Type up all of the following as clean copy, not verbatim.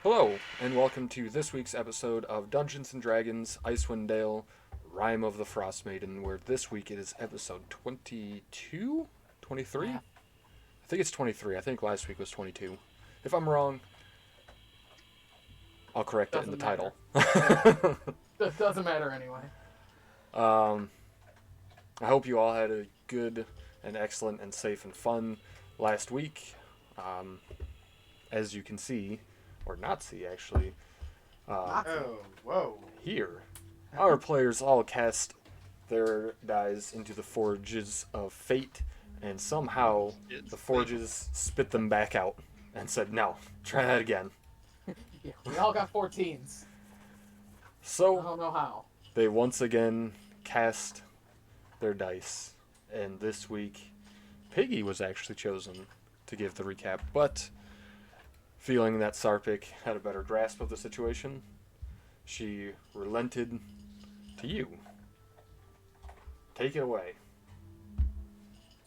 Hello, and welcome to this week's episode of Dungeons and Dragons Icewind Dale, Rime of the Frostmaiden, where this week it is episode 22? 23? I think it's 23. I think last week was 22. If I'm wrong, I'll correct it in the Doesn't title. matter. That doesn't matter anyway. I hope you all had a good and excellent and safe and fun last week. As you can see, or not see actually, Whoa. here, our players all cast their dice into the forges of fate, and somehow the forges spit them back out and said, "No, try that again." Yeah, we all got 14s. I So don't know how. they once again cast their dice, and this week, Piggy was actually chosen to give the recap, but feeling that Sarpik had a better grasp of the situation, she relented to you. Take it away.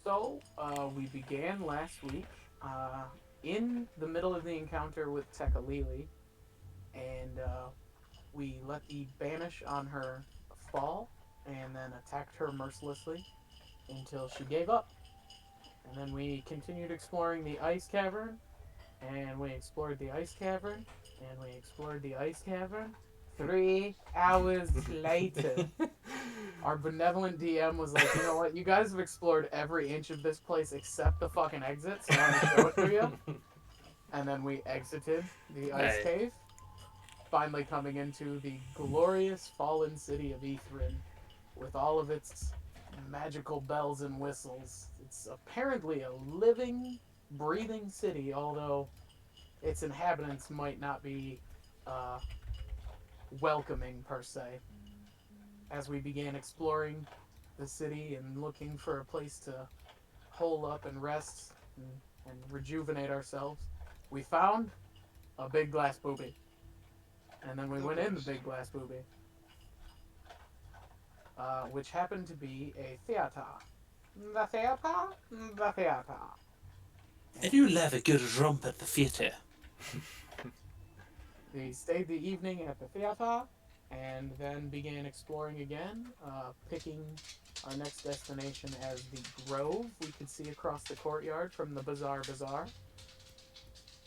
So, we began last week in the middle of the encounter with Tekalili, and we let the banish on her fall, and then attacked her mercilessly until she gave up. And then we continued exploring the ice cavern, and we explored the ice cavern, and we explored the ice cavern. 3 hours later, our benevolent DM was like, you know what? You guys have explored every inch of this place except the fucking exit, so I'm gonna show it to you. And then we exited the ice Hey. cave, finally coming into the glorious fallen city of Ithrin, with all of its magical bells and whistles. It's apparently a living, breathing city, although its inhabitants might not be uh, welcoming per se. As we began exploring the city and looking for a place to hole up and rest and rejuvenate ourselves, we found a big glass booby. And then we went in the big glass booby, which happened to be a theater. The theater? The theater. And you'll have a good romp at the theatre. We stayed the evening at the theater and then began exploring again, picking our next destination as the grove we could see across the courtyard from the Bazaar.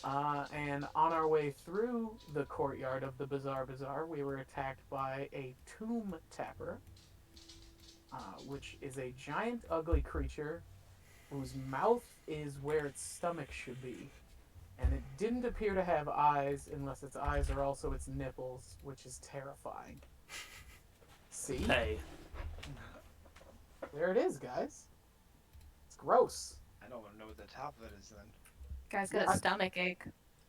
And on our way through the courtyard of the Bazaar, we were attacked by a tomb tapper, which is a giant, ugly creature whose mouth is where its stomach should be. And it didn't appear to have eyes unless its eyes are also its nipples, which is terrifying. See? Hey, There it is, guys. It's gross. I don't want to know what the top of it is then. Guy's got Yeah, a stomach ache.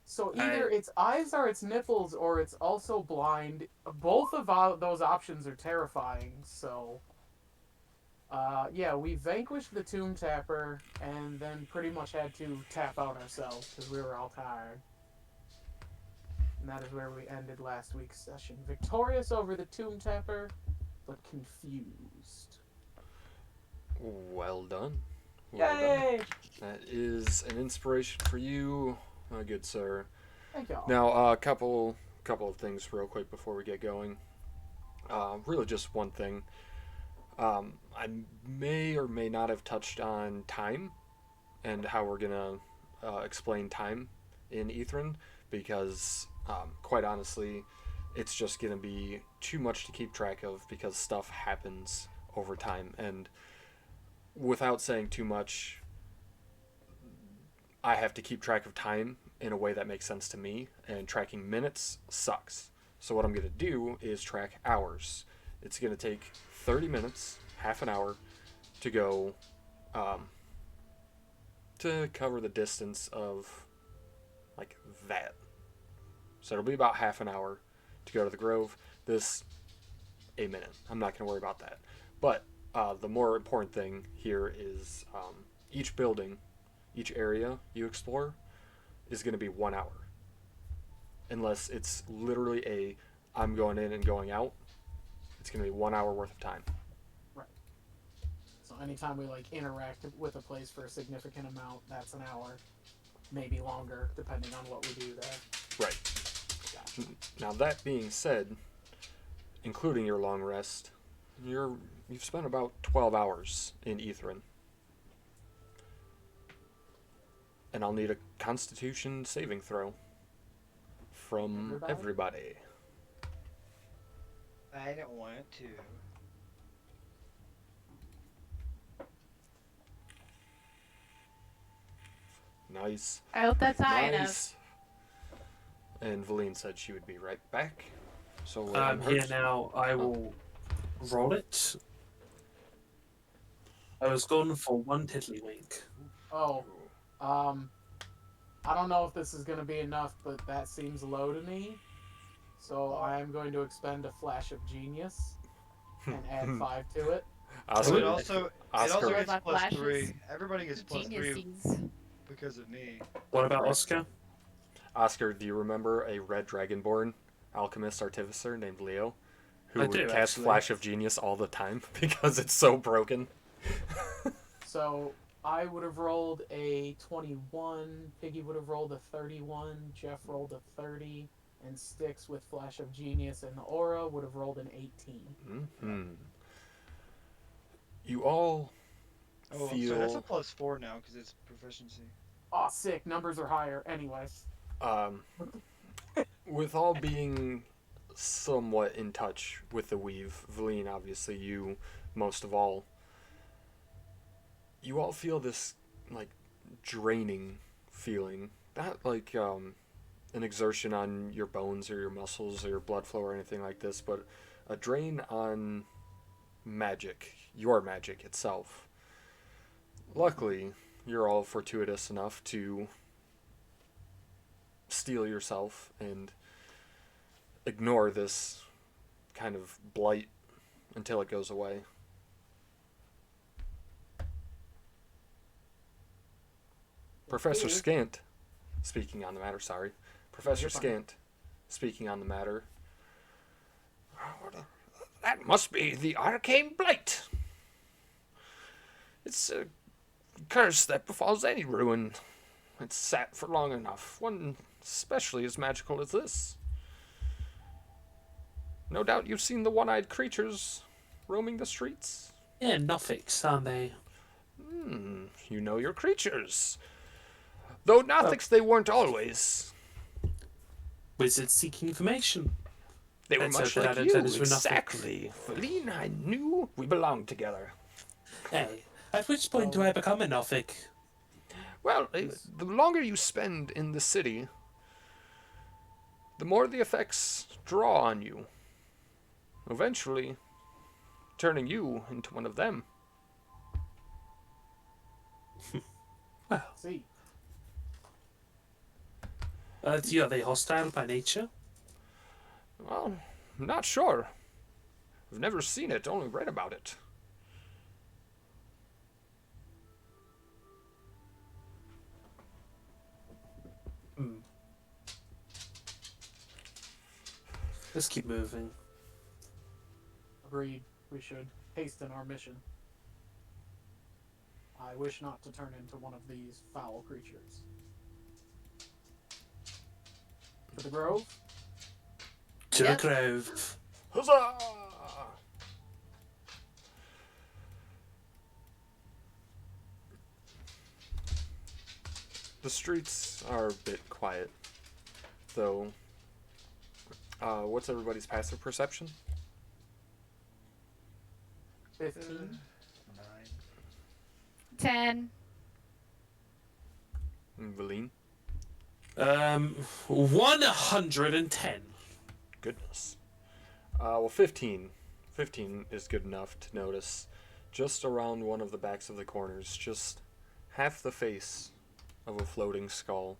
So either its eyes are its nipples or it's also blind. Both of those options are terrifying, so... yeah, we vanquished the Tomb Tapper and then pretty much had to tap out ourselves because we were all tired. And that is where we ended last week's session. Victorious over the Tomb Tapper, but confused. Well done. Well Yay! done. That is an inspiration for you, my good sir. Thank y'all. Now, a couple of things real quick before we get going. Really just one thing. I may or may not have touched on time and how we're going to explain time in Ithrin because, quite honestly, it's just going to be too much to keep track of because stuff happens over time. And without saying too much, I have to keep track of time in a way that makes sense to me, and tracking minutes sucks. So what I'm going to do is track hours. It's going to take 30 minutes, half an hour, to go to cover the distance of like that. So it'll be about half an hour to go to the grove. This, a minute. I'm not going to worry about that. But the more important thing here is each building, each area you explore is going to be 1 hour. Unless it's literally a I'm going in and going out, it's going to be 1 hour worth of time. Right. So anytime we like interact with a place for a significant amount, that's an hour, maybe longer, depending on what we do there. Right. Now that being said, including your long rest, you've spent about 12 hours in Etherin. And I'll need a Constitution saving throw from everybody. I don't want to. Nice. I hope that's high enough. Nice. And Valine said she would be right back. So I'm here now. I will roll it. I was gone for one tiddlywink. Oh, I don't know if this is going to be enough, but that seems low to me. So I am going to expend a flash of genius and add 5 to it. It also Oscar. gets About plus flashes? 3. Everybody gets plus 3 Geniuses. because of me. What about Oscar? Oscar, do you remember a red dragonborn alchemist artificer named Leo who I would do, cast actually. Flash of Genius all the time because it's so broken? So I would have rolled a 21, Piggy would have rolled a 31, Jeff rolled a 30, and Styx with Flash of Genius and the Aura would have rolled an 18. Mm-hmm. You all Oh, feel... so that's a plus 4 now because it's proficiency. Oh, sick. Numbers are higher. Anyways. With all being somewhat in touch with the weave, Valine, obviously you most of all, you all feel this like draining feeling, not like an exertion on your bones or your muscles or your blood flow or anything like this, but a drain on magic, your magic itself. Luckily, you're all fortuitous enough to steel yourself and ignore this kind of blight until it goes away. Professor Scant, speaking on the matter, Professor Scant, speaking on the matter. That must be the arcane blight. It's a curse that befalls any ruin. It's sat for long enough, one especially as magical as this. No doubt you've seen the one-eyed creatures roaming the streets. Yeah, Nothics, aren't they? You know your creatures. Though Nothics they weren't always. Wizards seeking information. They were And much so like that you, is for Nothics. exactly. Valine, I knew we belonged together. Hey, at which point do I become a Nothic? Well, the longer you spend in the city, the more the effects draw on you. Eventually, turning you into one of them. Well, See. are they hostile by nature? Well, I'm not sure. I've never seen it, only read about it. Let's keep moving. Agreed. We should hasten our mission. I wish not to turn into one of these foul creatures. To the grove? To Yep. the grove. Huzzah! The streets are a bit quiet, though. What's everybody's passive perception? 15? 9. 10. Valine? 110. Goodness. Well, 15. 15 is good enough to notice just around one of the backs of the corners, just half the face of a floating skull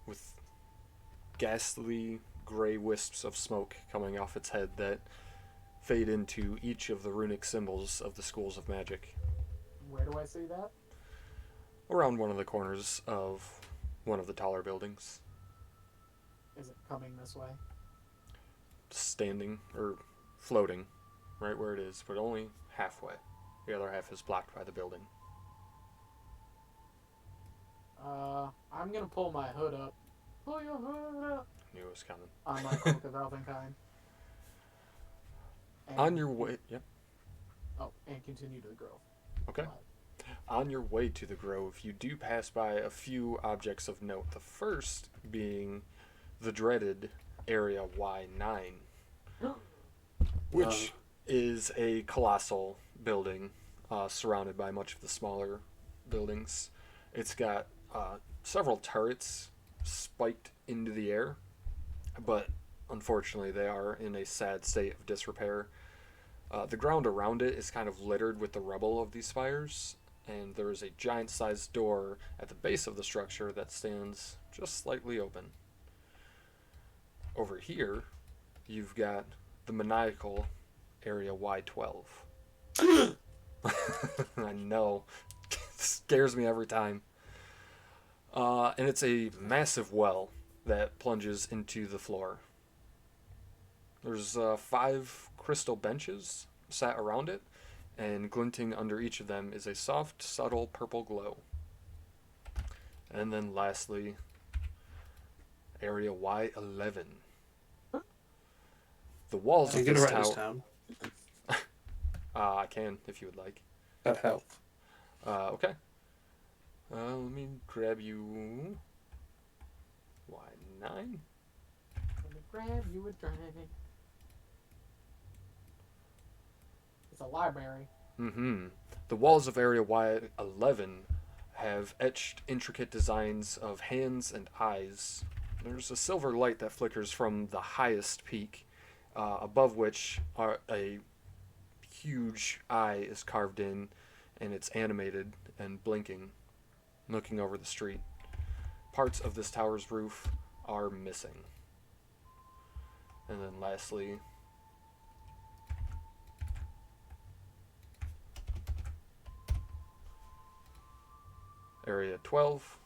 with ghastly gray wisps of smoke coming off its head that fade into each of the runic symbols of the schools of magic. Where do I see that? Around one of the corners of one of the taller buildings. Is it coming this way? Standing, or floating, right where it is, but only halfway. The other half is blocked by the building. I'm gonna pull my hood up Pull your hood up. Knew it was coming. On my Cloak of Elvenkind. And, On your way, yep. Oh, and continue to the grove. Okay. On your way to the grove, you do pass by a few objects of note. The first being the dreaded Area Y9, which is a colossal building surrounded by much of the smaller buildings. It's got several turrets spiked into the air, but unfortunately they are in a sad state of disrepair. The ground around it is kind of littered with the rubble of these spires, and there is a giant-sized door at the base of the structure that stands just slightly open. Over here, you've got the Maniacal Area Y12. I know. It scares me every time. And it's a massive well that plunges into the floor. There's 5 crystal benches sat around it, and glinting under each of them is a soft, subtle purple glow. And then lastly, Area Y11. The walls Are you of going to this write this tower... down? I can, if you would like. That help. Okay. Let me grab you... Y9? Let me grab you a drink. It's a library. Mm-hmm. The walls of Area Y11 have etched intricate designs of hands and eyes. There's a silver light that flickers from the highest peak, above which a huge eye is carved in, and it's animated and blinking, looking over the street. Parts of this tower's roof are missing. And then lastly, Area 12,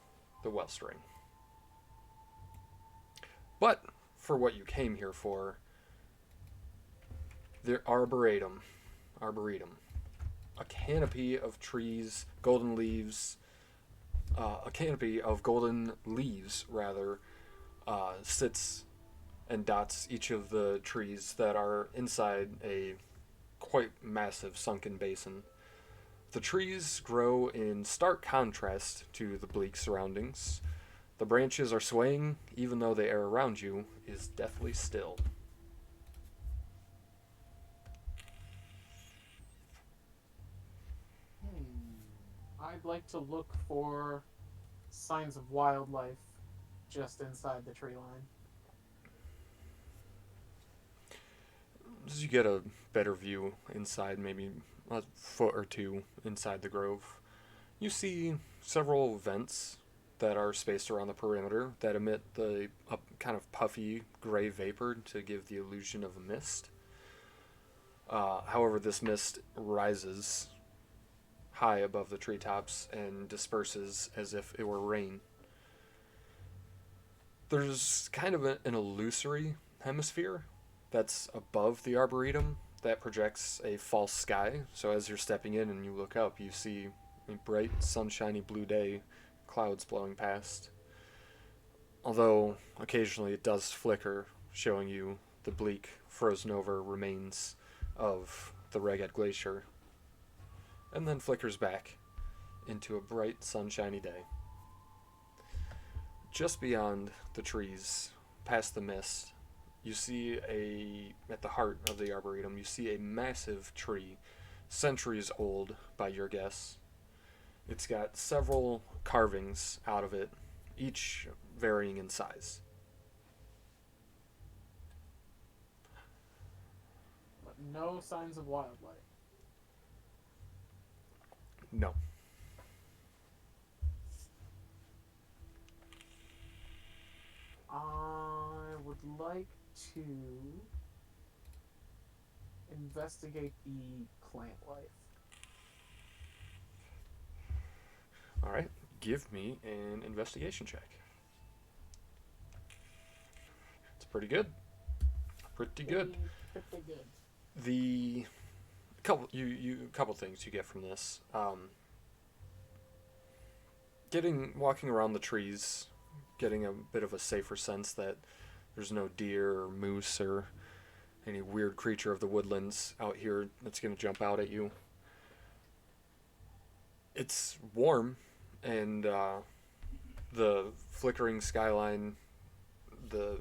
the Wellspring. But for what you came here for, the Arboretum, a canopy of trees, golden leaves, a canopy of golden leaves, rather, sits and dots each of the trees that are inside a quite massive sunken basin. The trees grow in stark contrast to the bleak surroundings. The branches are swaying, even though the air around you is deathly still. I'd like to look for signs of wildlife just inside the tree line. As you get a better view inside, maybe a foot or two inside the grove, you see several vents that are spaced around the perimeter that emit the kind of puffy gray vapor to give the illusion of a mist. However, this mist rises high above the treetops and disperses as if it were rain. There's kind of an illusory hemisphere that's above the arboretum that projects a false sky. So as you're stepping in and you look up, you see a bright, sunshiny blue day, clouds blowing past. Although occasionally it does flicker, showing you the bleak, frozen over remains of the Reged Glacier, and then flickers back into a bright, sunshiny day. Just beyond the trees, past the mist, you see at the heart of the arboretum, you see a massive tree, centuries old by your guess. It's got several carvings out of it, each varying in size. But no signs of wildlife. No. I would like to investigate the plant life. Alright, give me an investigation check. It's pretty good. Pretty good. Pretty good. The couple things you get from this. Walking around the trees getting a bit of a safer sense that there's no deer or moose or any weird creature of the woodlands out here that's going to jump out at you. It's warm, and the flickering skyline, the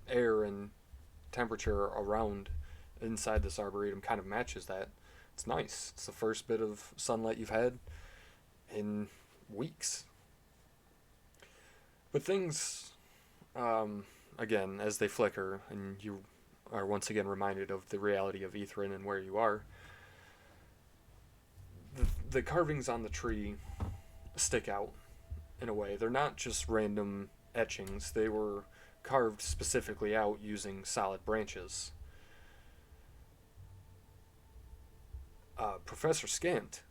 air and temperature around inside this arboretum kind of matches that. It's nice. It's the first bit of sunlight you've had in weeks. But things, again, as they flicker, and you are once again reminded of the reality of Ithrin and where you are, the carvings on the tree stick out in a way. They're not just random etchings. They were carved specifically out using solid branches. Professor Scant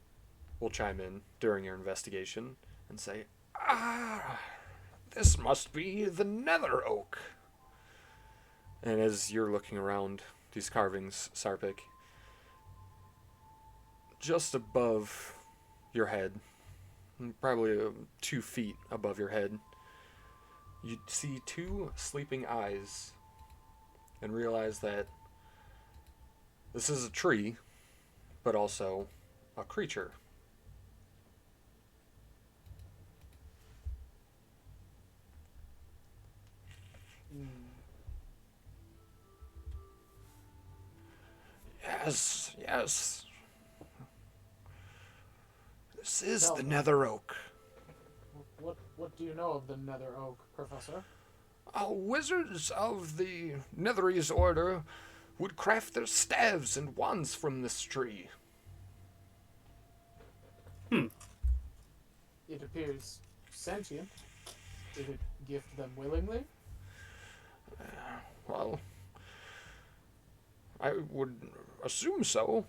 will chime in during your investigation and say, this must be the Nether Oak. And as you're looking around these carvings, Sarpik, just above your head, probably 2 feet above your head, you see 2 sleeping eyes and realize that this is a tree, but also a creature. Yes. This is the Nether Oak. What do you know of the Nether Oak, Professor? Wizards of the Netherese Order would craft their staves and wands from this tree. It appears sentient. Did it gift them willingly? Well, I would assume so.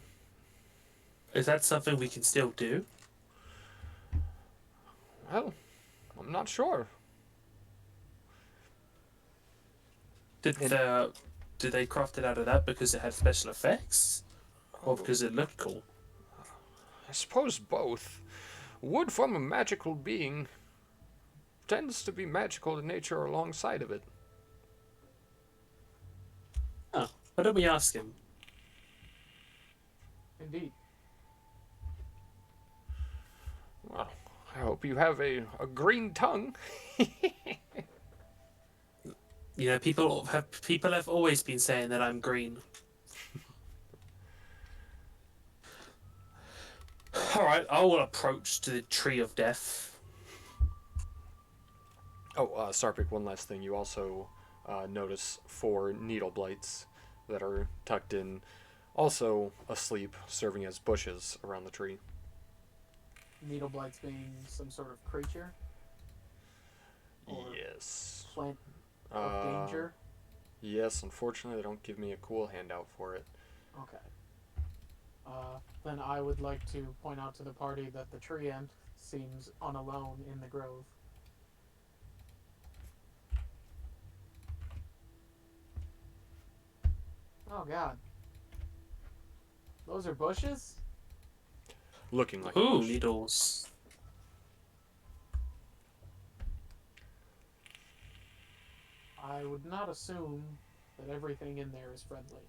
Is that something we can still do? Well, I'm not sure. Did they craft it out of that because it had special effects? Or because it looked cool? I suppose both. Wood from a magical being tends to be magical in nature alongside of it. Oh, why don't we ask him? Indeed. Well, I hope you have a green tongue. You know, people have always been saying that I'm green. Alright, I will approach to the Tree of Death. Oh, Sarpik, one last thing. You also notice 4 needle blights that are tucked in, also asleep, serving as bushes around the tree. Needle blights being some sort of creature? Or Yes. plant of danger? Yes, unfortunately, they don't give me a cool handout for it. Okay. Then I would like to point out to the party that the tree ant seems unalone in the grove. Oh god. Those are bushes? Looking like a Ooh, bush. needles. I would not assume that everything in there is friendly.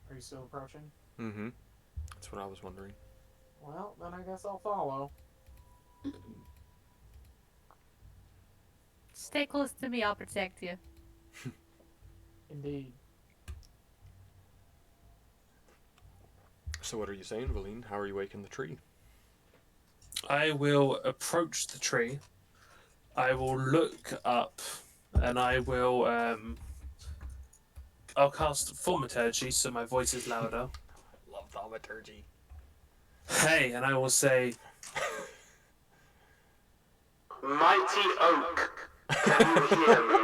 Are you still approaching? Mm-hmm. That's what I was wondering. Well, then I guess I'll follow. Stay close to me, I'll protect you. Indeed. So what are you saying, Valine? How are you waking the tree? I will approach the tree. I will look up, and I will I'll cast Thaumaturgy so my voice is louder. Love thaumaturgy. Hey, and I will say, Mighty Oak, can you hear me?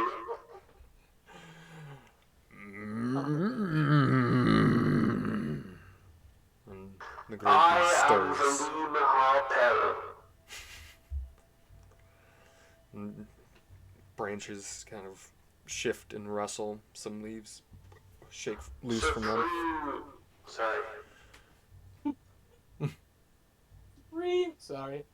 And the grove I am stirs. Valine Harpel. And branches kind of shift and rustle. Some leaves shake loose from them. Sorry. Sorry.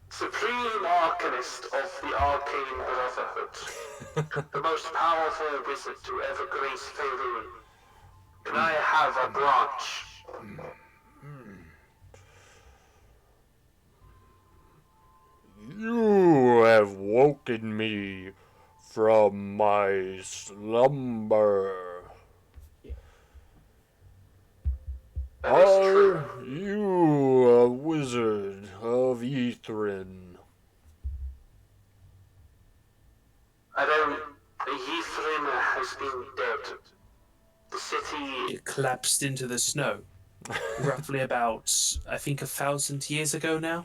Supreme Arcanist of the Arcane Brotherhood, the most powerful wizard to ever grace Faerun. Can I have a branch? You have woken me from my slumber. That is true. Are you a wizard of Ithrin? I don't. Yithrin has been dead. The city. It collapsed into the snow, roughly about, I think, 1,000 years ago now.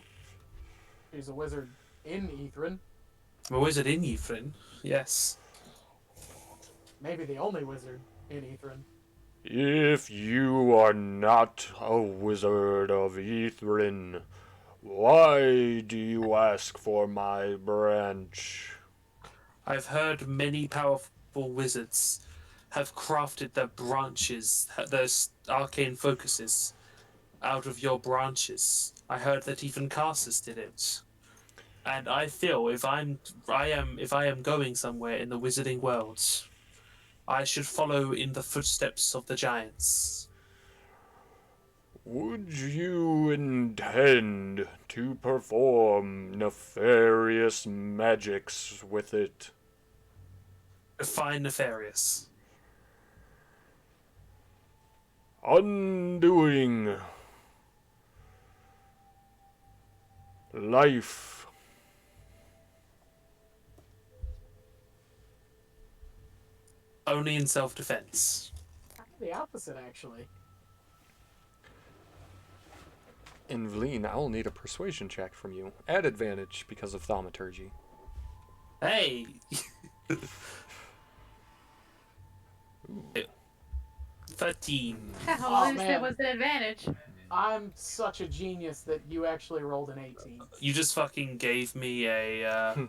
He's a wizard in Ithrin. I'm a wizard in Ythrin, yes. Maybe the only wizard in Ithrin. If you are not a wizard of Ithrin, why do you ask for my branch? I've heard many powerful wizards have crafted their branches, those arcane focuses, out of your branches. I heard that even casters did it. And I feel if I am going somewhere in the wizarding world, I should follow in the footsteps of the giants. Would you intend to perform nefarious magics with it? Define nefarious. Undoing life. Only in self-defense. The opposite, actually. In Vleen, I'll need a persuasion check from you. At advantage because of thaumaturgy. Hey! 13. How Oh, least man. it was an advantage. I'm such a genius that you actually rolled an 18. You just fucking gave me a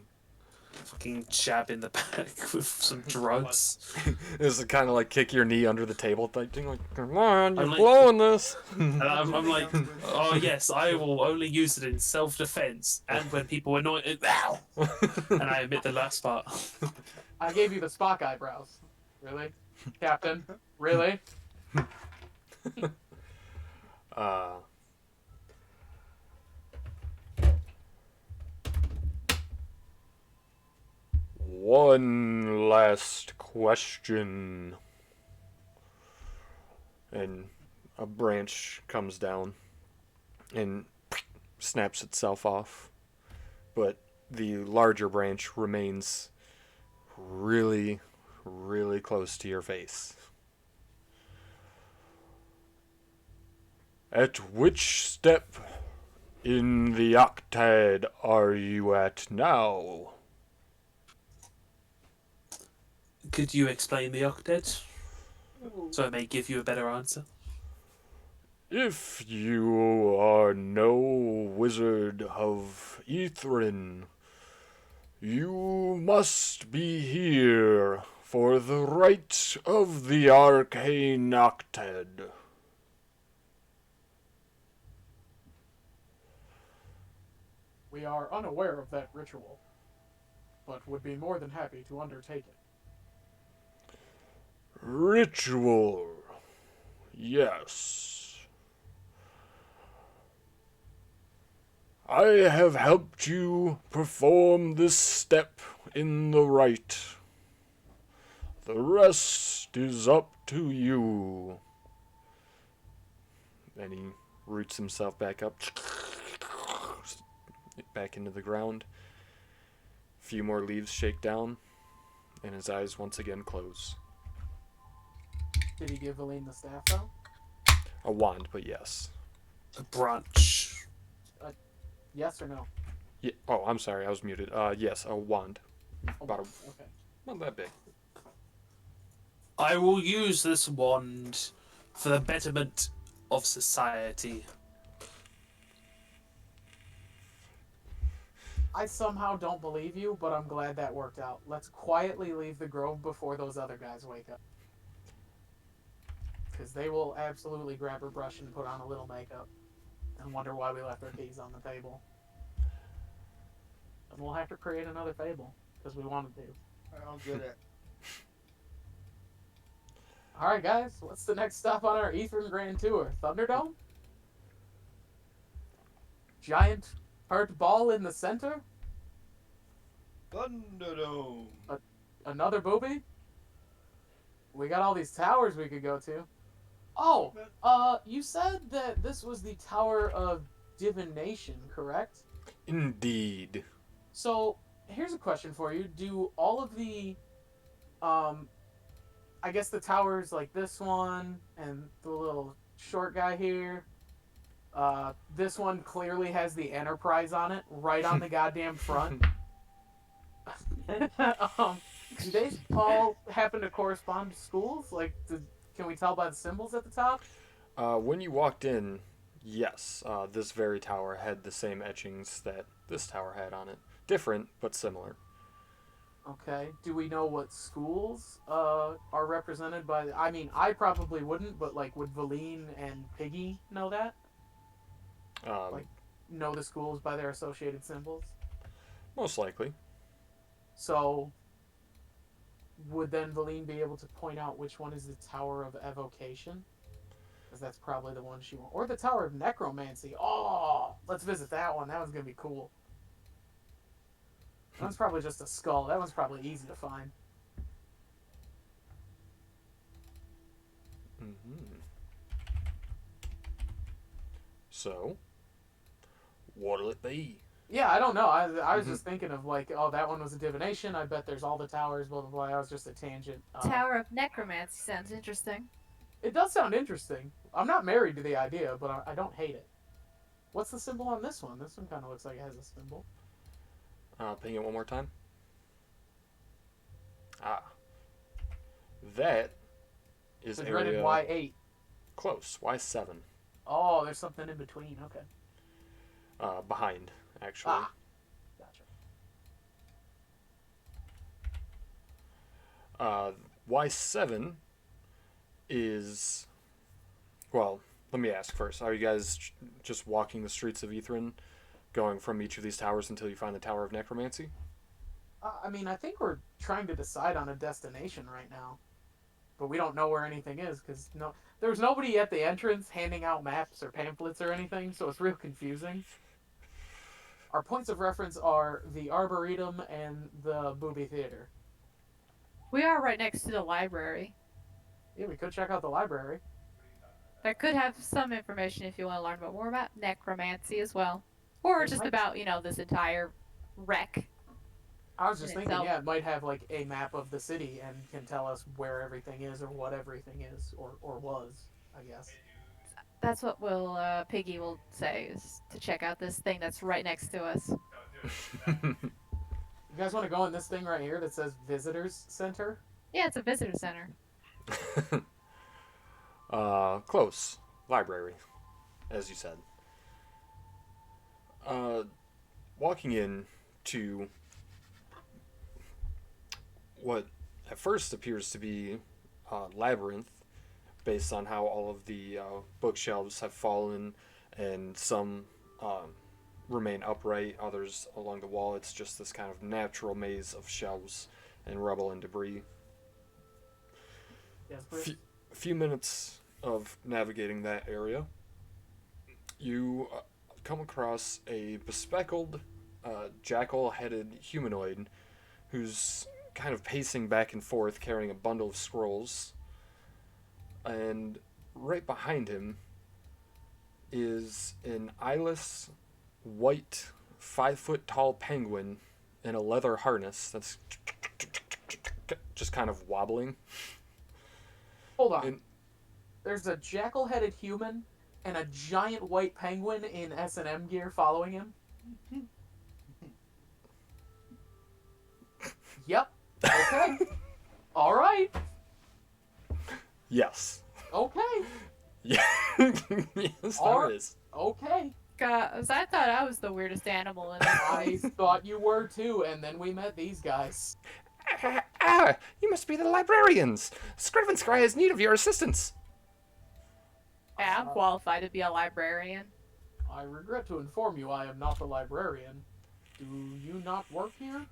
fucking jab in the back with some drugs. This is kind of like kick your knee under the table type thing. Like, come on, you're I'm like- blowing this. And I'm like, oh yes, I will only use it in self-defense and when people annoy it. Ow! And I omit the last part. I gave you the Spock eyebrows. Really? Captain? Really? One last question. And a branch comes down and snaps itself off. But the larger branch remains really, really close to your face. At which step in the octad are you at now? Could you explain the octet? So I may give you a better answer. If you are no wizard of Ithrin, you must be here for the rite of the arcane octad. We are unaware of that ritual, but would be more than happy to undertake it. Ritual. Yes. I have helped you perform this step in the rite. The rest is up to you. And he roots himself back up. Back into the ground. A few more leaves shake down. And his eyes once again close. Did he give Valine the staff, though? A wand, but yes. A branch. Yes or no? Yeah. Oh, I'm sorry, I was muted. Yes, a wand. About Okay. not that big. I will use this wand for the betterment of society. I somehow don't believe you, but I'm glad that worked out. Let's quietly leave the grove before those other guys wake up. Because they will absolutely grab her brush and put on a little makeup. and wonder why we left our keys on the table. And we'll have to create another fable because we wanted to. I'll get it. All right, guys. What's the next stop on our Eastern Grand Tour? Thunderdome? Giant hurt ball in the center? Thunderdome. Another booby? We got all these towers we could go to. Oh, you said that this was the Tower of Divination, correct? Indeed. So, here's a question for you. Do all of the, I guess the towers like this one and the little short guy here, this one clearly has the Enterprise on it, right on the goddamn front. Do they all happen to correspond to schools? Like, can we tell by the symbols at the top? When you walked in, yes, this very tower had the same etchings that this tower had on it. Different, but similar. Okay. Do we know what schools are represented by? I mean, I probably wouldn't, but like, would Valine and Piggy know that? Like, know the schools by their associated symbols? Most likely. So, would then Valine be able to point out which one is the Tower of Evocation? Because that's probably the one she wants. Or the Tower of Necromancy. Oh, let's visit that one. That one's going to be cool. That one's probably just a skull. That one's probably easy to find. Mm-hmm. So, what'll it be? Yeah, I don't know. I was just thinking of like, oh, that one was a divination. I bet there's all the towers, blah, blah, blah. That was just a tangent. Tower of Necromancy sounds interesting. It does sound interesting. I'm not married to the idea, but I don't hate it. What's the symbol on this one? This one kind of looks like it has a symbol. Ping it one more time. That is The dreaded area Y8. close. Y7. Oh, there's something in between. Okay. Behind, actually. Ah. Gotcha. Y7 is... Well, let me ask first. Are you guys just walking the streets of Ethrin, going from each of these towers until you find the Tower of Necromancy? I mean, I think we're trying to decide on a destination right now. But we don't know where anything is, because there's nobody at the entrance handing out maps or pamphlets or anything, so it's real confusing. Our points of reference are the Arboretum and the Booby Theater. We are right next to the library. Yeah, we could check out the library. That could have some information if you want to learn more about necromancy as well. Or It just might- about, this entire wreck. I was just in thinking, itself. yeah, it might have like a map of the city and can tell us where everything is or what everything is or was, I guess. That's what Piggy will say, is to check out this thing that's right next to us. You guys want to go in this thing right here that says Visitors Center? Yeah, it's a visitor center. Close. Library, as you said. Walking in to what at first appears to be a labyrinth, based on how all of the bookshelves have fallen, and some remain upright, others along the wall. It's just this kind of natural maze of shelves and rubble and debris. Yes, please. A few minutes of navigating that area, you come across a bespectacled, jackal-headed humanoid who's kind of pacing back and forth, carrying a bundle of scrolls. And right behind him is an eyeless, white, 5-foot-tall penguin in a leather harness that's just kind of wobbling. Hold on. And There's a jackal-headed human and a giant white penguin in S&M gear following him. Yep. Okay. All right. yes. Okay. Yeah. Yes, Or- there is. Okay. Guys, I thought I was the weirdest animal in I this place. thought you were too, and then we met these guys. You must be the librarians. Scriven Scry has need of your assistance. Yeah, I'm qualified to be a librarian. I regret to inform you I am not the librarian. Do you not work here?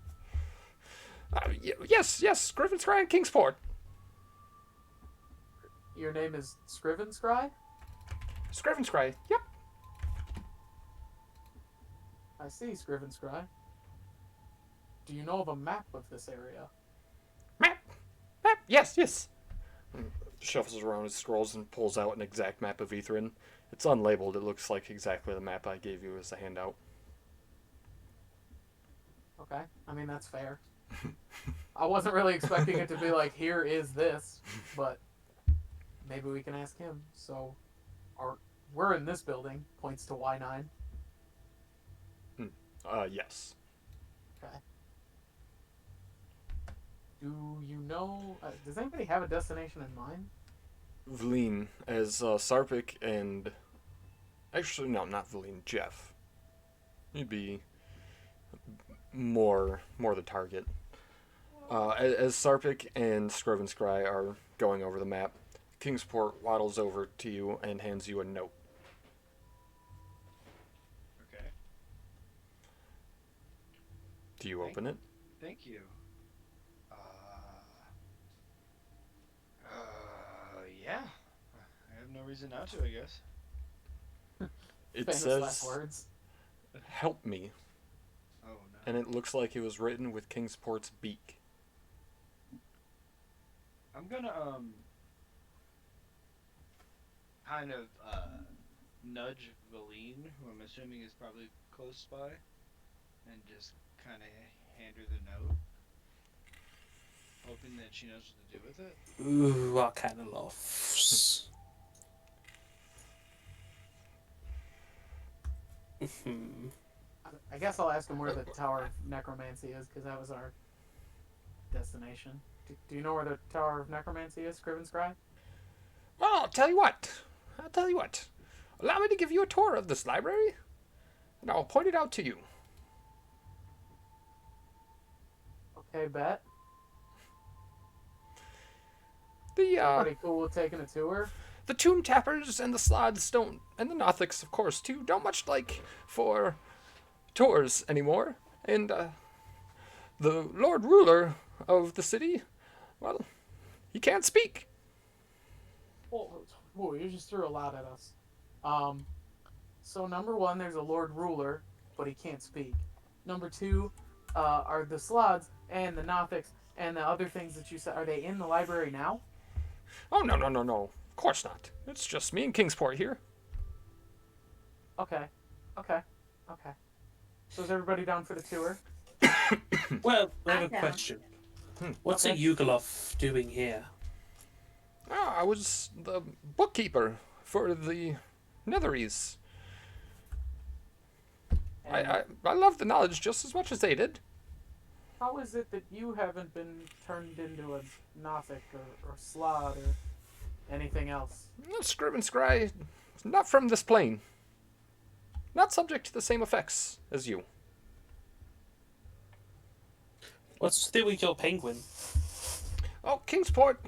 Yes, Griffin's Cry in Kingsport. Your name is Scrivenscry? Griffin's Cry, yep. I see, Scrivenscry. Do you know of a map of this area? Map, yes. Shuffles around his scrolls and pulls out an exact map of Ethrin. It's unlabeled. It looks like exactly the map I gave you as a handout. Okay, I mean, that's fair. I wasn't really expecting it to be like, here is this, but maybe we can ask him. So, we're in this building, points to Y9. Yes. Okay. Do you know, does anybody have a destination in mind? Vleen, as Sarpik and... Actually, no, not Vleen, Jeff. You'd be more the target. As Sarpik and Scry are going over the map, Kingsport waddles over to you and hands you a note. Okay. Do you open it? Thank you. Yeah. I have no reason not to, I guess. It Famous says, last words. "Help me," Oh, no. and it looks like it was written with Kingsport's beak. I'm gonna, kind of, nudge Valine, who I'm assuming is probably close by, and just kind of hand her the note, hoping that she knows what to do with it. Ooh, Arcana Lofts. I guess I'll ask him where the Tower of Necromancy is, because that was our destination. Do you know where the Tower of Necromancy is, Scrivenscry? Well, I'll tell you what. Allow me to give you a tour of this library, and I'll point it out to you. Okay, bet. The Pretty cool with taking a tour. the Tomb Tappers and the Slods don't, and the Nothics, of course, too, don't much like for tours anymore. And the Lord Ruler of the city, well, he can't speak. Whoa, you just threw a lot at us. So number one, there's a Lord Ruler, but he can't speak. Number two, are the Slods and the Nothics and the other things that you said, are they in the library now? Oh, no. Of course not. It's just me and Kingsport here. Okay. So is everybody down for the tour? Well, I have I'm a down. question. What's a Okay. Yugoloth doing here? I was the bookkeeper for the Netheries. And I love the knowledge just as much as they did. how is it that you haven't been turned into a Nothic or Slod or anything else? Scrib and Scry, not from this plane. Not subject to the same effects as you. What's to do with your penguin? Oh, Kingsport,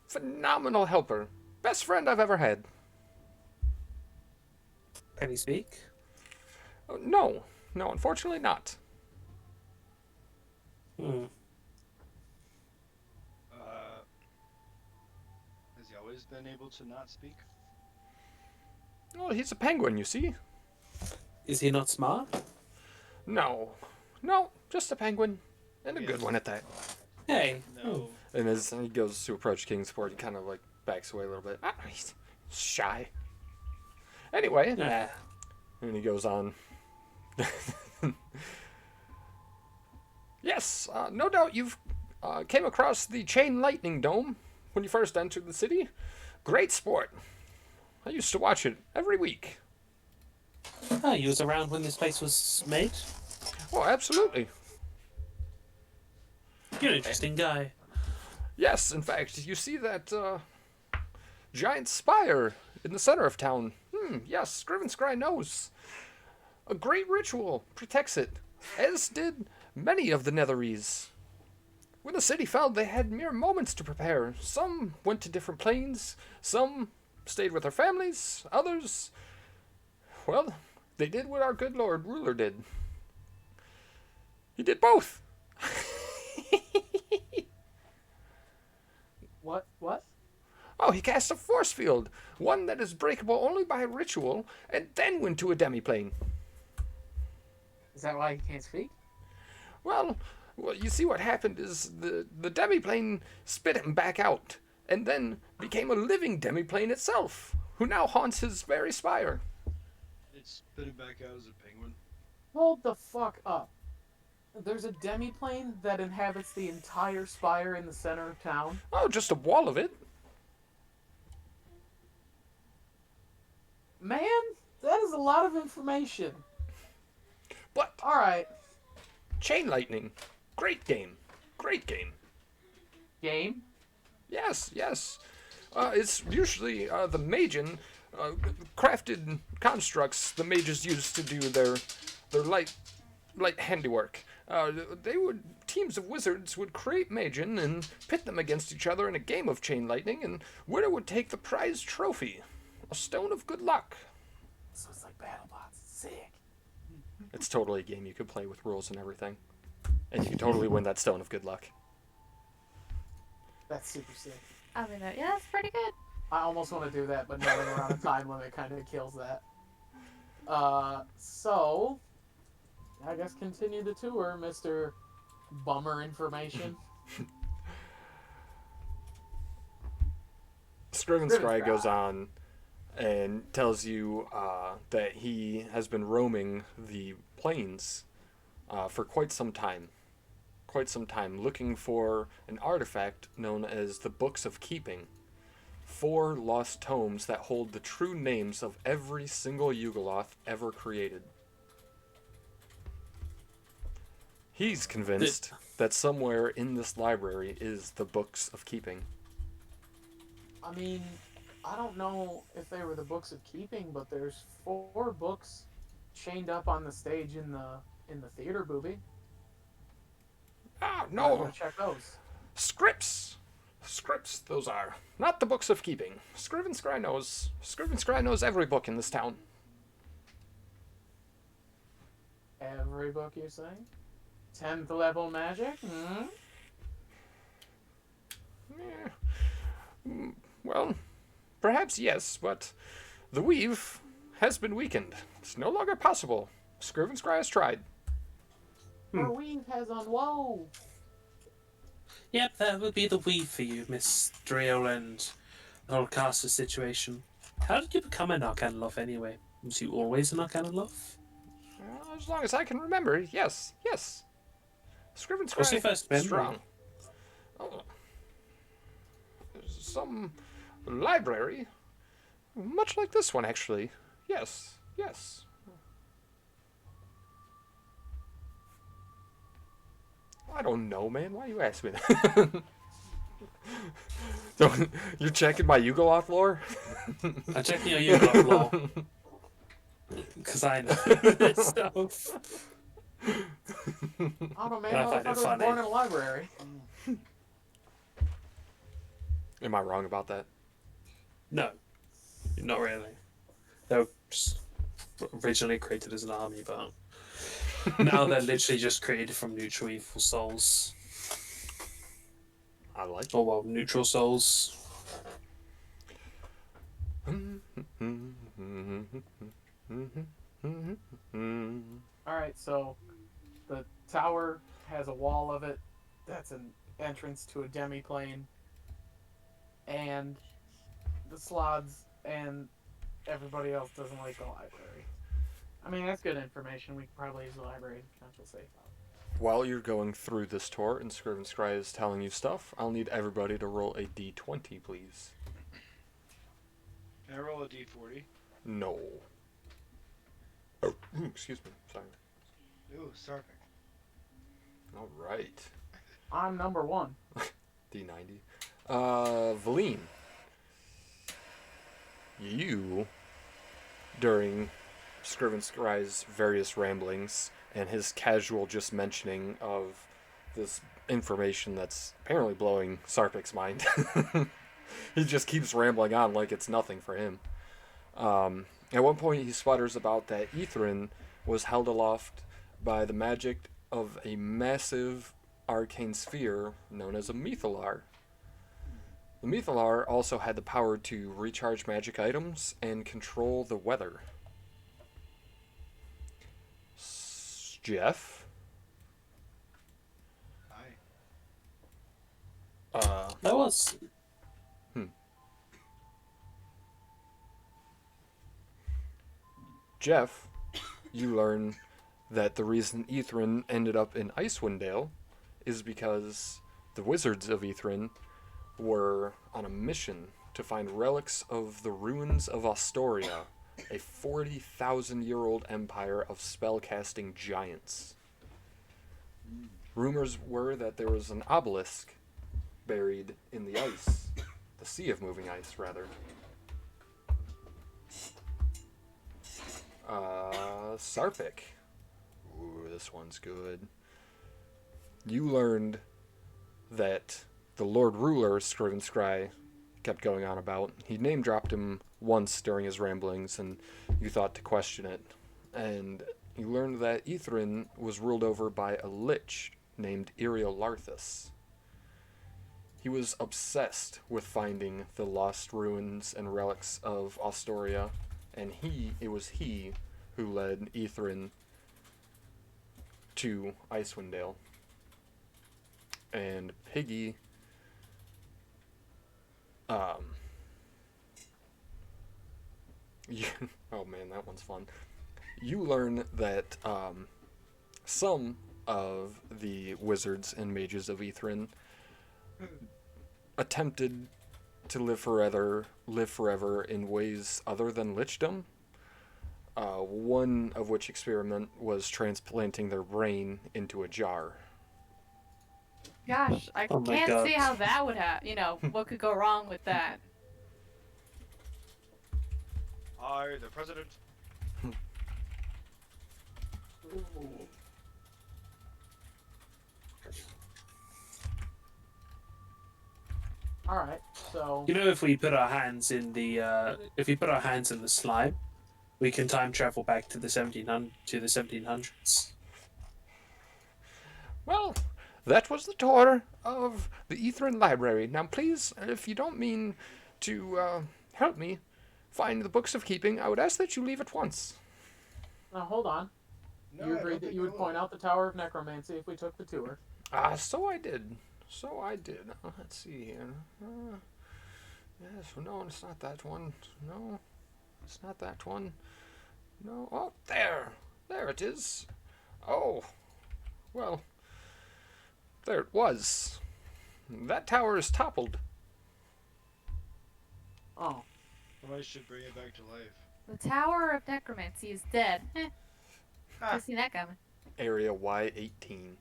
phenomenal helper. Best friend I've ever had. Can he speak? Oh, no, unfortunately not. Has he always been able to not speak? Well, he's a penguin, you see. Is he not smart? No, just a penguin. And a good Yes. one at that. Hey. No. And as he goes to approach Kingsport, he kind of like backs away a little bit. He's shy. Anyway, Nah. and he goes on. Yes, no doubt you've came across the Chain Lightning Dome when you first entered the city. Great sport. I used to watch it every week. Oh, you was around when this place was made? Oh, absolutely. You're an interesting guy. Yes, in fact, you see that giant spire in the center of town. Yes, Scrivenscry knows. A great ritual protects it, as did many of the Netheries. When the city fell, they had mere moments to prepare. Some went to different planes, some stayed with their families, others, well, They did what our good Lord Ruler did. He did both. What? Oh, he cast a force field, one that is breakable only by ritual, and then went to a demiplane. Is that why he can't speak? Well, you see what happened is the demiplane spit him back out, and then became a living demiplane itself, who now haunts his very spire. It's spitting back out as a penguin. Hold the fuck up. There's a demiplane that inhabits the entire spire in the center of town. Oh, just a wall of it. Man, that is a lot of information. But Alright. Chain Lightning, great game. Great game. Game? Yes. It's usually the Magian crafted constructs the mages use to do their light handiwork. Teams of wizards would create Magian and pit them against each other in a game of Chain Lightning, and winner would take the prize trophy, a stone of good luck. So it's like BattleBots. Sick. It's totally a game you could play with rules and everything, and you can totally win that stone of good luck. That's super sick. I mean, yeah, that's pretty good. I almost want to do that, but knowing we're on a time limit kind of kills that. So I guess continue the tour, Mr. Bummer Information. Scriven Scry goes on and tells you that he has been roaming the plains for quite some time, looking for an artifact known as the Books of Keeping. 4 lost tomes that hold the true names of every single Yugoloth ever created. He's convinced that somewhere in this library is the Books of Keeping. I mean, I don't know if they were the Books of Keeping, but there's 4 books chained up on the stage in the theater, booby. Ah, I'm no! gonna check those. Scripts, those are. Not the Books of Keeping. Scriven Scry knows every book in this town. Every book you say? 10th level magic? Yeah. Well, perhaps yes, but the weave has been weakened. It's no longer possible. Scriven Scry has tried. Our weave has on woe. Yep, that would be the weave for you, Miss Drill and the whole caster situation. How did you become an Arcanoloth anyway? Was you always an Arcanoloth? As long as I can remember, yes. Scriven What's your Scry first memory? strong. Oh. Some library, much like this one, actually. Yes. I don't know, man. Why you ask me that? You're checking my Yugoloth lore? I'm checking your Yugoloth lore. Because I know this stuff. I don't know, man. I I find thought it was funny. born in a library. Am I wrong about that? No, not really. They were just originally created as an army, but now they're literally just created from neutral evil souls. I like it. Or, well, neutral souls. Alright, so the tower has a wall of it. That's an entrance to a demiplane. And the slods and everybody else doesn't like the library. I mean, that's good information. We could probably use the library to kind of feel safe about. While you're going through this tour and Scriven Scry is telling you stuff, I'll need everybody to roll a d20, please. Can I roll a d40? No. Oh, excuse me. Sorry. Ooh, Sarpic. All right. I'm number 1. D90. Valine. You, during Scriven Scry's various ramblings and his casual just mentioning of this information that's apparently blowing Sarpic's mind. He just keeps rambling on like it's nothing for him. At one point, he sputters about that Ithrin was held aloft by the magic of a massive arcane sphere known as a Mythalar. The Mythalar also had the power to recharge magic items and control the weather. Jeff? Hi. That was. Jeff, you learn that the reason Ithrin ended up in Icewind Dale is because the wizards of Ithrin were on a mission to find relics of the ruins of Astoria, a 40,000-year-old empire of spellcasting giants. Rumors were that there was an obelisk buried in the ice, the sea of moving ice, rather. Sarpic. Ooh, this one's good. You learned that the Lord Ruler, Scriven Scry, kept going on about. He name dropped him once during his ramblings, and you thought to question it. And you learned that Ithrin was ruled over by a lich named Larthus. He was obsessed with finding the lost ruins and relics of Astoria, and it was he who led Ithrin to Icewind Dale. And Piggy, oh man, that one's fun. You learn that some of the wizards and mages of Ithrin attempted to live forever in ways other than lichdom. One of which experiment was transplanting their brain into a jar. Gosh, I Oh my can't God. see how that would what could go wrong with that. I, the president. Alright, so You know, if we put our hands in the slime, we can time travel back to the 1700s. Well, that was the tour of the Ithrin Library. Now, please, if you don't mean to help me find the books of keeping, I would ask that you leave at once. now hold on. No, You I agreed don't that think you I would will. point out the Tower of Necromancy if we took the tour. So I did. Let's see here. Yes, no, it's not that one. No, it's not that one. No, oh, there. There it is. Oh, well, there it was. That tower is toppled. Oh, Well, I should bring it back to life. The Tower of Necromancy is dead. Ah. I've seen that coming. Area Y18.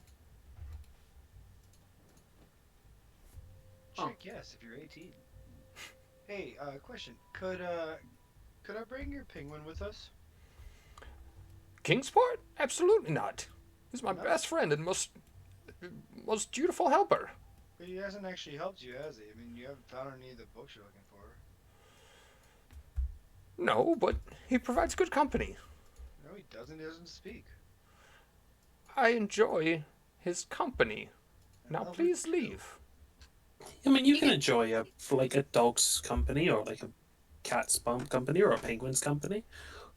Oh. Check yes if you're 18. Hey, question. Could I bring your penguin with us? Kingsport? Absolutely not. He's my No. best friend and most dutiful helper. But he hasn't actually helped you, has he? I mean, you haven't found any of the books you're looking for. No, but he provides good company. No, he doesn't. He doesn't speak. I enjoy his company. Now Well, please leave. I mean, you can enjoy a dog's company, or like a cat's company, or a penguin's company,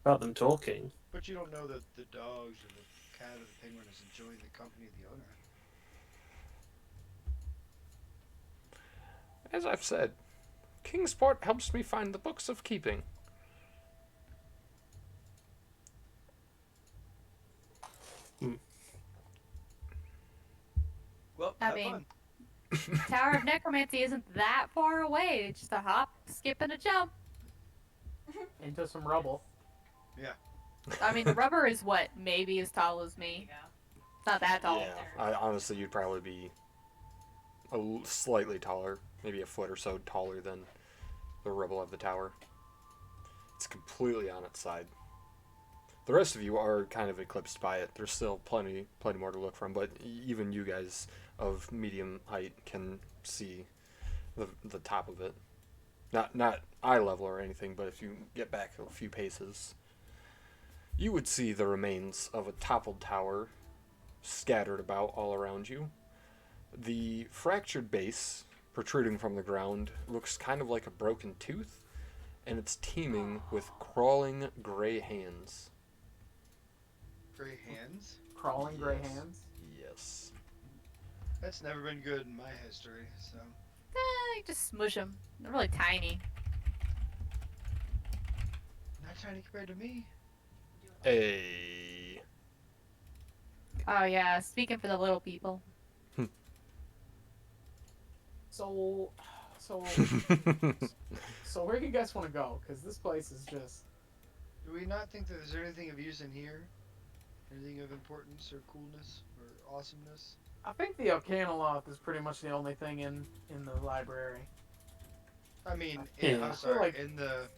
without them talking. But you don't know that the dogs or the cat or the penguin is enjoying the company of the owner. As I've said, Kingsport helps me find the books of keeping. Well, I have mean- fun. Tower of Necromancy isn't that far away. It's just a hop, skip, and a jump. into some rubble. I mean, the rubber is what? Maybe as tall as me. It's not that tall. Honestly, you'd probably be slightly taller, maybe a foot or so taller than the rubble of the tower. It's completely on its side. The rest of you are kind of eclipsed by it. There's still plenty more to look from, but even you guys of medium height can see the top of it. not eye level or anything, but if you get back a few paces, you would see the remains of a toppled tower scattered about all around you. The fractured base protruding from the ground looks kind of like a broken tooth, and it's teeming with crawling gray hands. Gray hands? Crawling gray Yes. hands. Yes. That's never been good in my history, so. You just smush them. They're really tiny. Not tiny compared to me. Hey. Oh yeah, speaking for the little people. So where do you guys want to go? Because this place is just. Do we not think that there's anything of use in here? Anything of importance or coolness or awesomeness? I think the Arcanoloth is pretty much the only thing in the library. I mean, Yeah. I'm I feel sorry, like- in the.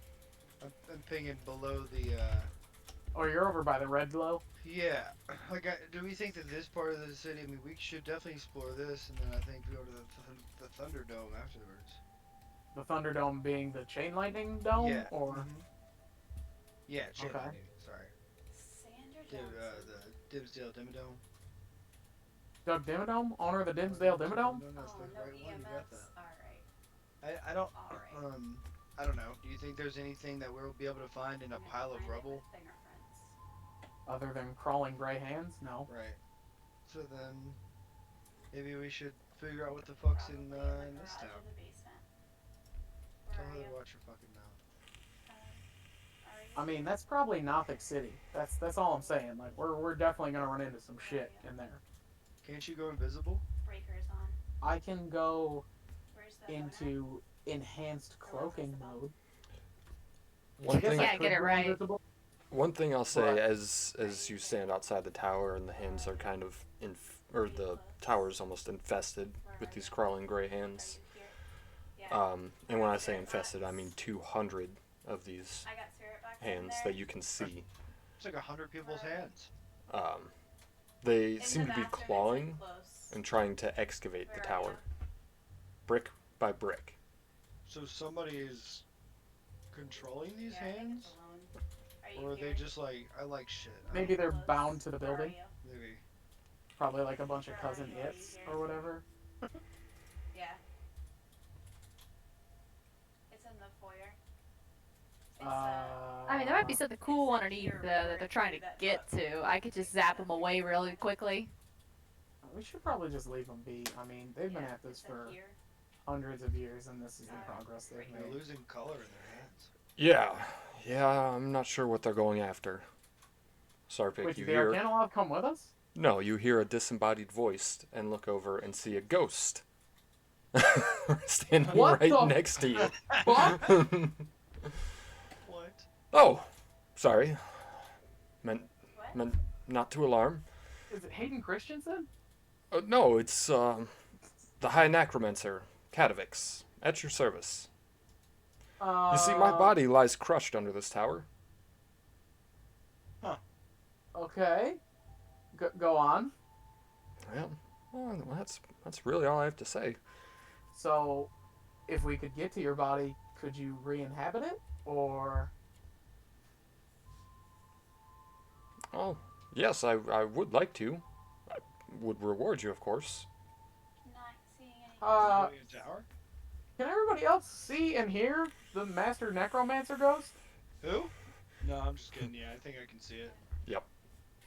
I'm pinging below the. Oh, you're over by the red glow. Yeah. Like, do we think that this part of the city? I mean, we should definitely explore this, and then I think we go to the Thunderdome afterwards. The Thunderdome being the Chain Lightning Dome, Yeah. or Mhm. Yeah, chain Okay. lightning, sorry. The Dimsdale Dimmadome. Doug Dimmadome, owner of the Dimsdale Dimmadome. That's the right one. You got that. Alright. I don't. Alright. I don't know. Do you think there's anything that we'll be able to find in a pile of rubble? Other than crawling gray hands, no. Right. So then, maybe we should figure out what the fuck's in this town. Tell her to watch her fucking mouth. I mean, that's probably Nothic City. That's all I'm saying. Like, we're definitely gonna run into some shit in there. Can't you go invisible? Breakers on. I can go Where's the into enhanced cloaking mode. One I guess thing, I Yeah, could get it go right. invisible. one thing I'll say, Right. as you stand outside the tower and the hands are kind of or the tower's almost infested with these crawling gray hands. And when I say infested, I mean 200 of these I got syrup back hands there. that you can see. It's like 100 people's hands. They In the seem to be bathroom, it's, like, clawing close. and trying to excavate the Where are tower, you? brick by brick. So somebody is controlling these Yeah, I think hands? it's alone. Are you Or are they here? just like, I like shit? I Maybe they're Close. bound to the Where are building. you? don't- Maybe. Probably like a bunch of Where are cousin you? Are you its here? or whatever. Yeah. It's in the foyer. It's, I mean, there might be something cool underneath that they're trying to get to. I could just zap them away really quickly. We should probably just leave them be. I mean, they've been at this it's in for here. hundreds of years, and this is the progress they've They're made. losing color in their hands. Yeah, I'm not sure what they're going after. Sarpik, Wait, you did the hear? Arcanoloth come with us? No, you hear a disembodied voice and look over and see a ghost standing What right the next to you. What? What? Oh, sorry. Meant What? not to alarm. Is it Hayden Christensen? No, it's the High Necromancer, Katavix, at your service. You see, my body lies crushed under this tower. Okay. Go on. Well, that's really all I have to say. So, if we could get to your body, could you re-inhabit it, or? Oh, yes, I would like to. I would reward you, of course. Not seeing any. Going in a tower? Can everybody else see and hear the Master Necromancer ghost? Who? No, I'm just kidding. Yeah, I think I can see it.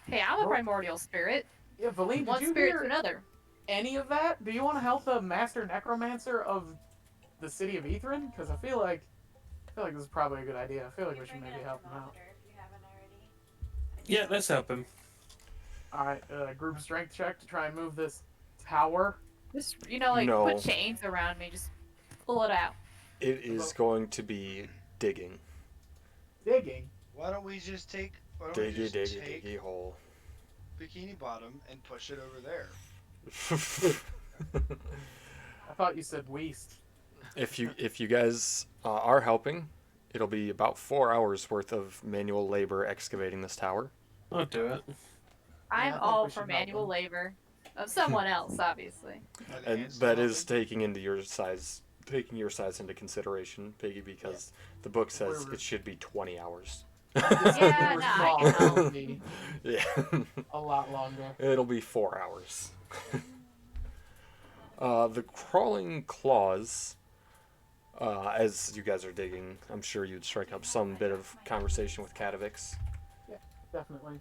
Hey, I'm a primordial spirit. Yeah, Valine, One did you spirit hear to another. any of that? Do you want to help the Master Necromancer of the city of Ethrin? Because I feel like this is probably a good idea. I feel like You we should bring maybe a help him out. thermometer if you haven't already. Yeah, let's help him. All right, group strength check to try and move this tower. Just, like, No. put chains around me. Just pull it out. It is going to be digging. Digging. Why don't we just take? Why don't we Diggy, just diggy, take diggy hole. Bikini Bottom and push it over there? I thought you said Weast. If you guys are helping, it'll be about 4 hours worth of manual labor excavating this tower. I'll do it. I'm I think all we for should help manual him. labor of someone else, obviously. Are the And ants still that is helping? taking into your size taking your size into consideration, Piggy, because the book says We're- it should be 20 hours. Yeah, We're no, small, I know. it'll be Yeah. a lot longer. It'll be 4 hours. The crawling claws, as you guys are digging, I'm sure you'd strike up some bit of conversation with Katavix. Definitely.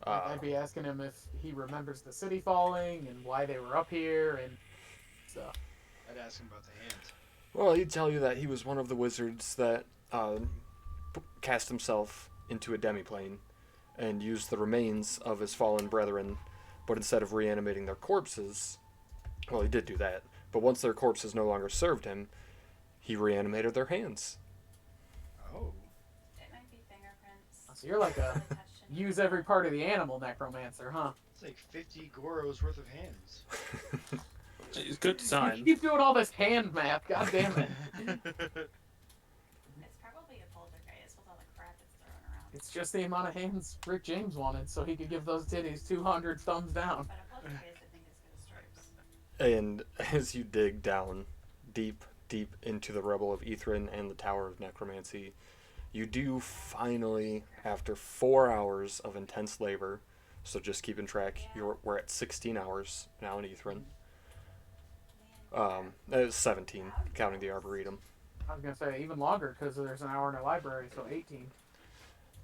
Uh, I'd be asking him if he remembers the city falling and why they were up here and stuff. I'd ask him about the hands. well, he'd tell you that he was one of the wizards that cast himself into a demiplane and used the remains of his fallen brethren, but instead of reanimating their corpses, well, he did do that, but once their corpses no longer served him, he reanimated their hands. Oh. It might be fingerprints. So you're like a Touched in- use every part of the animal necromancer, huh? It's like 50 Goros worth of hands. It's good You design. keep doing all this hand math, god damn it. It's probably a poltergeist with all the crap it's throwing around. It's just the amount of hands Rick James wanted, so he could give those titties 200 thumbs down. But a poltergeist, I think, is good stripes. And as you dig down deep, deep into the rubble of Ithrin and the Tower of Necromancy, you do finally, after 4 hours of intense labor, so just keeping track, we're at 16 hours now in Ithrin. It was 17, counting the Arboretum. I was gonna say even longer because there's an hour in the library, so 18.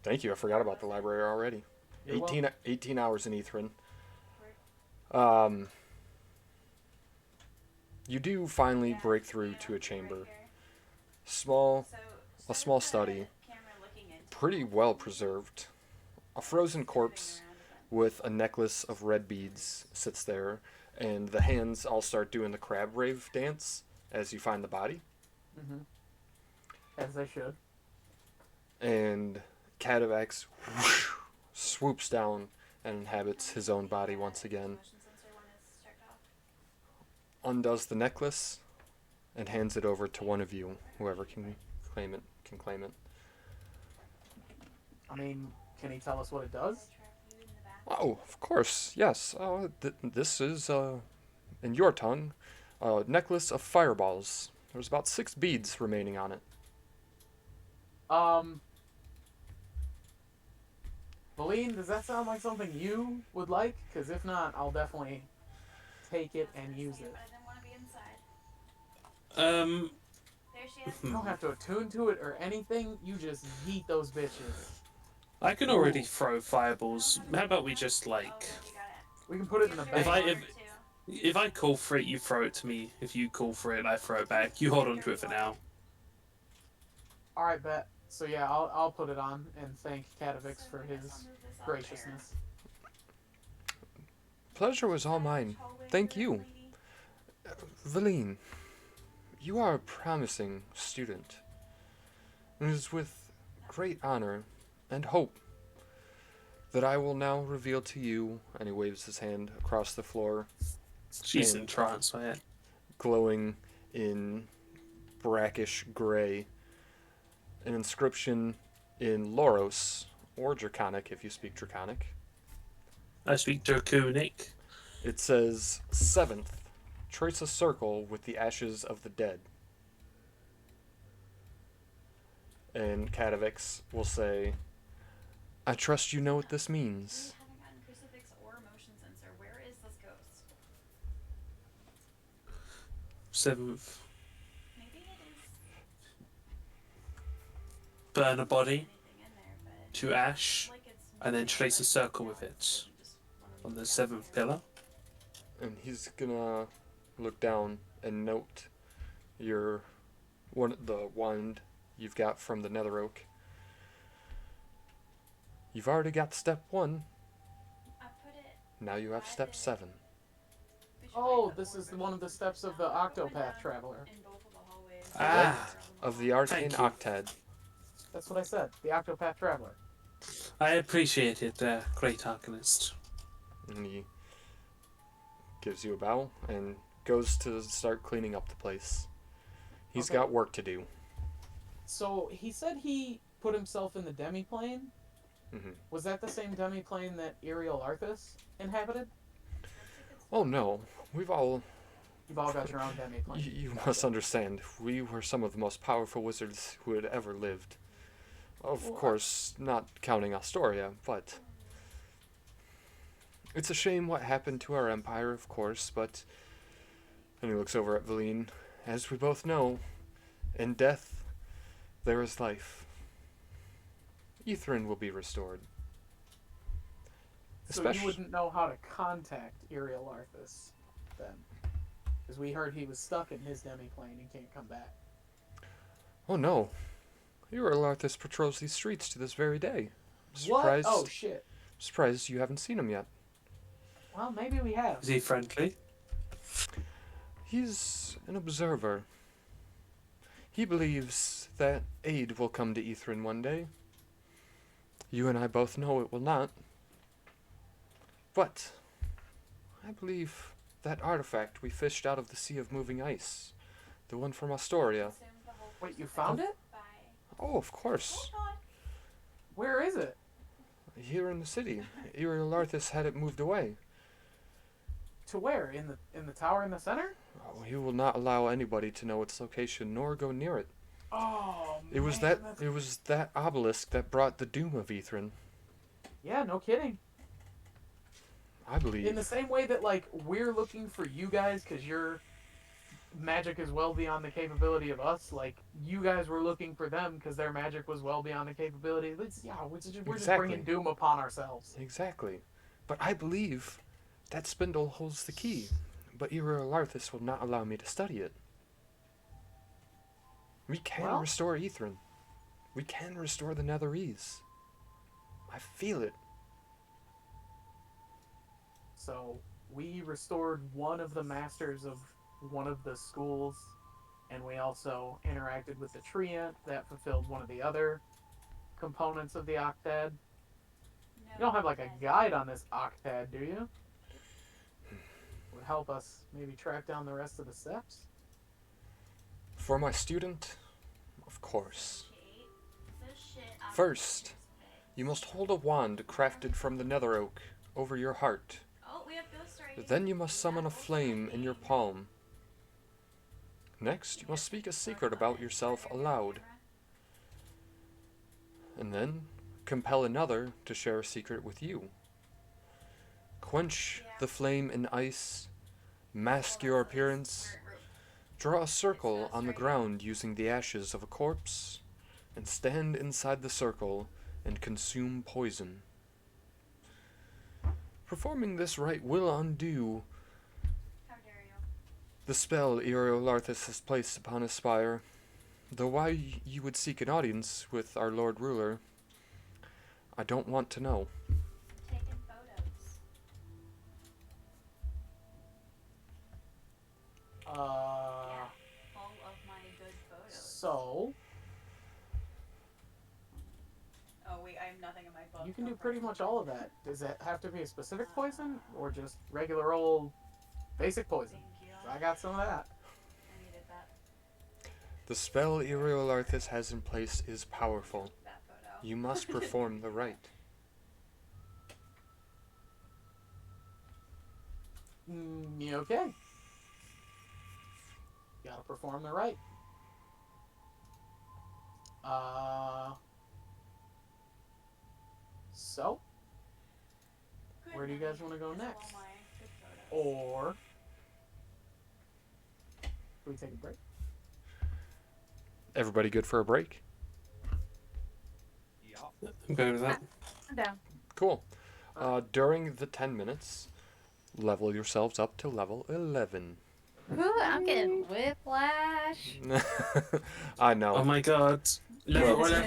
Thank you, I forgot about the library already. You're 18 hours in Ithrin. You do finally break through to a chamber. Small, a small study, pretty well preserved. A frozen corpse with a necklace of red beads sits there, and the hands all start doing the crab rave dance as you find the body. Mm-hmm. As they should. And Katavax swoops down and inhabits his own body once again, undoes the necklace, and hands it over to one of you. Whoever can claim it can claim it. I mean, can he tell us what it does? Oh, of course, yes. This is, in your tongue, a necklace of fireballs. There's about 6 beads remaining on it. Valine, does that sound like something you would like? Because if not, I'll definitely take it and use it. But I didn't want to be inside. There she is. You don't have to attune to it or anything. You just yeet those bitches. I can already throw fireballs. How about we just Oh, like, you got it. We can put it in the If bank. if I call for it, you throw it to me. If you call for it, I throw it back. You hold on to it for now. All right, bet. So yeah, I'll put it on and thank Katavix for his graciousness. Pleasure was all mine. Thank you. Valine, you are a promising student. It is with great honor and hope that I will now reveal to you, and he waves his hand across the floor, She's And- in trance, man. glowing in brackish gray, an inscription in Loros, or Draconic if you speak Draconic. I speak Draconic. It says, 7th, trace a circle with the ashes of the dead. And Katavix will say, I trust you know what this means. We haven't gotten crucifix or motion sensor. Where is this ghost? 7th. Maybe it is Burn a body anything in there, but to ash, like it's and then trace a circle with it just one of on the these 7th pillar. And he's gonna look down and note the wand you've got from the Nether Oak. You've already got step 1, I put it. now you have step 7. Oh, this is one of the steps of the Octopath Traveler. In both of the hallways. Ah, Of the Arcane Thank you. Octad. That's what I said. The Octopath Traveler. I appreciate it, great Arcanist. And he gives you a bow and goes to start cleaning up the place. He's Okay. got work to do. So he said he put himself in the demiplane. Mhm. Was that the same demiplane that Ariel Arthas inhabited? Oh no, we've all You've all got your own demi-plane. You must understand, we were some of the most powerful wizards who had ever lived. Of course, not counting Astoria, but... It's a shame what happened to our empire, of course, but... And he looks over at Valine. As we both know, in death, there is life. Ithrin will be restored. So you wouldn't know how to contact Iriel Arthas, then? Because we heard he was stuck in his demi-plane and can't come back. Oh no. Iriel Arthas patrols these streets to this very day. What? Oh, shit. Surprised you haven't seen him yet. Well, maybe we have. Is he friendly? He's an observer. He believes that aid will come to Ithrin one day. You and I both know it will not. But I believe that artifact we fished out of the Sea of Moving Ice, the one from Astoria. Wait, you found it? Oh, of course. Where is it? Here in the city. Iriel Arthas had it moved away. To where? In the tower in the center? Oh, he will not allow anybody to know its location nor go near it. Oh, It was man, that obelisk that brought the doom of Ithrin, Yeah, no kidding. I believe. In the same way that, like, we're looking for you guys because your magic is well beyond the capability of us, like, you guys were looking for them because their magic was well beyond the capability. We're just bringing doom upon ourselves. Exactly. But I believe that spindle holds the key. But Iriel Arthas will not allow me to study it. We can restore Ithrin. We can restore the Netherese. I feel it. So, we restored one of the masters of one of the schools, and we also interacted with the treant that fulfilled one of the other components of the octad. You don't have, like, a guide on this octad, do you? Would help us maybe track down the rest of the steps? For my student, of course. First, you must hold a wand crafted from the Nether Oak over your heart. Then you must summon a flame in your palm. Next, you must speak a secret about yourself aloud. And then, compel another to share a secret with you. Quench the flame in ice, mask your appearance, draw a circle on the ground using the ashes of a corpse, and stand inside the circle and consume poison. Performing this rite will undo the spell Iriel Arthas has placed upon his spire, though why you would seek an audience with our Lord Ruler, I don't want to know. Taking photos. All of my good photos. So, Oh wait, I have nothing in my book. you can do pretty much all of that. Does that have to be a specific poison, or just regular old basic poison? Thank you. I got some of that. I needed that. The spell Iriel Arthas has in place is powerful. That photo. You must perform the rite. Yeah, okay. Gotta perform the rite. So, where do you guys want to go Here's all next? my good photos. Or, can we take a break? Everybody good for a break? Yup. I'm going with that. I'm down. Cool. During the 10 minutes, level yourselves up to level 11. Ooh, I'm getting whiplash. I know. Oh my god. Level Yes.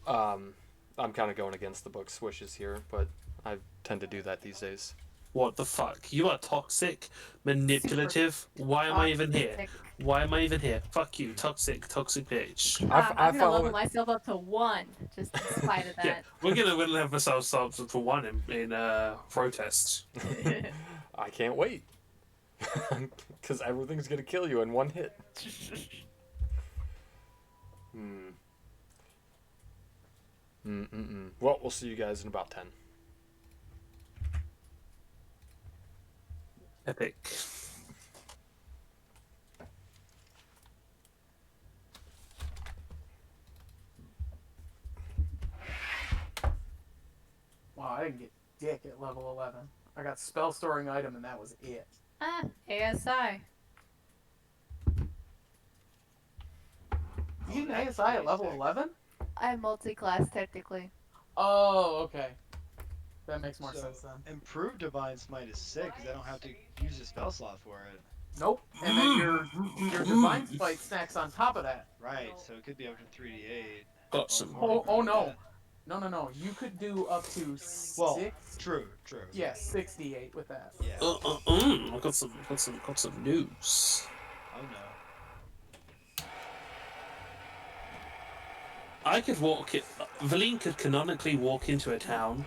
11. I'm kind of going against the book's wishes here, but I tend to do that these days. What the fuck? You are toxic, manipulative. Why am I even here? Toxic. Why am I even here? Fuck you, toxic bitch. I I'm gonna follow level it. myself up to 1, just in spite of Yeah, that. we're gonna have ourselves up for one in protest. I can't wait. Because everything's going to kill you in one hit. Well, we'll see you guys in about 10. Epic. Wow, I didn't get dick at level 11. I got spell storing item and that was it. ASI. You get an ASI at level 11? I'm multi-class technically. Oh, okay. That makes more So, sense then. Improved Divine Smite is sick because I don't have to use a spell slot for it. Nope. And then your Divine Spite stacks on top of that. Right, so it could be up to 3d8. Got some. Oh no. No. You could do up to Well, 6. True. Yeah, 68 with that. Yeah. I got some news. Oh no. I could walk it. Valine could canonically walk into a town,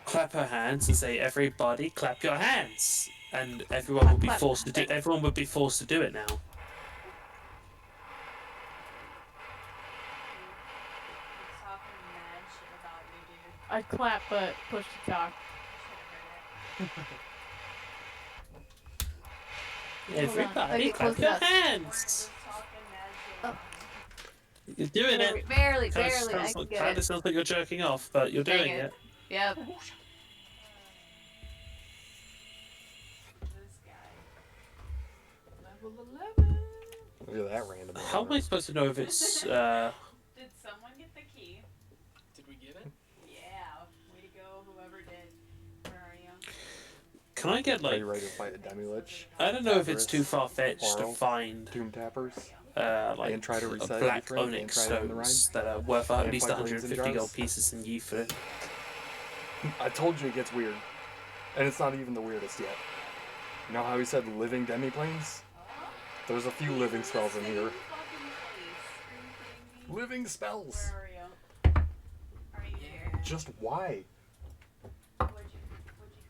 clap her hands, and say, "Everybody, clap your hands," and everyone would be forced to do. Everyone would be forced to do it now. He's talking mad shit about you, dude. I'd clap, but push to talk. Should have heard it. Everybody, Like, clap close your enough. hands. Just talking mad shit about you. You're doing it. Barely. I Kind can of get it. sounds like you're jerking off, but you're Dang doing it. it. Yep. This guy. Level 11. Look at that random. How am I supposed to know if it's? Did someone get the key? Did we get it? Yeah. Way to go, whoever did. Where are you? Can I get Are like? you ready to fight a demi-lich? I don't know if it's too far fetched to Oral. find Doom tappers? like And try to reset black anything, and onyx try it on the stones that are worth at And least plug rings in 150 gold jars. pieces in Euphra. I told you it gets weird. And it's not even the weirdest yet. You know how he said living demi-planes? There's a few living spells in here. Living spells! Where are you? Are you here? Just why? What'd you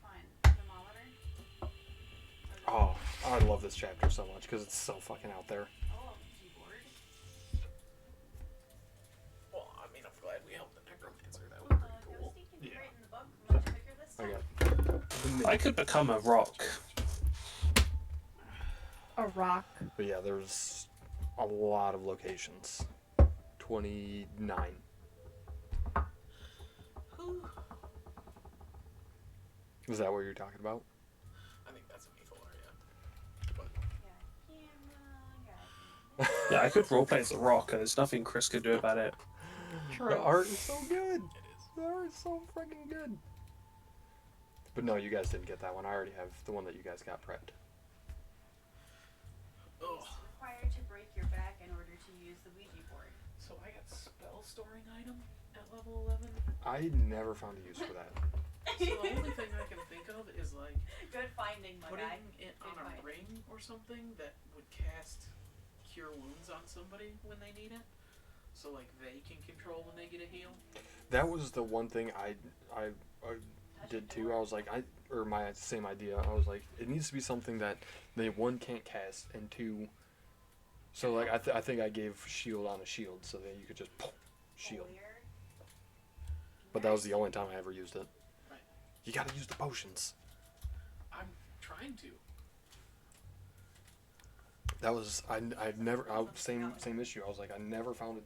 find? Thermometer? Oh, I love this chapter so much because it's so fucking out there. Oh, keyboard. Well, I mean, I'm glad we helped the Necromancer. That was pretty cool. Ghosty, can you Yeah. write in the book much bigger this I time? got I could become a rock. A rock. But yeah, there's a lot of locations. 29. Is that what you're talking about? I think that's a lethal area. Yeah, I could roleplay as a rock, and there's nothing Chris could do about it. The art is so good. It is. The art is so freaking good. But no, you guys didn't get that one. I already have the one that you guys got prepped. Ugh. Required to break your back in order to use the Ouija board. So I got spell storing item at level 11. I never found a use for that. So the only thing I can think of is like Good finding, my putting guy. it Good on a find. ring or something that would cast cure wounds on somebody when they need it. So like they can control when they get a heal. That was the one thing I did too. I was like, my same idea. I was like, it needs to be something that they one can't cast and two. So like I think I gave shield on a shield so that you could just shield. Weird. But that was the only time I ever used it. Right. You gotta use the potions. I'm trying to. That was I'd never same issue. I was like I never found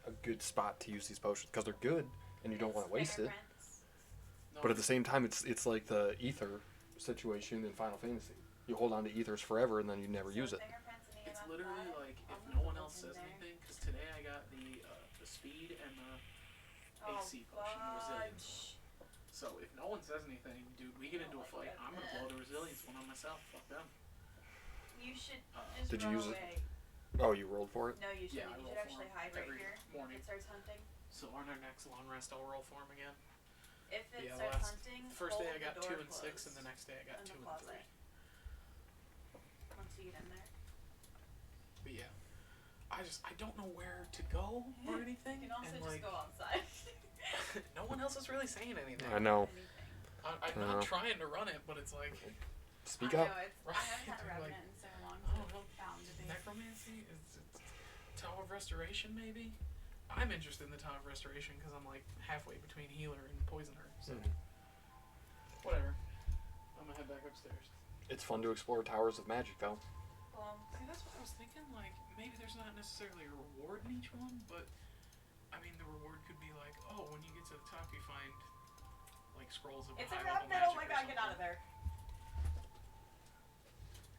a good spot to use these potions because they're good and you don't want to waste it. No, But at the same time, it's like the ether situation in Final Fantasy. You hold on to ethers forever and then you never use it. it's literally like if no one else says anything, because today I got the speed and the AC potion resilience. So if no one says anything, dude, we get into a fight. I'm gonna blow the resilience one on myself. Fuck them. You should just Did you run use it? away. Oh, you rolled for it? No, you should. Yeah, I You roll should actually for hide right every here. morning. If it starts hunting. So on our next long rest, I'll roll for him again. If it Yeah, starts last- hunting, First day I hold got the 2 door and 6, and closed the next day I got in 2 the and closet. 3. Once you get in there. But yeah, I don't know where to go or anything. You can also and just like, go outside. no one else is really saying anything. I know. Anything. I'm I know. not trying to run it, but it's like Speak I up. know, I haven't had a Like, revenant in so long. I don't know. Found a big. Necromancy is Tower of Restoration, maybe. I'm interested in the Tower of Restoration because I'm like halfway between healer and poisoner. So whatever. I'm gonna head back upstairs. It's fun to explore towers of magic, though. See, that's what I was thinking. Like, maybe there's not necessarily a reward in each one, but I mean, the reward could be like, oh, when you get to the top, you find like scrolls of It's a high-level rapid. Oh magic my or god, get out of something. there.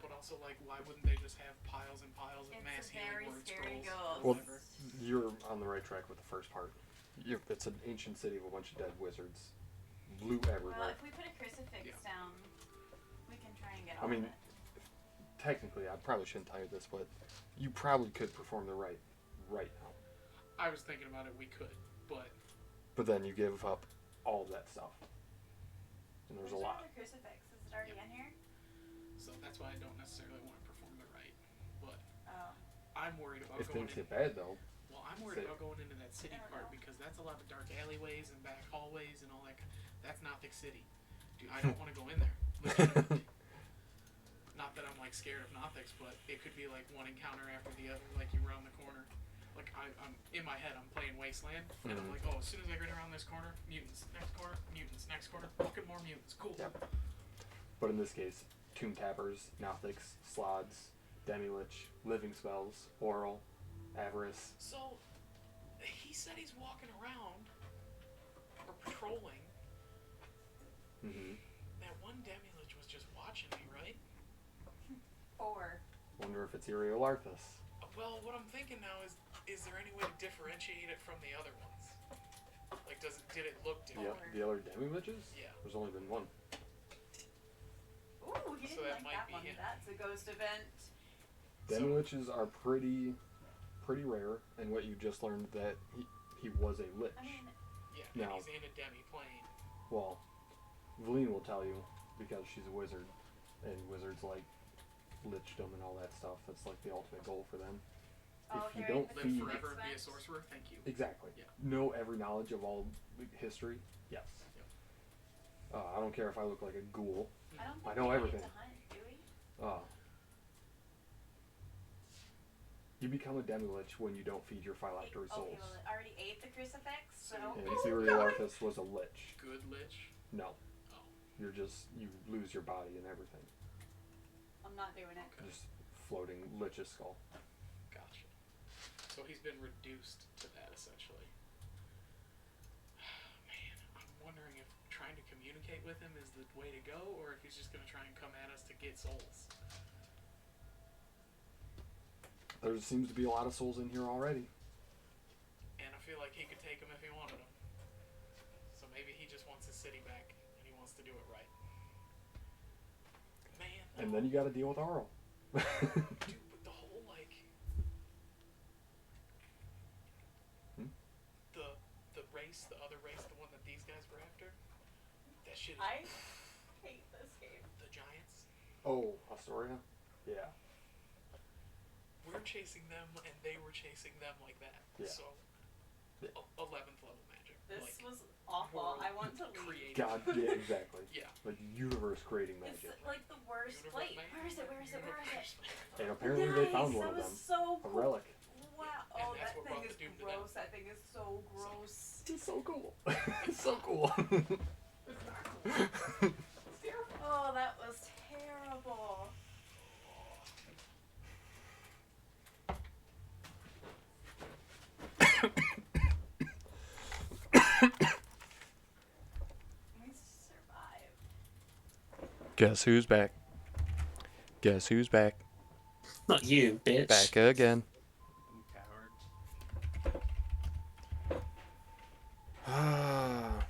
But also, like, why wouldn't they just have piles and piles of It's mass a very healing word scary scrolls ghost. or Well, whatever? you're on the right track with the first part. It's an ancient city of a bunch of dead wizards. Loot Well, everywhere. if we put a crucifix Yeah. down, we can try and get I all mean, of it. Technically, I probably shouldn't tell you this, but you probably could perform the rite right now. I was thinking about it. We could, but But then you give up all that stuff. And there's a Where's lot. our other crucifix? Is it already in here? so that's why I don't necessarily want to perform the rite. But Oh. I'm worried about If going. things get bad, though, Well, I'm worried Say- about going into that city I don't part know. because that's a lot of dark alleyways and back hallways and all that. That's Nothic City. Dude, I don't want to go in there. Legitimately. Not that I'm like scared of Nothics, but it could be like one encounter after the other, like you round the corner. Like I'm in my head, I'm playing Wasteland, and I'm Mhm. like, oh, as soon as I get around this corner, mutants. Next corner, mutants. Next corner, fucking more mutants. Cool. Yep. But in this case, Tomb Tappers, Nothics, Slods, Demi-Lich, Living Spells, Oral, Avarice. So, he said he's walking around or patrolling. Mm-hmm. That one Demi-Lich was just watching me, right? 4. Wonder if it's Uriel Arthas. Well, what I'm thinking now is there any way to differentiate it from the other ones? Like, did it look different? The other Demi-Liches? Yeah. There's only been one. Ooh, he So didn't that like might that be one. him. That's a ghost event. Demi-Liches are pretty rare, and what you just learned that he was a lich. I mean, Yeah, Now- and he's in a demi-plane. Well, Valine will tell you because she's a wizard, and wizards like lichdom and all that stuff. That's like the ultimate goal for them. oh, If you here don't the Live feed- forever and be a next one. sorcerer? Thank you. Exactly. Yeah. Know every knowledge of all history? Yes. Yep. I don't care if I look like a ghoul. I don't think I know we everything. Get to hunt, do we? You become a Demi-Lich when you don't feed your phylactery Oh, souls. he already ate the crucifix, so. And Oh, Uriel God. Arthas was a lich. Good lich. No. Oh. You lose your body and everything. I'm not doing it. Okay. Just floating lich's skull. Gotcha. So he's been reduced to that essentially. Man, I'm wondering if trying to communicate with him is the way to go, or if he's just gonna try and come at us to get souls. There seems to be a lot of souls in here already. And I feel like he could take them if he wanted them. So maybe he just wants his city back, and he wants to do it right. Man, And then you gotta deal with Arl. dude, but the whole like the race, the other race, the one that these guys were after, that shit is I hate this game. the giants. Oh, Astoria? Yeah. We're chasing them, and they were chasing them like that. Yeah. So, Yeah. 11th level magic. This like, was awful. world I want to leave. creative. God, yeah, exactly. Yeah. Like universe creating It's magic. like the worst. Universe Wait, magic. where is it? Where is it? Where is it? Universe magic. And apparently they found one That of was them. so A cool. relic. Wow. And Oh, that's that what thing brought is the doom to them. gross. That thing is so gross. It's so cool. It's so cool. Oh, that was terrible. We survived. Guess who's back? Guess who's back? Not you, bitch. Back again. You coward. Ah.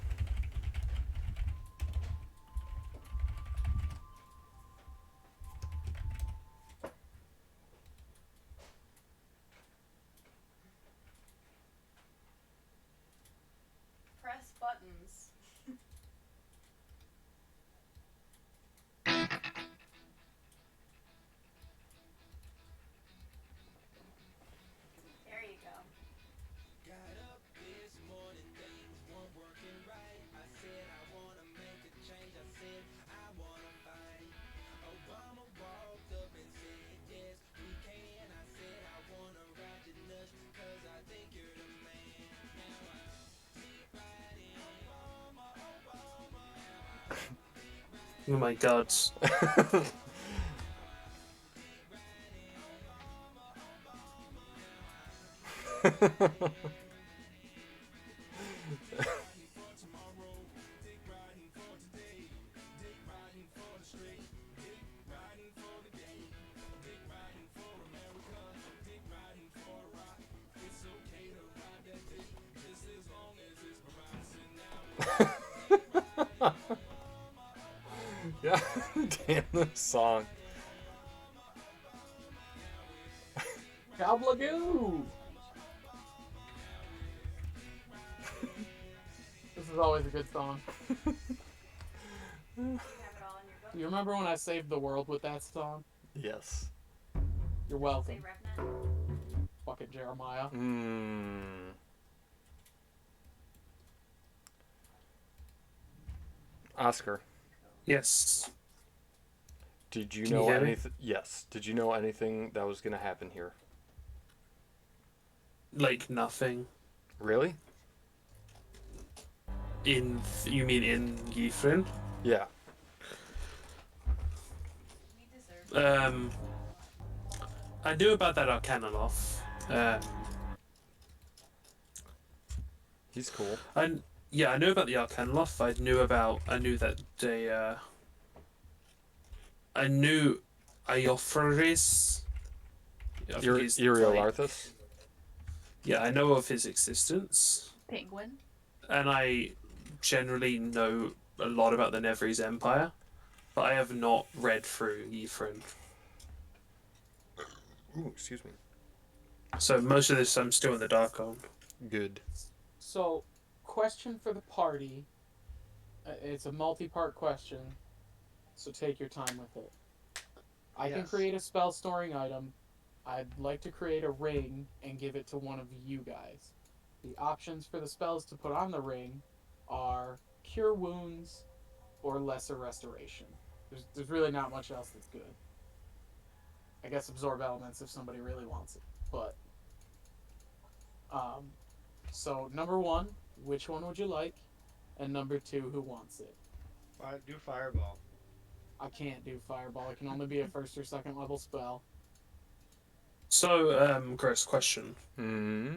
Press buttons. There you go. Got up this morning, things weren't working right. I said I wanna make a change. I said I wanna fight. Obama walked up and said yes, we can. I said I wanna ride your nuts, cause I think you're the man. Now I sit right in Obama, Obama. Oh my god. Yeah, damn this song. Gobblegoo! This is always a good song. You have it all in your book. Do you remember when I saved the world with that song? Yes. You're Say welcome, Revenant. fucking Jeremiah. Oscar, Yes. did you Can you know hear me? anything? Yes. Did you know anything that was gonna happen here? Like nothing. Really? You mean in Ythryn? Yeah. We deserve I knew about that Arcanoloth. He's cool. I knew about the Arcanoloth. I knew that they. I knew Iopharis. I think he's like- Eriolarthus? Yeah, I know of his existence, Penguin. and I generally know a lot about the Nevrys Empire, but I have not read through Ythryn. Ooh, excuse me. So most of this I'm still in the dark on. Good. So, question for the party. It's a multi-part question, so take your time with it. I can Yes. create a spell storing item. I'd like to create a ring and give it to one of you guys. The options for the spells to put on the ring are Cure Wounds or Lesser Restoration. There's really not much else that's good. I guess Absorb Elements if somebody really wants it. But, so number 1, which one would you like? And number 2, who wants it? Do Fireball. I can't do Fireball. It can only be a first or second level spell. So, Chris, question. Hmm.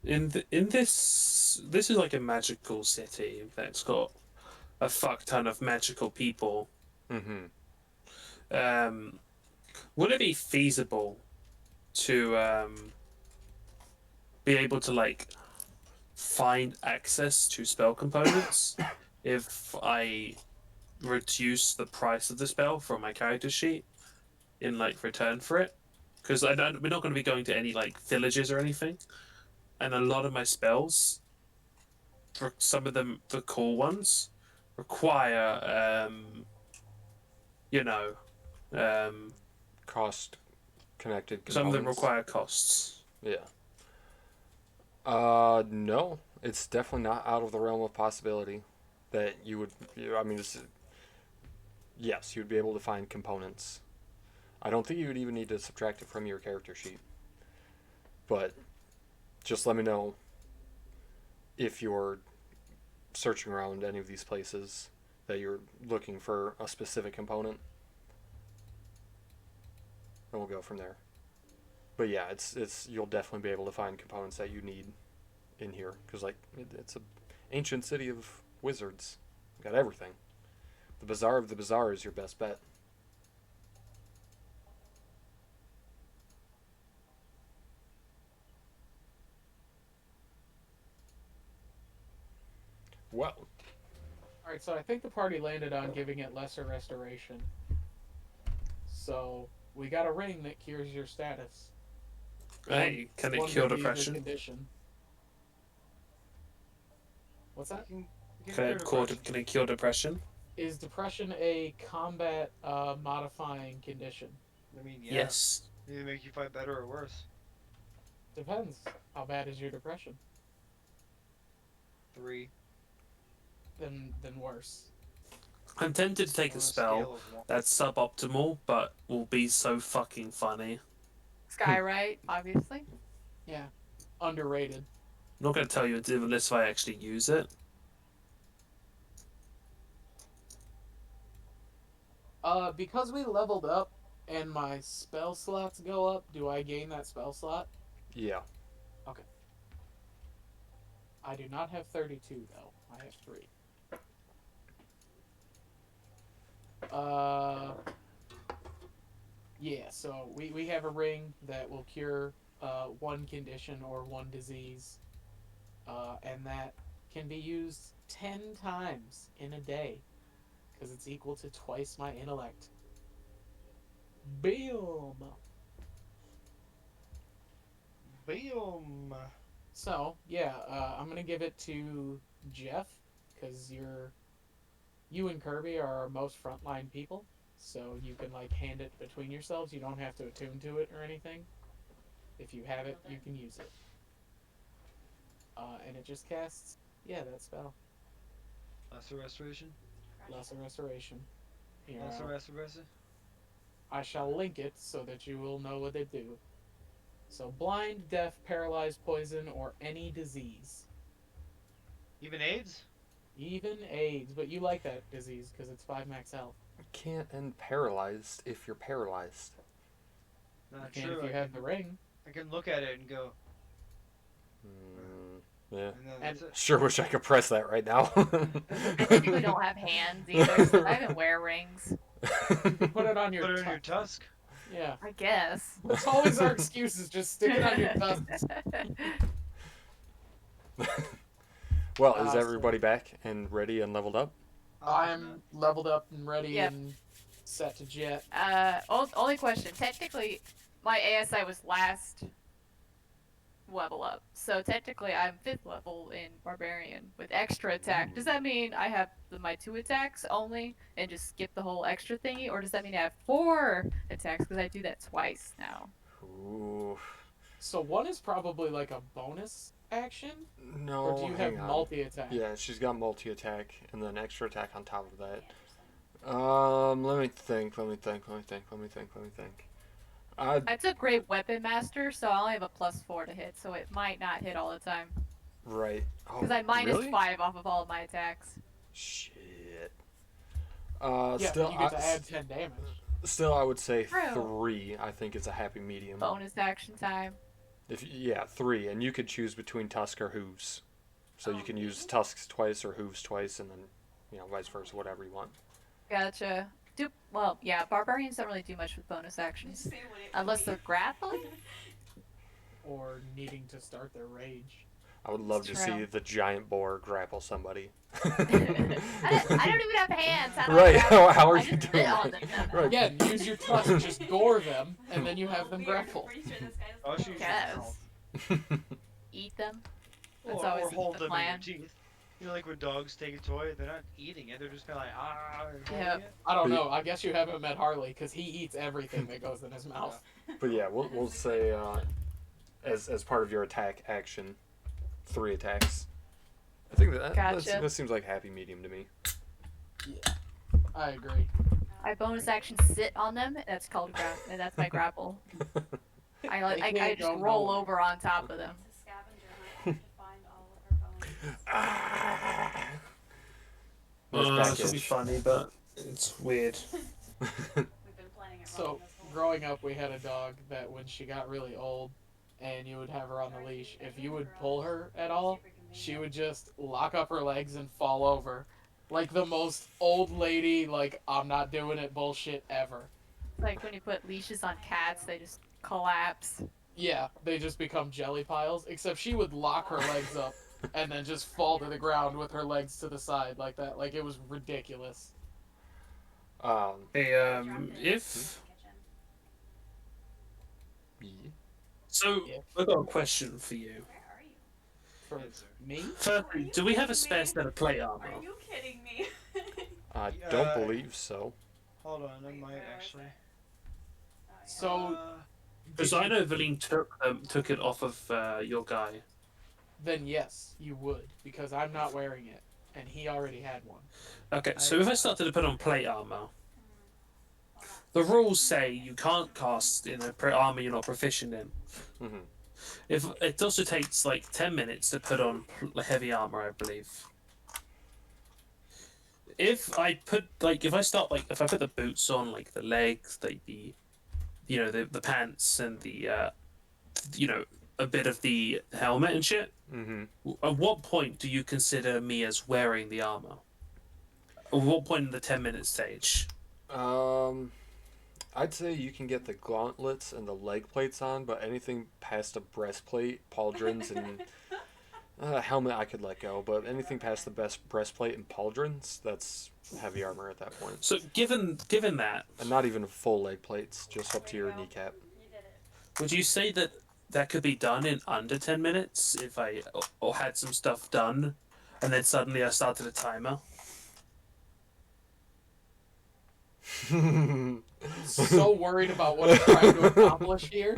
In this is like a magical city that's got a fuck ton of magical people. Mm-hmm. Would it be feasible to be able to like find access to spell components if I reduce the price of the spell from my character sheet in like return for it? Because we're not going to be going to any like villages or anything, and a lot of my spells, for some of them, the cool ones, require you know, Cost connected components. some of them require costs. Yeah. No. It's definitely not out of the realm of possibility that you would. I mean, yes, you'd be able to find components. I don't think you would even need to subtract it from your character sheet. But just let me know if you're searching around any of these places that you're looking for a specific component. And we'll go from there. But yeah, it's you'll definitely be able to find components that you need in here because like it's a ancient city of wizards. Got everything. The Bazaar of the Bazaar is your best bet. Well, Alright, so I think the party landed on giving it Lesser Restoration. So, we got a ring that cures your status. Hey, can it One cure disease or depression? Condition. What's that? You Can it cure depression? Is depression a combat modifying condition? I mean, yeah. Yes. Either make you fight better or worse. Depends. How bad is your depression? 3. Then worse. I'm tempted to take On a a spell scale of 1. that's suboptimal, but will be so fucking funny. Skyrite, obviously. Yeah. Underrated. I'm not going to tell you unless I actually use it. Because we leveled up and my spell slots go up, do I gain that spell slot? yeah. I do not have 32 though. I have 3. Yeah, so we have a ring that will cure one condition or one disease, and that can be used 10 times in a day, because it's equal to twice my intellect. Boom! Boom. So, yeah, I'm gonna give it to Jeff, because you and Kirby are our most frontline people, so you can, like, hand it between yourselves. You don't have to attune to it or anything. If you have it, you can use it. And it just casts, that spell. Lesser restoration. Lesser Restoration. Here, Lesser restoration. I shall link it so that you will know what they do. So, blind, deaf, paralyzed, poison, or any disease. Even AIDS. Even AIDS, but you like that disease because it's 5 max health. You can't end paralyzed if you're paralyzed. Not You can true. if you have the ring. I can look at it and go. Yeah. And then And- that's it. Sure wish I could press that right now. I typically don't have hands either, so I don't wear rings. Put it on your Put it in your tusk. tusk. Yeah. I guess. That's always our excuse, is just stick it on your tusk. Well, is So- everybody back and ready and leveled up? I'm leveled up and ready Yep. and set to jet. Only question. Technically, my ASI was last level up, so technically I'm 5th level in Barbarian with extra attack. Does that mean I have my 2 attacks only and just skip the whole extra thingy, or does that mean I have 4 attacks because I do that twice now? Ooh. So one is probably like a bonus action, No, or do you have hang on. multi-attack? Yeah, she's got multi-attack and then extra attack on top of that. Let me think. I took Great Weapon Master, so I only have a +4 to hit, so it might not hit all the time. Right. Oh, Because I minus really? 5 off of all of my attacks. Shit. Yeah, Still, you get to add 10 damage. Still, I would say True. 3. I think is a happy medium. Bonus action time. 3, and you could choose between tusk or hooves. So you can use tusks twice or hooves twice, and then vice versa, whatever you want. Gotcha. Well, yeah, barbarians don't really do much with bonus actions. Unless they're grappling? Or needing to start their rage. I would love to True. see the giant boar grapple somebody. I don't even have hands. How do I Right, grapple how are them? I you just doing sit on that? them. Right. Again, use your tusk, just gore them, and then you have them grapple. Oh, she's Guess. Eat them. That's or always hold the them plan. in your teeth. You know, like when dogs take a toy, they're not eating it; they're just kind of like and holding Yep. it. I don't know. I guess you haven't met Harley, because he eats everything that goes in his mouth. But yeah, we'll say as part of your attack action, 3 attacks. I think that seems like happy medium to me. I agree. I bonus action sit on them. That's called and that's my grapple. I can't just go roll nowhere. over on top of them. It's a scavenger hunt to find all of her bones. Nice This will be package. funny, but it's weird. We've been planning it So, wrong this whole growing up, we had a dog that when she got really old, and you would have her on the leash, if you would pull her at all, she would just lock up her legs and fall over. Like the most old lady, like, I'm not doing it bullshit ever. Like when you put leashes on cats, they just collapse. Yeah, they just become jelly piles, except she would lock her legs up and then just fall to the ground with her legs to the side like that. Like, it was ridiculous. Hey, if so, Yeah. I've got a question for you. Where are you? For Yes, sir. me? Firstly, do we have a spare set of plate armor? Are you kidding me? I don't believe so. Hold on, I might actually. So, Because I know Valine took it off of your guy. then yes, you would, because I'm not wearing it, and he already had one. Okay, so if I started to put on plate armor, the rules say you can't cast in armor you're not proficient in. Hmm. If it also takes like 10 minutes to put on heavy armor, I believe. If I put if I put the boots on, like the legs, the pants and the a bit of the helmet and shit. Hmm. At what point do you consider me as wearing the armor? At what point in the 10-minute stage? I'd say you can get the gauntlets and the leg plates on, but anything past a breastplate, pauldrons, and helmet I could let go. But anything past the best breastplate and pauldrons, that's heavy armor at that point. So given that, And not even full leg plates, just up to There you your go. kneecap. You did it. would you say that that could be done in under 10 minutes if I or had some stuff done, and then suddenly I started a timer? So worried about what I'm trying to accomplish here.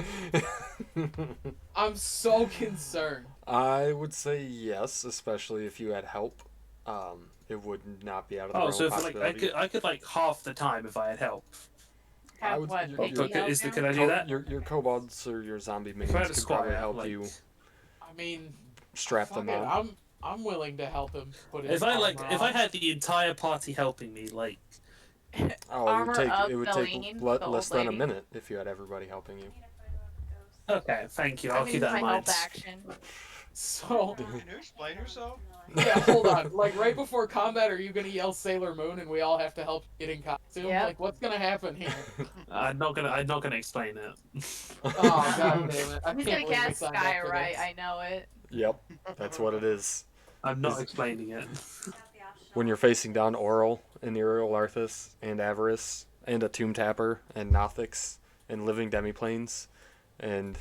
I'm so concerned. I would say yes, especially if you had help. It would not be out of the Oh, realm so of if like possibility. I could like half the time if I had help. I Have would- what? you're- Nikki you're- help Is you? could I do that? Your kobolds or your zombie If I had minions a could probably squire, help like, you I mean, strap fuck them it, on. I'm willing to help him put his if I armor on. had the entire party helping me, like Oh, Armor of it would take Feline, the old less than a lady. minute if you had everybody helping you. I need a photo of a ghost. okay, thank you. I I'll mean, keep that my in mind. help action. So Can you explain yourself? yeah, hold on. Like right before combat, are you gonna yell Sailor Moon and we all have to help get in costume? Yep. Like what's gonna happen here? I'm not gonna explain it. Oh god damn it! I He's can't gonna believe we cast signed up Sky for right. this. I know it. Yep, that's what it is. I'm not Is- explaining it. When you're facing down Oral and Uriel Arthas and Avarice and a Tomb Tapper and Nothix and Living Demiplanes and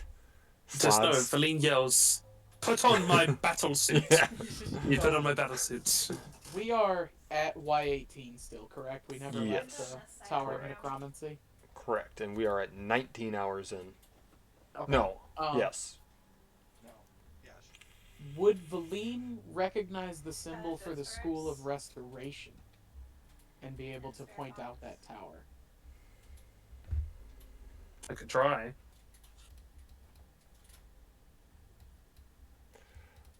Just know, Slods. Feline yells, "Put on my battle suit." Yeah. You put on my battle suit. We are at Y18 still, correct? We never Yes. left the Tower of Necromancy. Correct, and we are at 19 hours in. Okay. No, Um, yes. No. Yes. Would Valine recognize the symbol for the School of Restoration and be able to point out that tower? I could try.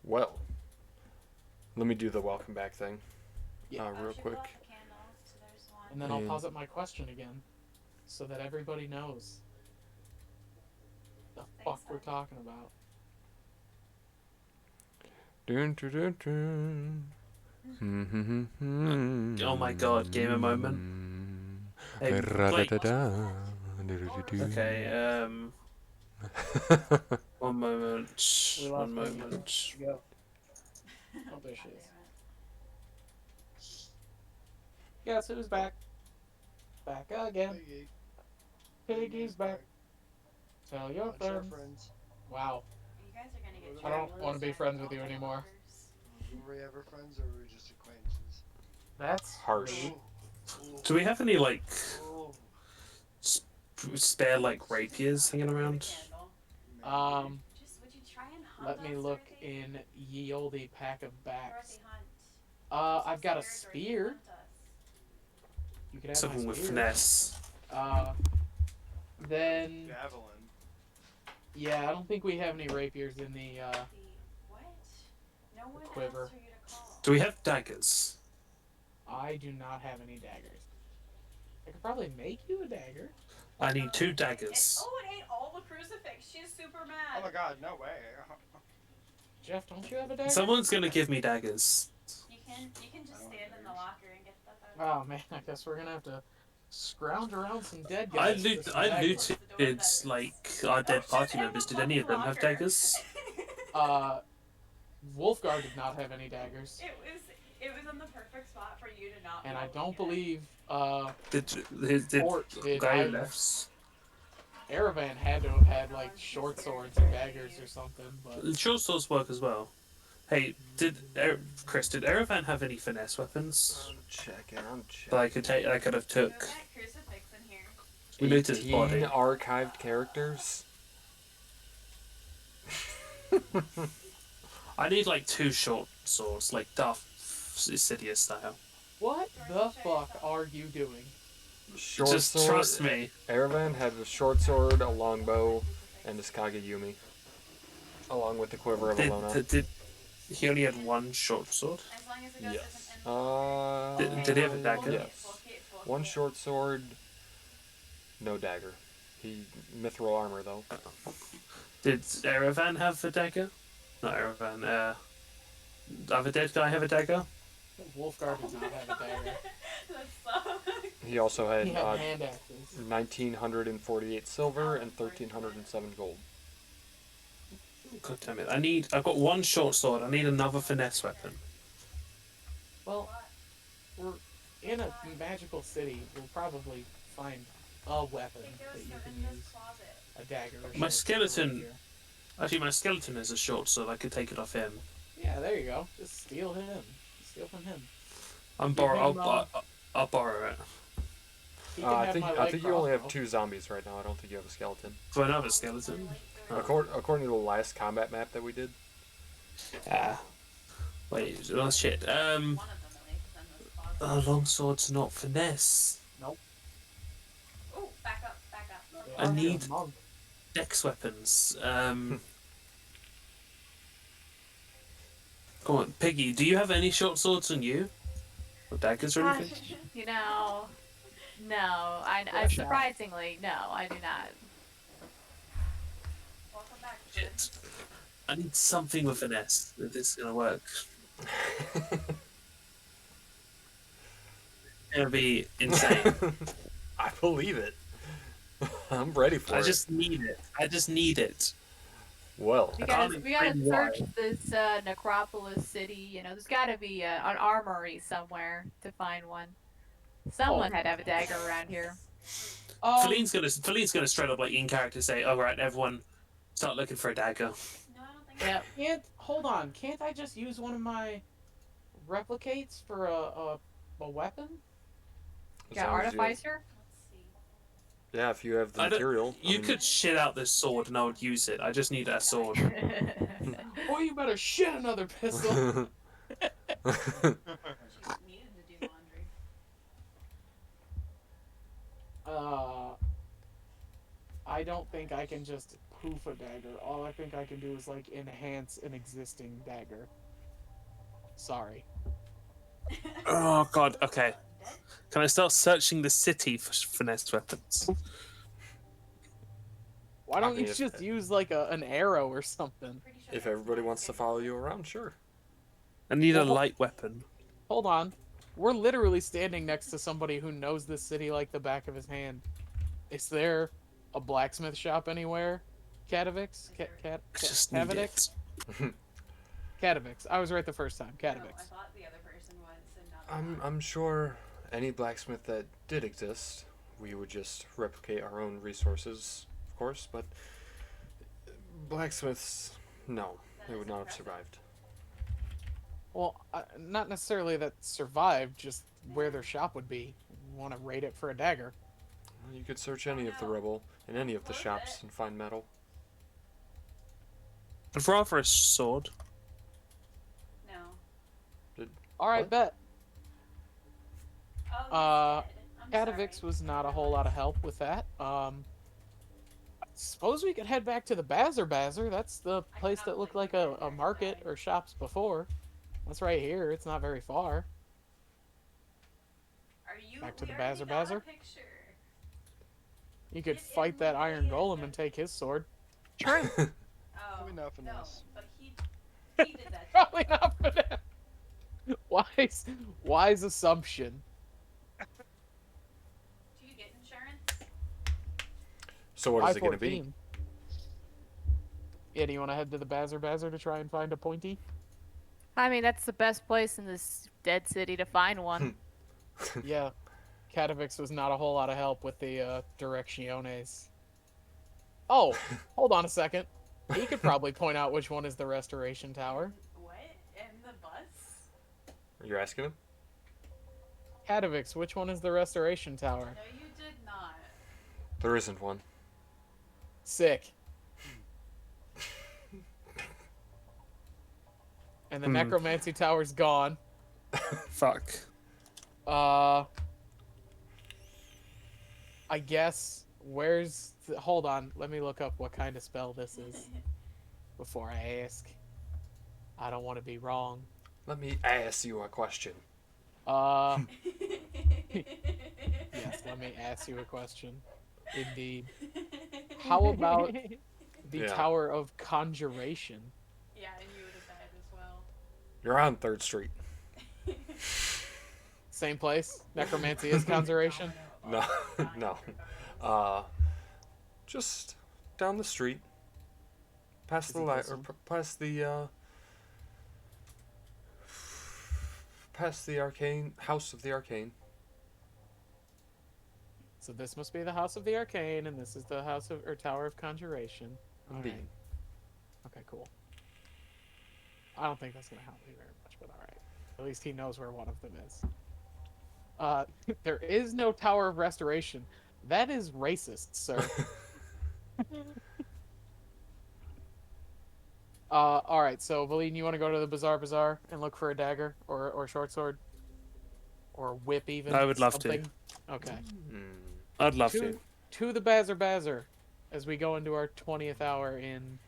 Well, let me do the welcome back thing Yeah. real quick. And then I'll And- posit my question again, so that everybody knows the fuck we're talking about. Dun, dun, dun, dun. Oh my god, gamer moment. Hey, Blake. Ra-da-da-da. Okay, one moment. We One lost Peggy. moment. Go. Oh, there she is. Guess who's back? Back again. Piggy's back. Tell your Bunch of friends. friends. Wow. You guys are gonna get I don't want to be friends with you anymore. Were we ever friends or were we just acquaintances? That's Harsh. rude. Ooh. Do we have any like Ooh. spare like rapiers hanging around? Um, Just would you try and hunt let on me look Saturday? in ye olde pack of backs. Dorothy, hunt. I've got a Dorothy, spear. hunt us. You could have Something my with spear. finesse. Then Javelin. yeah, I don't think we have any rapiers in the. What? No one quiver. asked for you to call. Do we have daggers? I do not have any daggers. I could probably make you a dagger. I need 2 daggers. Oh, it ate all the crucifix. She's super mad. Oh my god, no way. Jeff, don't you have a dagger? Someone's gonna give me daggers. You can just stand in the locker and get stuff out of Oh man, I guess we're gonna have to scrounge around some dead I guys. for some I daggers. looted like our dead party members. Did any of them have daggers? Wolfgar did not have any daggers, It was in the perfect spot for you to not. and be I able to don't get it. believe Did Fort did guy either. left? Erevan had to have had like short swords and daggers or something, but Short swords work as well. Hey, Chris? Did Erevan have any finesse weapons I'm checking. that I could take? I could have Go took. get crucifix in here. We looted his 18 body. archived characters. I need like 2 short swords, like Darth Sidious style. what the fuck are you doing? Short Just sword. trust me. Erevan had a short sword, a longbow, and a Skagayumi, along with the quiver of Alona. Did he only had 1 short sword? As long as it goes Yes. isn't in Did he have a dagger? Yes. One short sword, no dagger. He mithril armor though. Did Erevan have a dagger? Not Erevan. Other dead guy have a dagger? Wolfgar does not have a dagger. That's so. He also had He had hand axes. 1,948 silver and 1,307 gold. God damn it! I've got one short sword. I need another finesse weapon. Well, we're in a magical city. We'll probably find a weapon Think that there was you some can in this use. closet. A dagger. Or My short sword skeleton- here. Actually, my skeleton is a short sword. I could take it off him. Yeah, there you go. Just steal him. Steal from him. I'll Give borrow. him, I'll borrow it. He can I have think my I light think you only have crossbow. 2 zombies right now. I don't think you have a skeleton. Do I have a skeleton? Oh. According to the last combat map that we did. Wait. Oh shit. One of them at least is in this closet. Longsword's not finesse. Nope. Ooh, back up, back up. They I are need- a monk. Dex weapons. Come on, Piggy. Do you have any short swords on you? Or daggers or anything? You know, no. I Rush out. surprisingly, no, I do not. Welcome back. Shit. I need something with finesse if this is gonna work. It'll be insane. I believe it. I'm ready for I it. just need it. I just need it. Well, We I gotta, can't we gotta explain search why. this necropolis city. You know, there's gotta be an armory somewhere to find one. Someone had to have a dagger around here. Feline's gonna straight up like in character say, "All right, everyone, start looking for a dagger." No, I don't think Yep. Hold on. Can't I just use one of my replicates for a weapon? as Got long as you- artificer? Let's see. Yeah, if you have the I don't- material. I You mean, could shit out this sword and I would use it. I just need that sword. Boy, you better shit another pistol. She needed to do laundry. I don't think I can just poof a dagger. All I think I can do is like enhance an existing dagger. Sorry. Oh god. Okay. Can I start searching the city for finesse weapons? Why I don't mean, you if- just use like an arrow or something? Pretty sure if that's everybody my wants to favorite follow you one. around, sure. I need a Well- light weapon. Hold on. We're literally standing next to somebody who knows this city like the back of his hand. Is there a blacksmith shop anywhere? Katavix? Just need Katavix? it. Katavix. I was right the first time. No, I Katavix. thought the other person was, and not the one. I'm sure any blacksmith that did exist, we would just replicate our own resources, of course, but blacksmiths, no, That they is would not have impressive. survived. Well, not necessarily that survived, just where their shop would be. Want to raid it for a dagger. You could search any of the rubble in any of the shops and find metal. I'd rather a sword. No. All right, What? bet. Oh, he's Uh, dead. I'm Katavix sorry. was not a whole lot of help with that. I suppose we could head back to the Bazar Bazar. That's the place that looked like a market or shops before. That's right here. It's not very far. Are you back to the we already Bazar got a Bazar? picture. You could Get in fight that the iron way golem of and take his sword. True. Oh, Probably not for no, this. but he did that. Probably not for that. Wise assumption. Do you get insurance? So what is it going to be? I-14. Yeah, do you want to head to the Bazar Bazar to try and find a pointy? I mean, that's the best place in this dead city to find one. Yeah. Katavix was not a whole lot of help with the directiones. Oh, hold on a second. He could probably point out which one is the restoration tower. What? In the bus? You're asking him? Katavix, which one is the restoration tower? No, you did not. There isn't one. Sick. And the necromancy tower's gone. Fuck. I guess hold on, let me look up what kind of spell this is before I ask. I don't want to be wrong. Let me ask you a question. Yes, let me ask you a question. Indeed. How about the Yeah. Tower of Conjuration? Yeah, and you would have died as well. You're on 3rd Street. Same place? Necromancy is conjuration? No, no. Just down the street, past the Is he light, or kissing? past the arcane house of the arcane. So this must be the House of the Arcane, and this is the House of, or Tower of Conjuration. Indeed. Alright. Okay, cool. I don't think that's gonna help me very much, but alright. At least he knows where one of them is. There is no Tower of Restoration. That is racist, sir. Alright, so Valine, you want to go to the Bazaar and look for a dagger or short sword? Or whip even? I would love to. something? Okay. I'd love to. To the Bazar as we go into our 20th hour in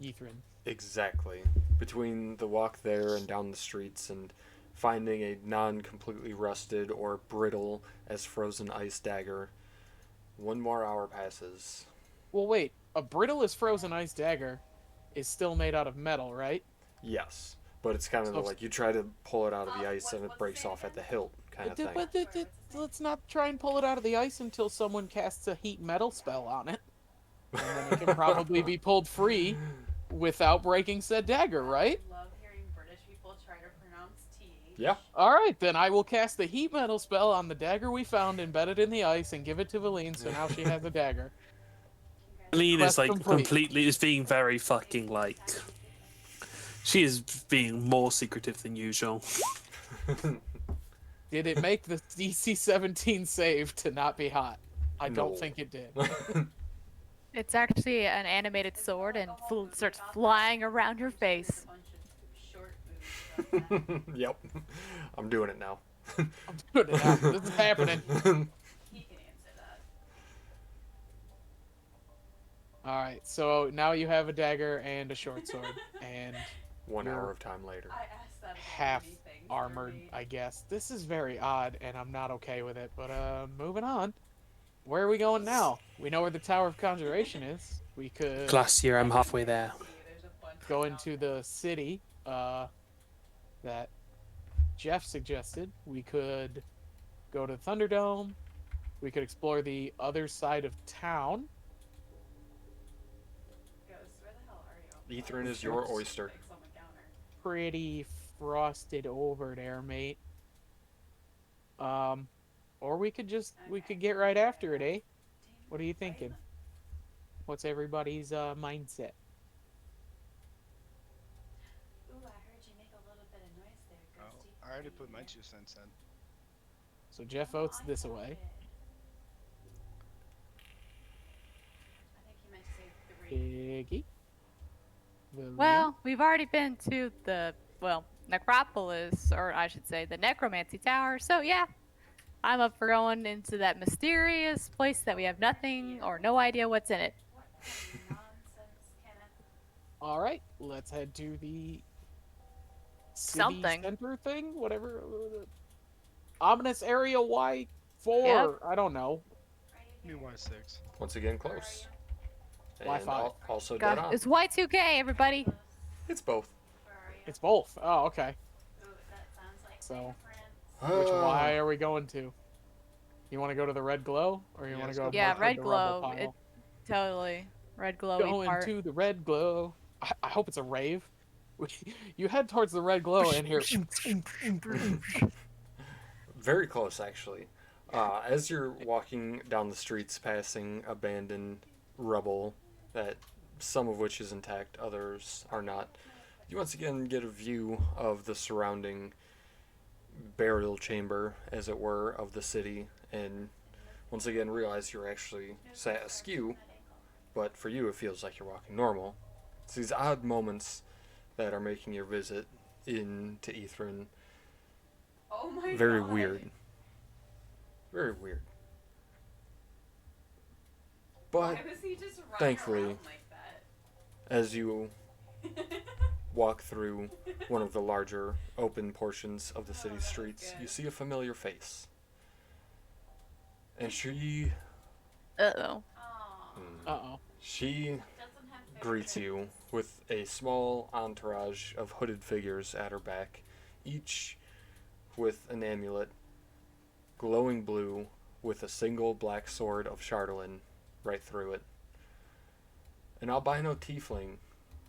Ythrin. Exactly. Between the walk there and down the streets and finding a non-completely rusted or brittle as frozen ice dagger, one more hour passes. Well, wait. A brittle as frozen ice dagger is still made out of metal, right? Yes, but it's kind of So- like you try to pull it out of the ice and it breaks off at the hilt kind of thing. But let's not try and pull it out of the ice until someone casts a heat metal spell on it. And then it can probably be pulled free without breaking said dagger, right? I love hearing British people try to pronounce T. Yeah. Alright, then I will cast the heat metal spell on the dagger we found embedded in the ice and give it to Valine, so now she has a dagger. Aline is Quest like complete. completely is being very fucking like. She is being more secretive than usual. Did it make the DC 17 save to not be hot? I No. don't think it did. It's actually an animated sword and starts flying around your face. A bunch of short movies about that. Yep. I'm doing it now. I'm doing it now. This is happening. He can answer that. Alright, so now you have a dagger and a short sword, and 1 You're- hour of time later. I asked that about half many things armored, for me. I guess. This is very odd, and I'm not okay with it, but moving on. Where are we going now? We know where the Tower of Conjuration is. We could Glacier, I'm halfway there. There's a bunch go of into the city that Jeff suggested. We could go to Thunderdome. We could explore the other side of town. Ghosts, where the hell are you? Ythrin is your oyster. Thanks on the counter. Pretty frosted over there, mate. Or we could get right after it, eh? What are you thinking? What's everybody's mindset? Ooh, I heard you make a little bit of noise there, Oh, Ghosty. I already put my 2 cents in. So Jeff Oh, votes I this thought away. it. I think he meant to say 3. Iggy. William. Well, we've already been to the, Necropolis, or I should say the Necromancy Tower, so yeah. I'm up for going into that mysterious place that we have nothing or no idea what's in it. What kind of nonsense, Kenneth? All right, let's head to the city Something. center thing, whatever. Ominous area Y4. Yep. I don't know. New Y6. Once again, close. And Wi-Fi. Also dead God, on. it's Y2K, everybody. It's both. Where are you? It's both. Oh, okay. Ooh, that sounds like So- fingerprints. Which Y are we going to? You want to go to the red glow, or you Yeah, want let's to go? go Yeah, toward red the rubble glow. pile? Totally. Red glowy Going part. to the red glow. I hope it's a rave. You head towards the red glow and hear. Very close, actually. As you're walking down the streets, passing abandoned rubble, that some of which is intact, others are not, you once again get a view of the surrounding burial chamber, as it were, of the city, and once again realize you're actually sat askew, but for you it feels like you're walking normal. It's these odd moments that are making your visit into Ythrin Oh my very God. weird. Very weird. Why But was he just running thankfully, around like that? as you walk through one of the larger open portions of the city that's streets, good. you see a familiar face. And she Uh-oh. Aw, Uh-oh. she doesn't have greets you with a small entourage of hooded figures at her back, each with an amulet, glowing blue, with a single black sword of Chardolin right through it. An albino tiefling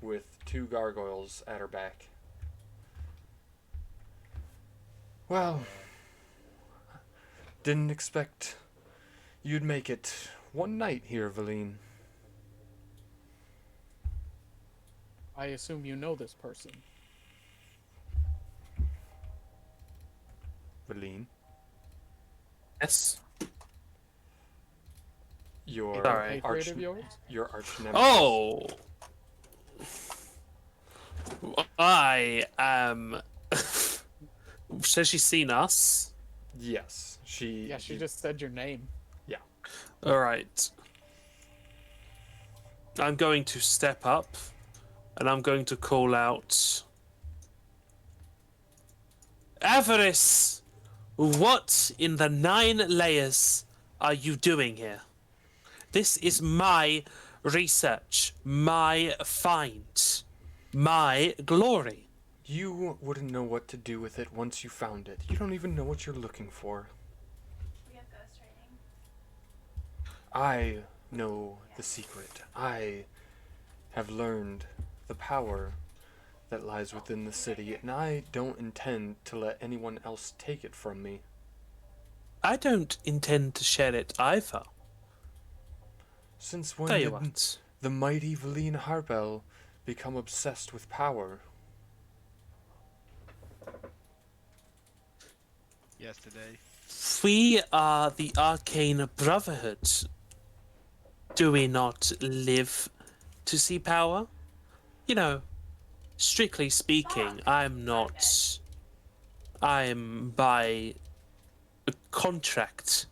with 2 gargoyles at her back. Well, didn't expect you'd make it one night here, Valine. I assume you know this person. Valine, Yes. your Sorry. Favorite of yours? your arch nemesis. Oh! I am. Has she seen us? Yes, she. Yeah, she just said your name. Alright. I'm going to step up and I'm going to call out. Avarice! What in the 9 layers are you doing here? This is my research, my find, my glory. You wouldn't know what to do with it once you found it. You don't even know what you're looking for. We have ghostwriting. I know the secret. I have learned the power that lies within the city, and I don't intend to let anyone else take it from me. I don't intend to share it either. Since when Tell you did what. the mighty Valine Harbel become obsessed with power? Yesterday. We are the Arcane Brotherhood. Do we not live to see power? You know, strictly speaking, I'm not. I'm by a contract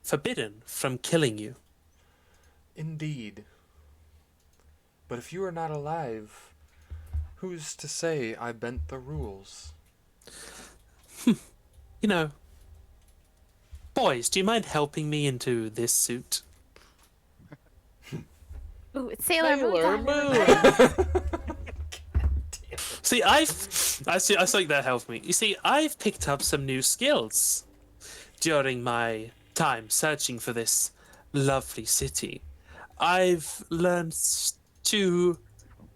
forbidden from killing you. Indeed. But if you are not alive, who's to say I bent the rules? You know, boys, do you mind helping me into this suit? Ooh, it's Sailor Moon. Sailor time, Moon. everybody. See, I think that helped me. You see, I've picked up some new skills during my time searching for this lovely city. I've learned to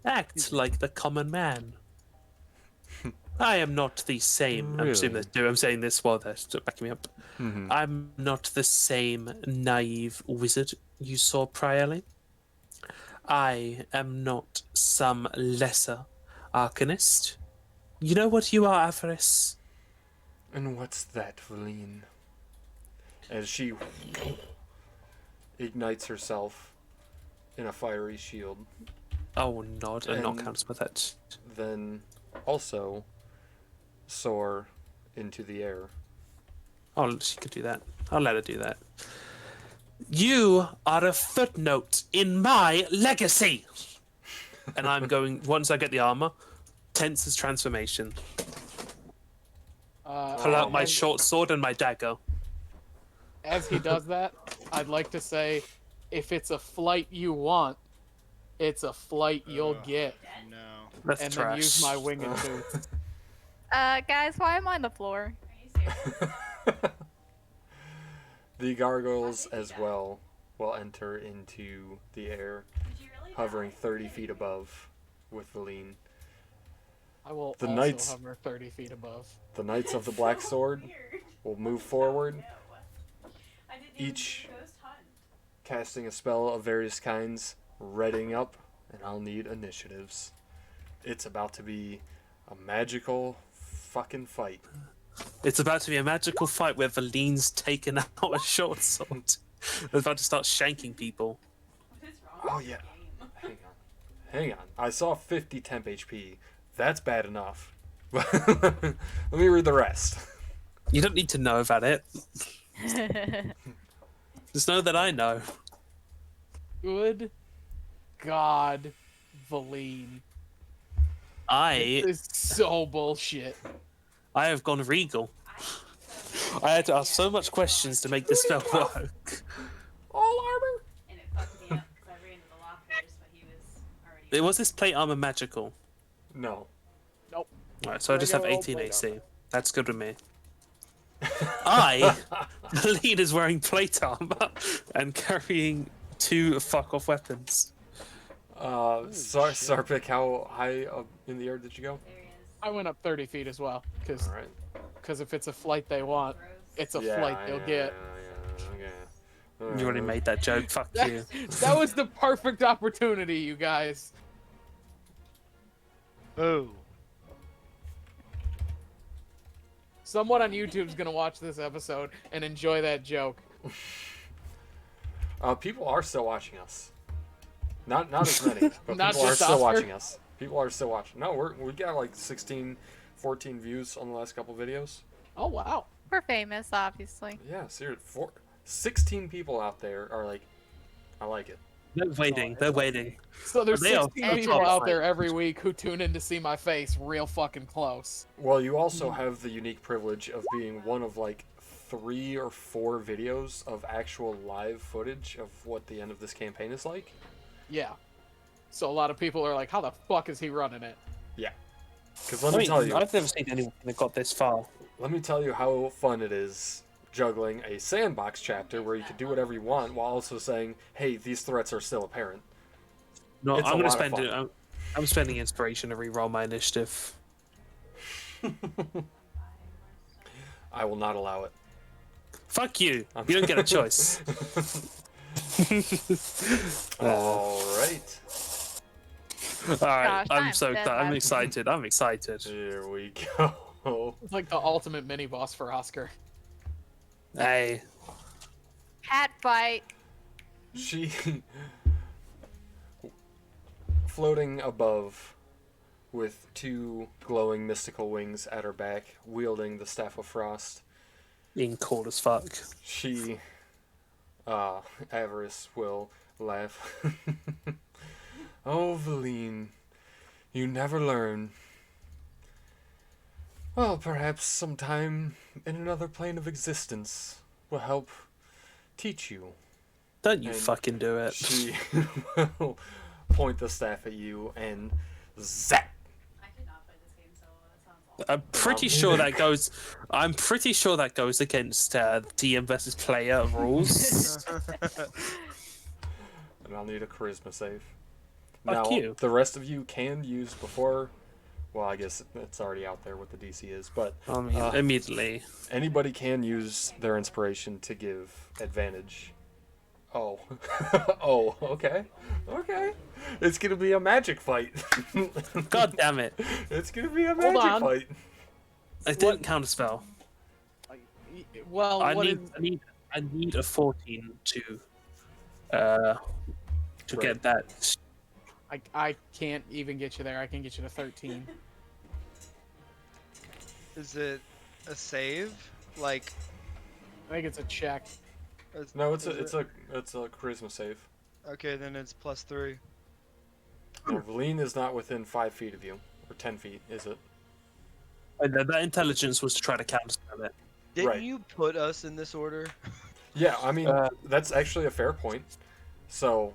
act like the common man. I am not the same. I'm assuming Really? that's true. I'm saying this while they're still backing me up. Mhm. I'm not the same naive wizard you saw priorly. I am not some lesser arcanist. You know what you are, Avarice? And what's that, Valine? As she ignites herself in a fiery shield, Oh, nod and not And- counts with that. then also soar into the air. Oh, she could do that. I'll let her do that. You are a footnote in my legacy! And I'm going, once I get the armor, tense as transformation. Pull out my as- short sword and my dagger. As he does that, I'd like to say, if it's a flight you want, it's a flight you'll get, No. That's and trash. then use my winged boots. Guys, why am I on the floor? Are you serious? The gargoyles as well will enter into the air, Would you really hovering die? 30 feet above with Valine. I will The also knights- hover 30 feet above. The Knights of the Black So Sword weird. will move forward, No. I didn't even Each- do the ghost hunt. casting a spell of various kinds, readying up, and I'll need initiatives. It's about to be a magical fucking fight. It's about to be a magical fight where Valine's taken out a short sword. They're about to start shanking people. What is wrong Oh, with yeah. this game? Hang on. I saw 50 temp HP. That's bad enough. Let me read the rest. You don't need to know about it. Just know that I know. Good God, Valine. I This is so bullshit. have gone regal. I had to ask so much questions to make this spell work. All armor? And it fucked me up because I ran to the lockers, but he was already. Was this plate armor magical? No. Nope. Alright, so I just have Regular old 18 plate AC. armor. That's good with me. The lead is wearing plate armor and carrying 2 fuck-off weapons. Sarpik, how high up in the air did you go? There he is. I went up 30 feet as well, because All right. if it's a flight they want, Gross. it's a flight they'll get. Okay. You already made that joke. Fuck you. That was the perfect opportunity, you guys. Oh. Someone on YouTube's gonna watch this episode and enjoy that joke. People are still watching us. Not as many, but Not people are just still Oscar? watching us. People are still watching. No, we got like 16, 14 views on the last couple videos. Oh wow. We're famous, obviously. Yeah, seriously. 16 people out there are like, I like it. They're waiting. They're waiting. So there's They are 16 so people out there terrified. every week who tune in to see my face real fucking close. Well, you also have the unique privilege of being one of like 3 or 4 videos of actual live footage of what the end of this campaign is like. Yeah. So a lot of people are like, how the fuck is he running it? Yeah. Because let me tell you, I've never seen anyone that got this far. let me tell you how fun it is juggling a sandbox chapter where you can do whatever you want while also saying, hey, these threats are still apparent. No, It's a I'm gonna lot of spend it. fun. I'm spending inspiration to re-roll my initiative. I will not allow it. Fuck you. You don't get a choice. All right. All right. Gosh, I'm I'm so dead I'm last. excited. I'm excited. Here we go. It's like the ultimate mini boss for Oscar. Hey. Cat fight. She floating above with 2 glowing mystical wings at her back, wielding the Staff of Frost. Being cool as fuck. She, Avarice will laugh. Oh, Valine, you never learn. Well, perhaps sometime in another plane of existence will help teach you. Don't you And fucking do it. She will point the staff at you and zap. I could not play this game solo. That sounds awful. I'm pretty sure that goes. I'm pretty sure that goes against DM versus player rules. And I'll need a charisma save. Fuck Now, you. the rest of you can use before. Well, I guess it's already out there what the DC is, but I mean, immediately. anybody can use their inspiration to give advantage. Oh. Oh, okay. Okay. It's gonna be a magic fight. God damn it! It's gonna be a Hold magic on. fight. I didn't count a spell. Well, I what need, is- I need a 14 to Right. get that. I can't even get you there. I can get you to 13. Is it a save? Like, I think it's a check. No, it's is a charisma save. Okay, then it's +3. No, Valine is not within 5 feet of you, or 10 feet, is it? That intelligence was to try to counterspell it. Didn't Right. you put us in this order? Yeah, I mean Uh, that's actually a fair point. So,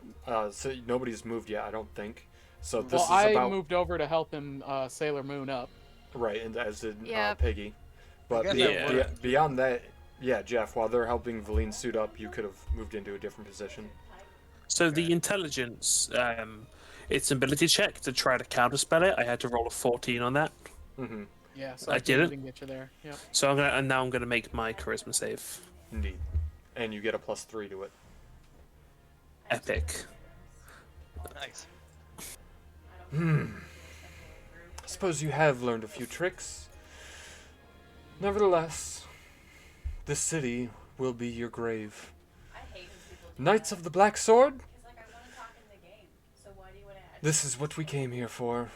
so nobody's moved yet, I don't think. So this Well, is I about moved over to help him Sailor Moon up. right, and as did Yep. Piggy. But guess that works. beyond that, yeah, Jeff. While they're helping Valine suit up, you could have moved into a different position. So the intelligence, its ability check to try to counterspell it. I had to roll a 14 on that. Mm-hmm. Yeah, so I I did can't it. even get you there. Yeah. So now I'm gonna make my charisma save. Indeed. And you get a +3 to it. Epic. Nice. I suppose you have learned a few tricks. Nevertheless, this city will be your grave. I hate when people do Knights that. of the Black Sword, Because, like, I want to talk in the game. So why do you want to add? this is what we came here for.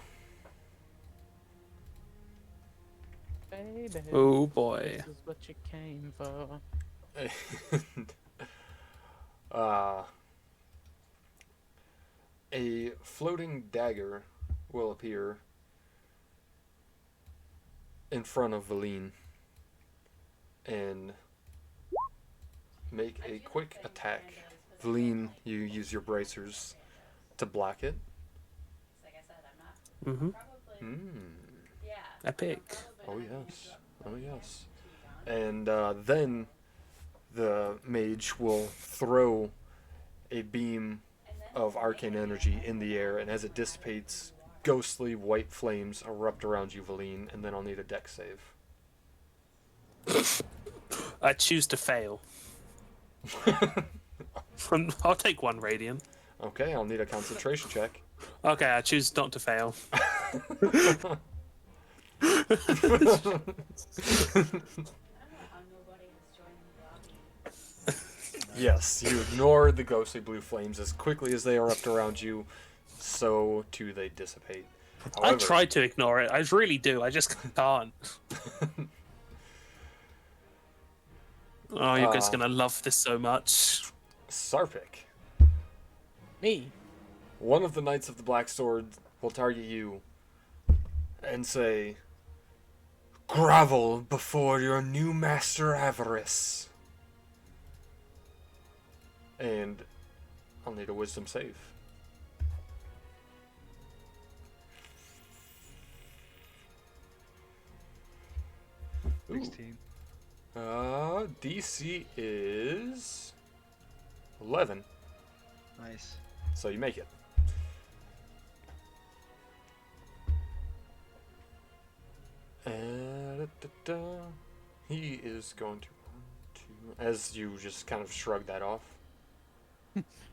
Baby, Oh boy. this is what you came for. A floating dagger will appear in front of Valine and make a quick attack. Valine, you use your bracers to block it. Like I said, I'm not Mm-hmm. probably. Hmm. Yeah. Epic. Oh yes. Oh yes. And then the mage will throw a beam of arcane energy in the air, and as it dissipates, ghostly white flames erupt around you, Valine, and then I'll need a dex save. I choose to fail. I'll take 1 radiant. Okay, I'll need a concentration check. Okay, I choose not to fail. I don't know how nobody has joined the lobby. Yes, you ignore the ghostly blue flames as quickly as they erupt around you, so too they dissipate. I However, try to ignore it. I really do. I just can't. Oh, you guys are gonna love this so much. Sarpik, Me. one of the Knights of the Black Sword will target you and say, "Grovel before your new master Avarice." And I'll need a wisdom save. Ooh. 16. DC is 11, Nice. so you make it. He is going to as you just kind of shrug that off.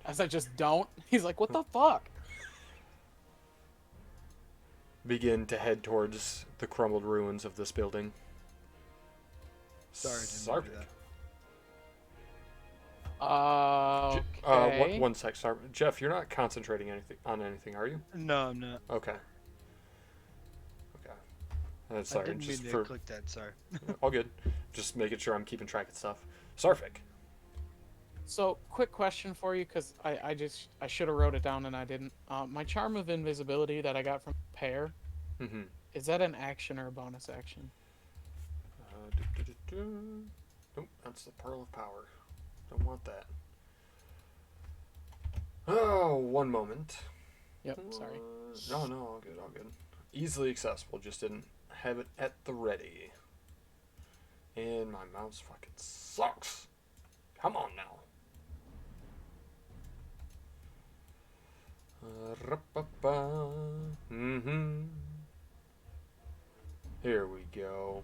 As I just don't. He's like, what the fuck? Begin to head towards the crumbled ruins of this building. Sorry, didn't mean to do Sarpik. Okay. One sec, sorry. Jeff, you're not concentrating on anything, are you? that. No, I'm not. Okay. I Sorry, didn't just mean for to click that. Sorry. all good. Just making sure I'm keeping track of stuff. Sarpik. So, quick question for you, because I should have wrote it down and I didn't. My charm of invisibility that I got from Pear, Mm-hmm. is that an action or a bonus action? Nope, that's the Pearl of Power. Don't want that. Oh, one moment. Yep, sorry. No, all good, all good. Easily accessible, just didn't have it at the ready. And my mouse fucking sucks. Come on now. Mm-hmm. Here we go.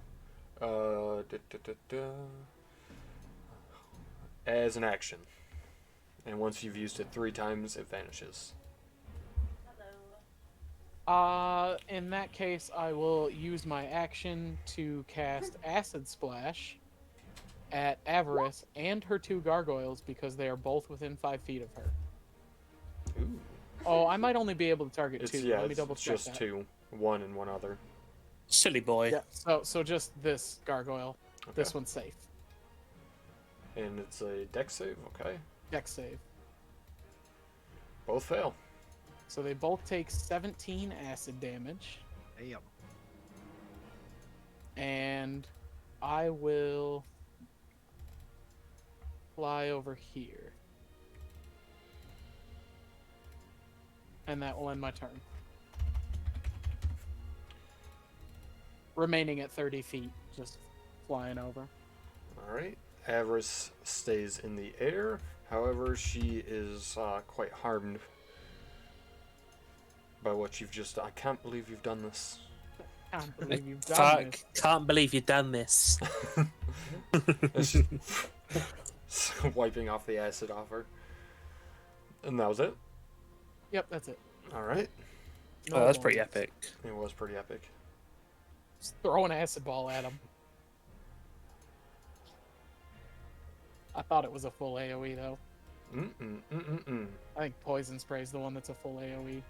As an action. And once you've used it 3 times, it vanishes. Hello. In that case, I will use my action to cast Acid Splash at Avarice and her 2 gargoyles because they are both within 5 feet of her. Ooh. Oh, I might only be able to target It's, 2. yeah, Let me it's double check just that. 2. 1 and 1 other. Silly boy. Yeah, so just this gargoyle. Okay. This one's safe. And it's a dex save, okay. Dex save. Both fail. So they both take 17 acid damage. Damn. And I will fly over here. And that will end my turn. Remaining at 30 feet, just flying over. Alright. Avarice stays in the air. However, she is quite harmed by what you've just... I can't believe you've done this. Can't believe you've done Fuck! this. Can't believe you've done this. Wiping off the acid off her. And that was it? Yep, that's it. Alright. No Oh, that's pretty bonus. epic. It was pretty epic. Just throw an acid ball at him. I thought it was a full AoE though. I think Poison Spray's the one that's a full AoE.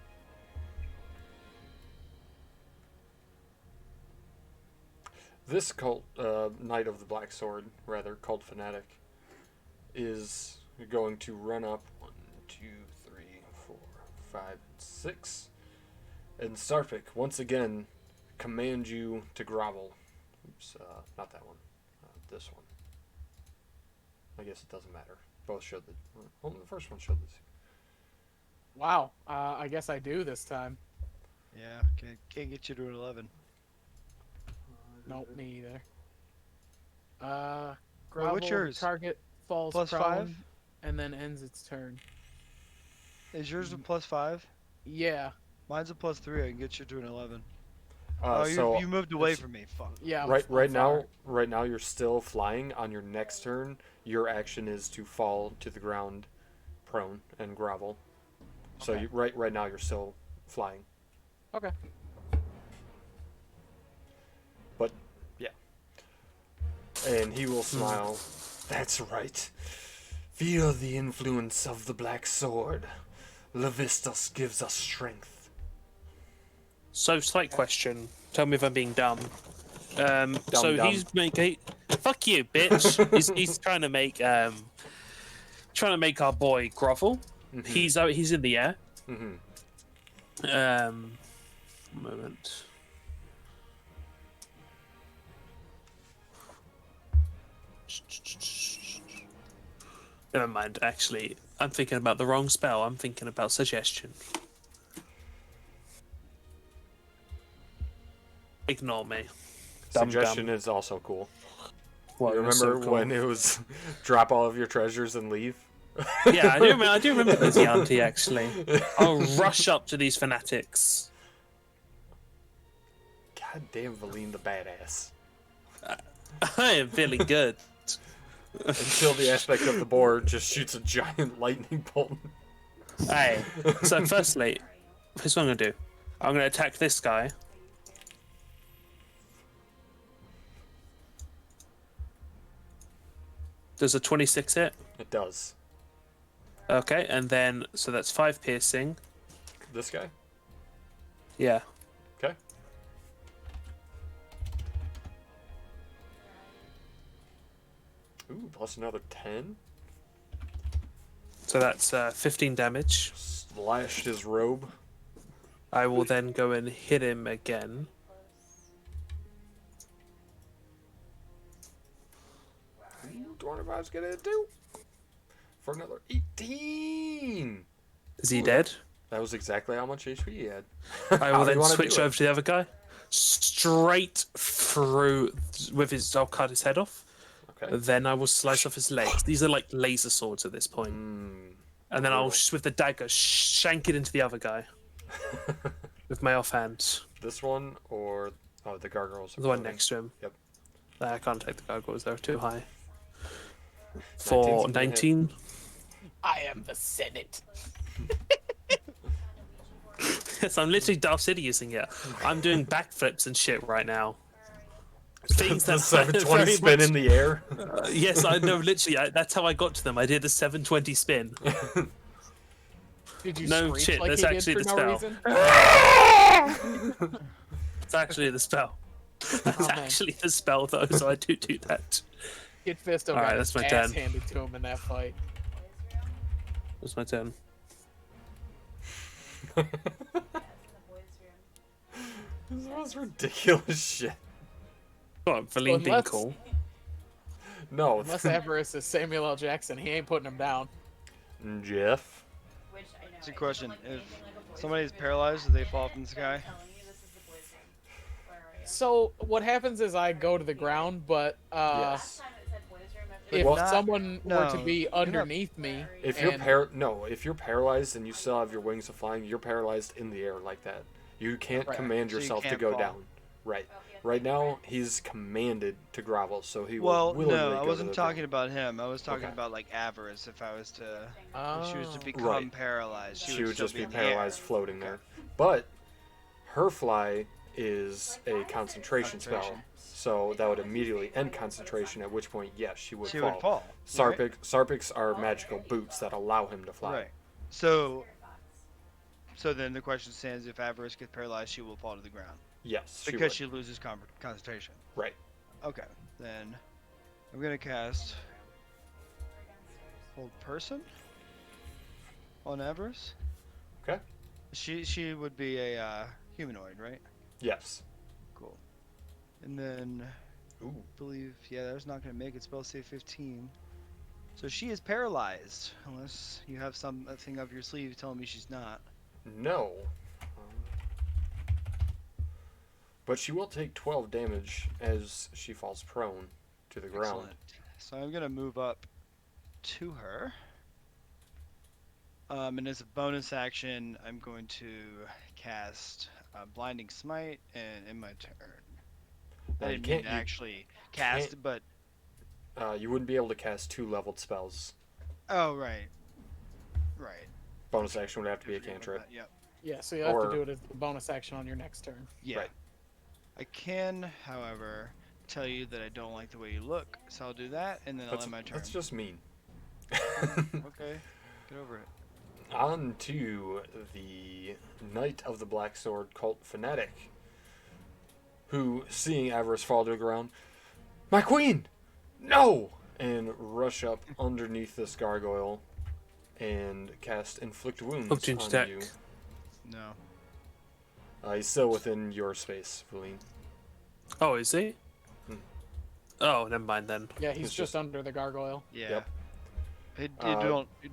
This cult, Knight of the Black Sword, rather, called Fanatic, is going to run up 1, 2, 3, 4, 5, 6. And Sarpik, once again, command you to grovel. Oops, not that one. This one. I guess it doesn't matter. Both showed the... Well, the first one showed this. Wow, I guess I do this time. Yeah, can't get you to an 11. Nope, me either. Grovel, what's yours? target falls +5? prone and then ends its turn. Is yours a +5? Yeah. Mine's a +3. I can get you to an 11. So you moved away it's- from me. Fuck. Yeah. right now you're still flying. On your next turn, your action is to fall to the ground, prone and grovel. So Okay. right now you're still flying. Okay. But yeah. And he will smile. That's right. Feel the influence of the black sword. Levistus gives us strength. So, slight question. Tell me if I'm being dumb. So dumb. he's making. Fuck you, bitch. he's trying to make our boy grovel. Mhm. He's in the air. Mhm. Moment. Never mind. Actually, I'm thinking about the wrong spell. I'm thinking about suggestion. Ignore me. Dumb. Suggestion is also cool. Well, You it was remember so cool. when it was drop all of your treasures and leave? Yeah, I do remember this Yanti, actually. I'll rush up to these fanatics. God damn, Valine the badass. I am feeling good. Until the aspect of the board just shoots a giant lightning bolt. Hey, so firstly, here's what I'm going to do. I'm going to attack this guy. Does a 26 hit? It does. Okay, and then, so that's 5 piercing. This guy? Yeah. Okay. Ooh, plus another 10. So that's 15 damage. Slashed his robe. I will then go and hit him again. Ooh, 25's gonna do. For another 18. Is he dead? That was exactly how much HP he had. I How will do you then wanna switch do it? over to the other guy. Straight through with his. I'll cut his head off. Okay. Then I will slice off his legs. These are like laser swords at this point. And then I'll, with the dagger, shank it into the other guy. With my offhand. This one or the gargoyles? The one next to him. Yep. I can't take the gargoyles, they're too high. For 19's gonna hit. 19. I am the Senate. Yes, I'm literally Darth Sidiousing it. I'm doing backflips and shit right now. Things The that 720 very spin much- in the air. Yes, I know. Literally, that's how I got to them. I did the 720 spin. Did you No screech shit, like that's he did actually for the no spell. reason? It's actually the spell. That's man. actually the spell, though. So I do that. Kid Fisto Alright, got that's his my ass turn. handed to him in that fight. That's my turn. This is the most ridiculous shit. What, Valine being unless- cool? No. Unless Avarice is Samuel L. Jackson, he ain't putting him down. Jeff? It's a question. If somebody is paralyzed, do they fall from the sky? So what happens is I go to the ground, but Yes. if Well, someone were to no, be you're not- underneath me, If you're and- if you're paralyzed and you still have your wings of flying, you're paralyzed in the air like that. You can't Right. command So you yourself to can't go fall. down. Right. Right now, he's commanded to grovel, so he will Well, willingly no, go I to wasn't the talking ground. about him. I was talking Okay. about like Avarice. If I was to, if she was to Oh. become Right. paralyzed, She would still just be in the air. paralyzed floating there. But her fly is a concentration spell, Concentration. so that would immediately end concentration, at which point, yes, she would She fall. would fall. Sarpics are magical boots that allow him to fly. Right. So then the question stands: if Avarice gets paralyzed, she will fall to the ground Yes, she because would. she loses concentration. Right. Okay, then I'm gonna cast Hold Person on Avarice. Okay. She would be a humanoid, right? Yes. Cool. And then Ooh. I believe that was not gonna make it. Spell save 15. So she is paralyzed, unless you have something up your sleeve telling me she's not. No. But she will take 12 damage as she falls prone to the ground. Excellent. So I'm gonna move up to her. And as a bonus action, I'm going to cast Blinding Smite, and in my turn, Now, I you didn't mean can't. to You, actually cast, can't- but you wouldn't be able to cast 2 leveled spells. oh right. Bonus action would have to be a Forget about cantrip. that, Yep. Yeah, so you have Or- to do it as a bonus action on your next turn. Yeah. Right. I can, however, tell you that I don't like the way you look, so I'll do that, and then I'll end my turn. That's just mean. Okay. Get over it. On to the Knight of the Black Sword cult Fanatic, who, seeing Avarice fall to the ground, "My queen! No!" and rush up underneath this gargoyle and cast Inflict Wounds Opportunity on attack. you. No. He's still within your space, Valine. Oh, is he? Hmm. Oh, never mind then. Yeah, he's It's just just- under the gargoyle. Yeah. Yep. It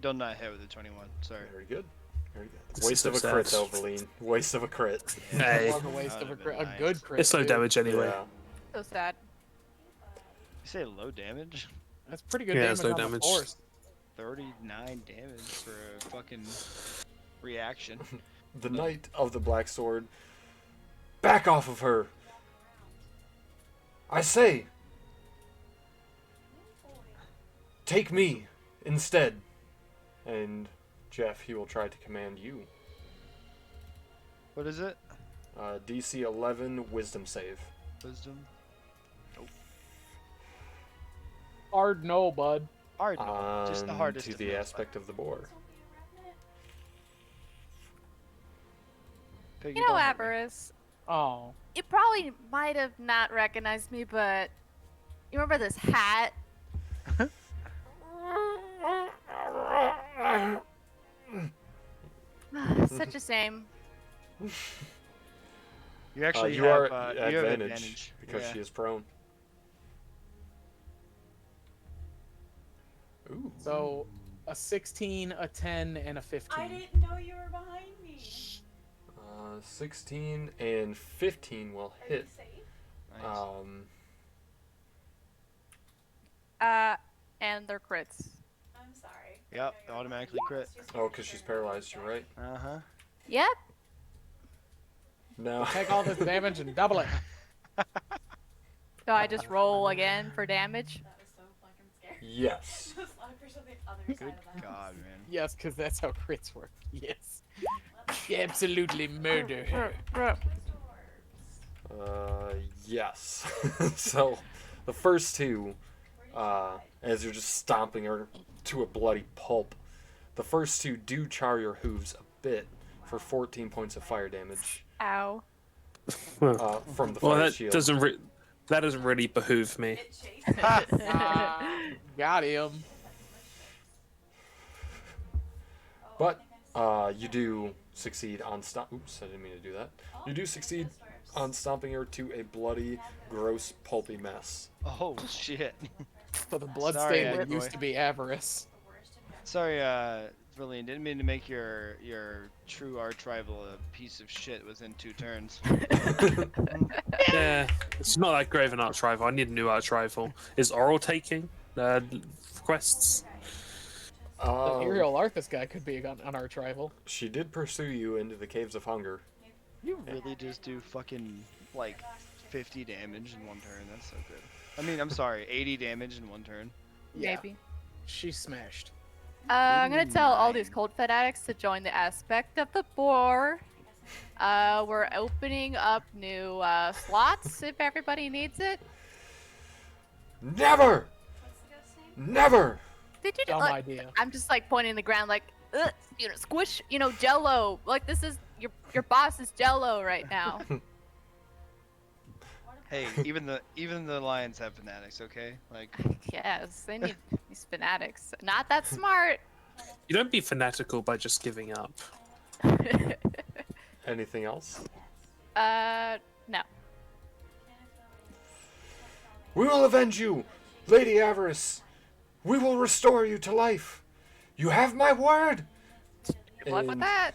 don't not hit with the 21. Sorry. Very good. Very good. This is Waste so of a crit, sad. though, Valine. Waste of a crit. Hey. It was a waste of That a would've crit. been A good nice. crit. It's low too. damage anyway. Yeah. So sad. You say low damage? That's pretty good Yeah, damage it's low on the damage. force. 39 damage for a fucking reaction. The Knight of the Black Sword. Back off of her! I say! Take me instead. And Jeff, he will try to command you. What is it? DC 11 Wisdom save. Wisdom? Hard no, bud. Hard no. Just the On hardest to of the most. aspect of the boar. Piggy, You know, don't hurt me. Avarice, Oh. you probably might have not recognized me, but you remember this hat? Such a shame. You actually you have, are you advantage, have advantage. because Yeah. she is prone. Ooh. So, a 16, a 10, and a 15. I didn't know you were behind me. 16 and 15 will Are you hit. safe? Nice. And they're crits. I'm sorry. Yep, I know you were automatically behind me. crit. It's just Oh, because she's paralyzed, you're right. Uh-huh. Yep. No. Take all this damage and double it. So I just roll again for damage. That was so fucking scary. Yes. Those lockers on the other Good side of the house. God, man. Yes, because that's how crits work. Yes. Absolutely murder her. Yes. So, the first two, as you're just stomping her to a bloody pulp, the first two do char your hooves a bit for 14 points of fire damage Ow. from the Well, fire that shield. that doesn't really behoove me. It chased Got him. But you do succeed on Oops, I didn't mean to do that. You do succeed on stomping her to a bloody, gross, pulpy mess. Oh, shit. So the blood Sorry, stain that Aggie used boy. to be avarice. Sorry, Verlaine, didn't mean to make your true arch rival a piece of shit within 2 turns. Yeah, it's not that great of an arch rival. I need a new arch rival. Is Oral taking quests? The Aerial Arthas guy could be on our rival. She did pursue you into the Caves of Hunger. You really just do fucking, like, 50 damage in 1 turn. That's so good. I mean, I'm sorry, 80 damage in 1 turn. Yeah. Maybe. She's smashed. I'm gonna tell all these Nine. cult fanatics to join the aspect of the boar. We're opening up new slots if everybody needs it. Never! What's the ghost name? Never! Did you? Dumb Like, idea. I'm just like pointing the ground, like, squish, Jello. Like this is your boss is Jello right now. Hey, even the lions have fanatics, okay? Like, Yes, they need these fanatics. Not that smart. You don't be fanatical by just giving up. Anything else? No. We will avenge you, Lady Avarice. We will restore you to life. You have my word. Good luck with And that.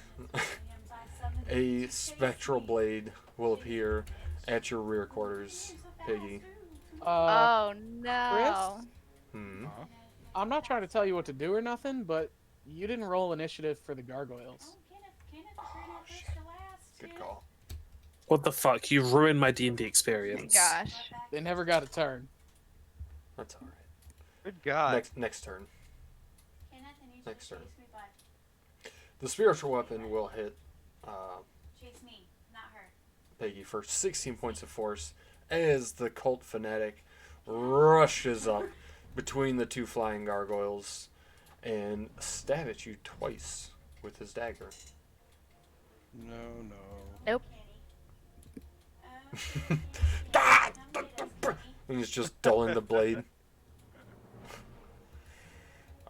a spectral blade will appear at your rear quarters, Piggy. Oh no. Hmm. I'm not trying to tell you what to do or nothing, but you didn't roll initiative for the gargoyles. Kenneth agreed on first to last. Good too. call. What the fuck? You ruined my D&D experience. Gosh. They never got a turn. That's all right. Good God. Next turn. Kenneth, I need you Next to turn. chase me, bud. The spiritual weapon will hit Chase me, not her. Peggy for 16 points of force as the cult fanatic rushes up between the two flying gargoyles and stab at you twice with his dagger. No. Nope. And he's just dulling the blade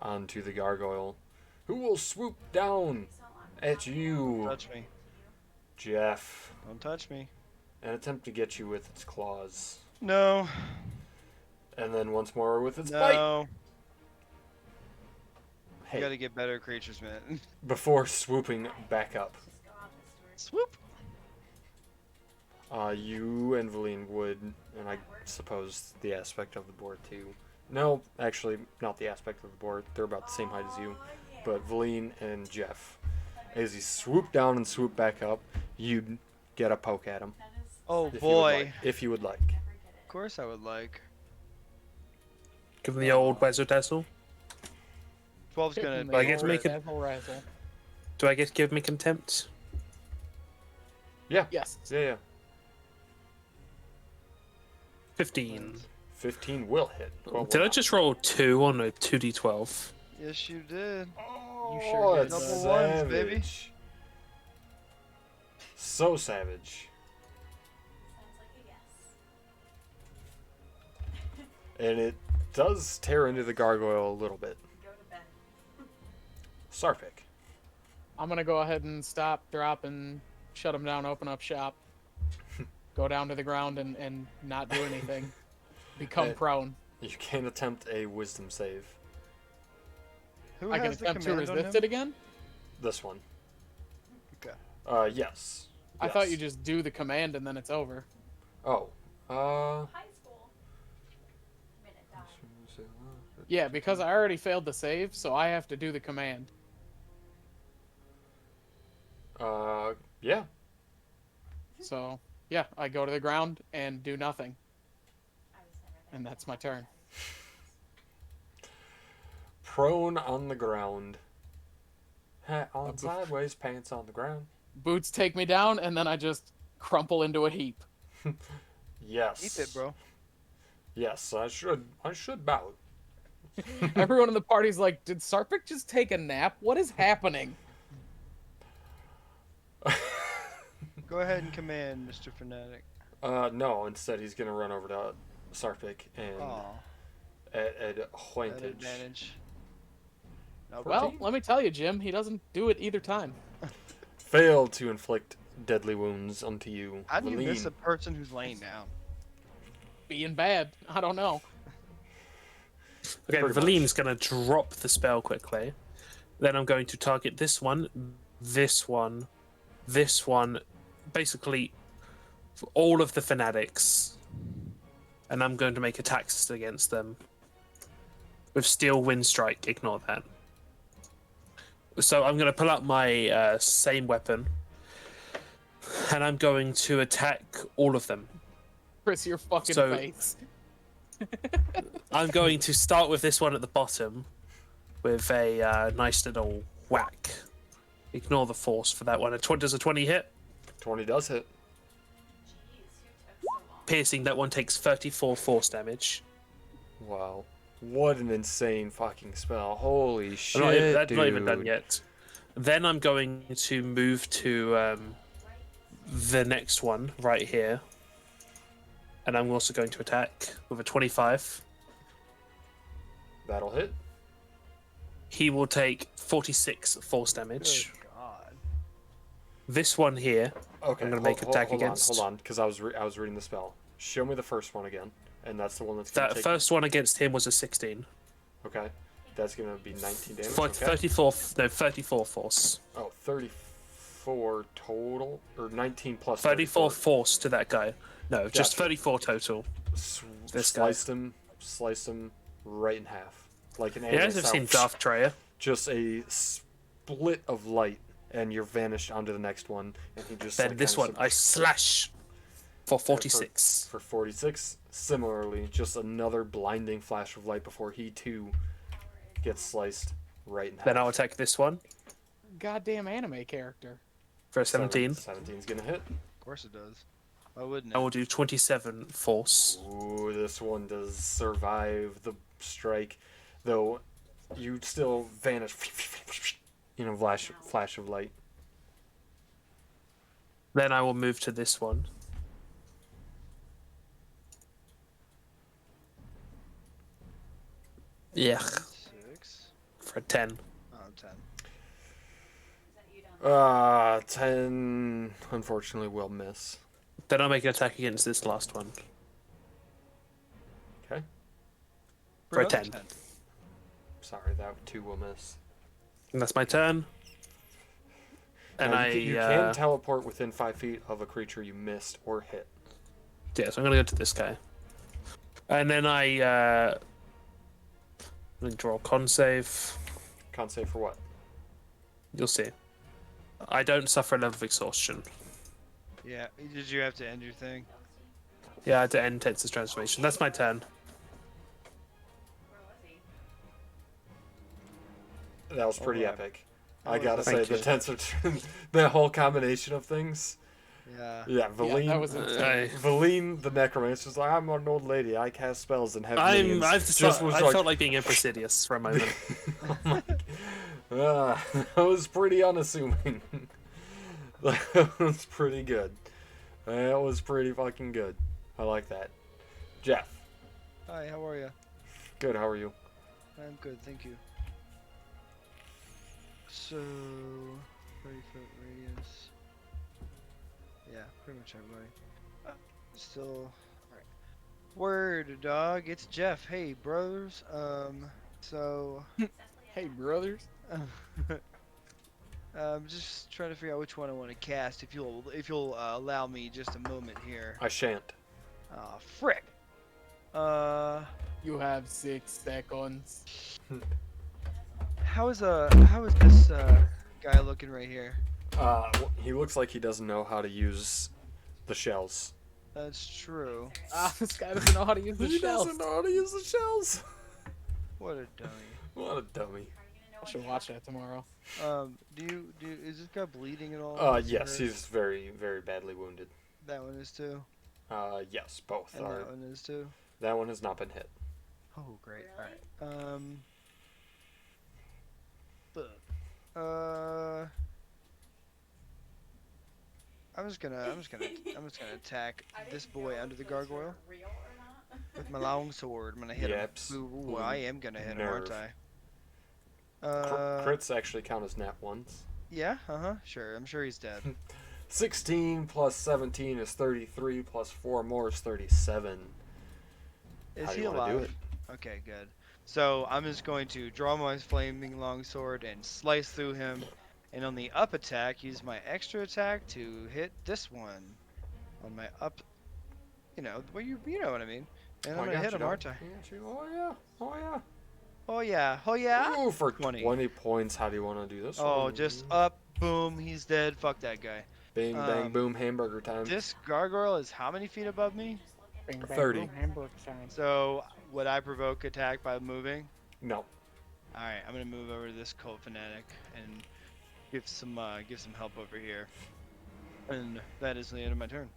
onto the gargoyle, who will swoop down at you, Touch me. Jeff, Don't touch me. and attempt to get you with its claws. No. And then once more with its bite. No. Hey, You gotta get better creatures, man. before swooping back up. Swoop. You and Valine would, and I suppose the aspect of the board too. No, actually, not the aspect of the board. They're about the same height as you. But Valine and Jeff, as he swoop down and swoop back up, you'd get a poke at him. Oh If boy. you would like. Of course I would like. Give him the old Wezzo Dazzle. 12's gonna Hitting I the get to old make it- razzle razzle. Do I get to give me contempt? Yeah. Yes. Yeah. 15. 15 will hit. Well, Did I just roll 2 on a 2d12? Yes, you did. You sure did. It's Double ones, baby. savage. So savage. Sounds like a yes. And it does tear into the gargoyle a little bit. Go to bed. Sarpik. I'm gonna go ahead and stop, drop, and shut him down. Open up shop. Go down to the ground and not do anything. Become prone. You can attempt a wisdom save. Who I can has the attempt to command on resist him? it again. This one. Okay. Yes. I thought Yes. you just do the command and then it's over. Oh. High school. Minute died. Yeah, because I already failed the save, so I have to do the command. Yeah. So yeah, I go to the ground and do nothing, I was never there. and that's my turn. Prone on the ground. Hat on bef- sideways, pants on the ground. Boots take me down, and then I just crumple into a heap. Yes. Keep it, bro. Yes, I should bout. Everyone in the party's like, "Did Sarpik just take a nap? What is happening?" Go ahead and command, Mr. Fanatic. No, instead he's gonna run over to Sarpik and Aw. at That advantage. advantage. No, Well, 14? let me tell you, Jim, he doesn't do it either time. Fail to inflict deadly wounds unto you. how do you miss Valine. a person who's laying down? Being bad, I don't know. Okay, Pretty Valine's going to drop the spell quickly. Then I'm going to target this one, this one, this one, basically all of the fanatics. And I'm going to make attacks against them. With Steel Wind Strike, ignore that. So I'm going to pull out my same weapon. And I'm going to attack all of them. Chris, your fucking So- face. I'm going to start with this one at the bottom with a nice little whack. Ignore the force for that one. Does a 20 hit? 20 does hit. Jeez, who took so long? Piercing, that one takes 34 force damage. Wow. What an insane fucking spell. Holy shit, That's not even done dude. yet. Then I'm going to move to the next one right here. And I'm also going to attack with a 25. That'll hit. He will take 46 force damage. Good God. This one here, Okay. I'm gonna make attack hold against. Hold on, because I was reading the spell. Show me the first one again, and that's the one that's gonna that take. first one against him was a 16. Okay. That's gonna be 19 damage. For Okay. 34 force. Oh, 34 total, or 19 plus 34 force to that guy. No, just Gotcha. 34 total. Sweet. This guy. Sliced him right in half. Like an You anime guys have style. seen Darth Treya? Just a split of light, and you're vanished onto the next one, and he just. Then like, this kinda one, I slash for 46. For 46, similarly, just another blinding flash of light before he too gets sliced right in half. Then I'll attack this one Goddamn anime character. for 17. 17's gonna hit. Of course it does. Why wouldn't I it? will do 27 force. Ooh, this one does survive the strike, though you still vanish in a flash of light. Then I will move to this one. Yeah, 6. for a 10. Oh, 10. 10 unfortunately will miss. Then I'll make an attack against this last one. Okay. For a another 10. Sorry, that 2 will miss. And that's my turn. And Now, I you can teleport within 5 feet of a creature you missed or hit. yeah, so I'm gonna go to this guy. And then I draw con save. Can't say for what. You'll see. I don't suffer a level of exhaustion. Yeah. Did you have to end your thing? Yeah, I had to end Tetsu's transformation. That's my turn. That was pretty Alright. epic. That I was gotta say, epic. the tensor, the whole combination of things. Yeah. Yeah, Valine. that was insane. Valine, the necromancer's like, I'm an old lady. I cast spells and have minions. I Just was felt like being Empress Sidious for a moment. Oh my that was pretty unassuming. That was pretty good. That was pretty fucking good. I like that. Jeff, Hi, how are you? good. How are you? I'm good, thank you. So, 30-foot radius. Yeah, pretty much everybody. Still, alright. Word, dog. It's Jeff. Hey, brothers. So, Hey, brothers. I'm just trying to figure out which one I want to cast. If you'll allow me just a moment here. I shan't. Ah, frick. You have 6 seconds. How is this guy looking right here? He looks like he doesn't know how to use the shells. That's true. This guy doesn't know how to use the He shells. doesn't know how to use the shells. What a dummy. What a dummy. I should watch that tomorrow. Is this guy bleeding at all? Is he Yes, hurt? he's very, very badly wounded. That one is too. Yes, both And are. that one is too. That one has not been hit. Oh, great. Really? Alright. I'm just gonna attack I didn't this boy know under the if those were gargoyle real or not. with my long sword. I'm gonna hit him. Yeps. Ooh, I am gonna hit him, aren't I? Crits actually count as nat ones. Yeah. Sure. I'm sure he's dead. 16 plus 17 is 33, plus 4 more is 37. Is How do he you wanna do alive? Okay, good. So I'm just going to draw my flaming longsword and slice through him, and on the up attack, use my extra attack to hit this one. On my up, you know what I mean. And I'm I gonna got hit you, him, dog. aren't I? I got you. Oh yeah. Oh yeah. Oh yeah, oh yeah. Ooh, for 20. 20 points, how do you want to do this? Oh, one? just up, boom, he's dead. Fuck that guy. Bing, bang, um, boom, hamburger time. This gargoyle is how many feet above me? Bing, bang, 30. boom, hamburger time. So would I provoke attack by moving? No. All right, I'm gonna move over to this cult fanatic and give some help over here. And that is the end of my turn.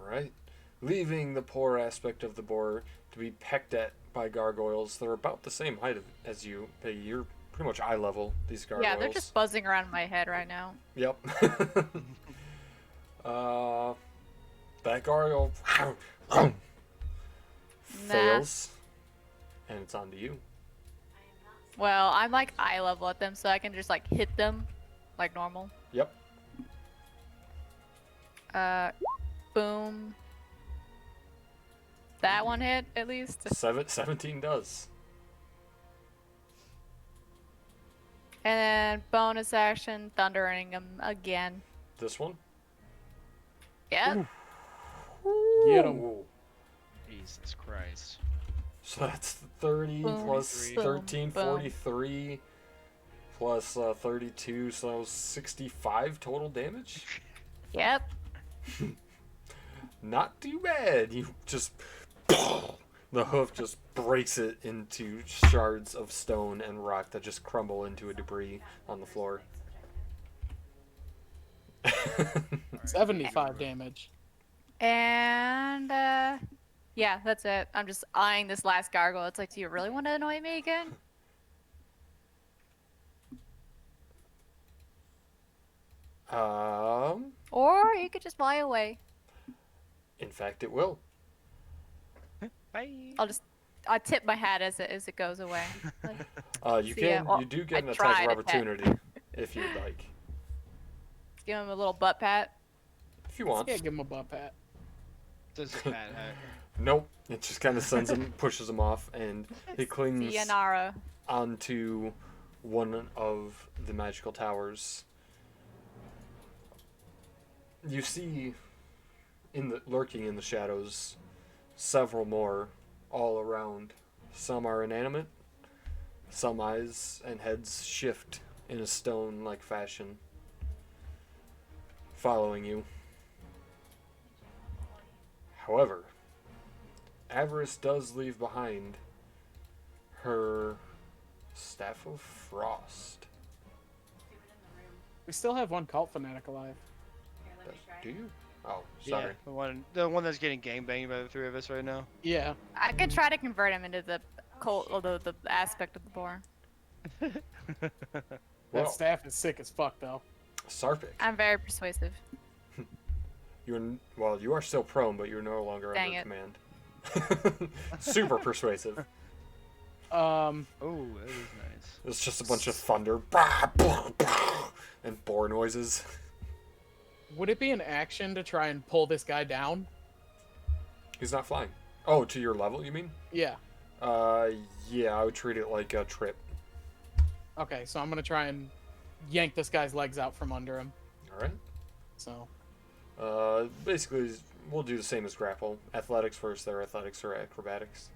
Alright. Leaving the poor aspect of the boar to be pecked at by gargoyles. They're about the same height as you. Hey, you're pretty much eye level, these gargoyles. Yeah, they're just buzzing around my head right now. Yep. That gargoyle fails. And it's on to you. Well, I'm like eye level at them, so I can just like hit them like normal. Yep. Boom. That one hit at least. 17 does. And then bonus action, thundering him again. This one? Yeah. Get 'em. Ooh. Jesus Christ. So that's 30 Boom, plus boom, 13, boom. 43 plus 32, so 65 total damage. Yep. Not too bad. You just the hoof just breaks it into shards of stone and rock that just crumble into a debris on the floor. 75 damage. And yeah, that's it. I'm just eyeing this last gargoyle. It's like, do you really want to annoy me again? Or you could just fly away. In fact, it will. Bye. I tip my hat as it goes away. Like, You See ya. can. Well, You do I get an attack tried of a pet. opportunity if you'd like. give him a little butt pat. If you want. Yeah, give him a butt pat. Does a pat hat. Nope. It just kind of sends him, pushes him off, and he clings Sayonara. onto one of the magical towers. You see, lurking in the shadows, several more all around. Some are inanimate. Some eyes and heads shift in a stone-like fashion, following you. However, Avarice does leave behind her Staff of Frost. We still have one cult fanatic alive. Do you? Oh, Yeah, sorry. the one that's getting gangbanged by the three of us right now. Yeah. I could try to convert him into the cult, or the aspect of the boar. That Well, staff is sick as fuck, though. Sarpic, I'm very persuasive. you are still prone, but you're no longer Dang under it. command. Super persuasive. Oh, that is nice. It's just a bunch of thunder and boar noises. Would it be an action to try and pull this guy down? He's not flying. Oh, to your level, you mean? Yeah. Yeah, I would treat it like a trip. Okay, so I'm gonna try and yank this guy's legs out from under him. All right. So Basically, we'll do the same as grapple. Athletics first, their athletics or acrobatics.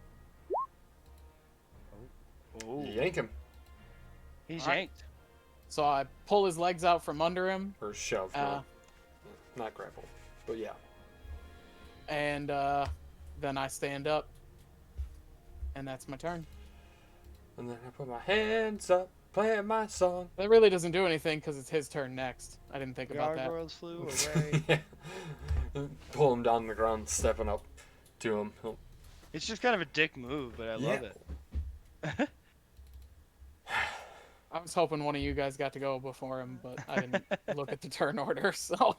Oh, Yank him. he's Alright. yanked. So I pull his legs out from under him, Or shove. Not grapple. But yeah. and then I stand up, and that's my turn. And then I put my hands up, playing my song. That really doesn't do anything because it's his turn next. I didn't think about that. Gargoyles flew away. Yeah. Pull him down the ground, stepping up to him. It's just kind of a dick move, but I love it. I was hoping one of you guys got to go before him, but I didn't look at the turn order, so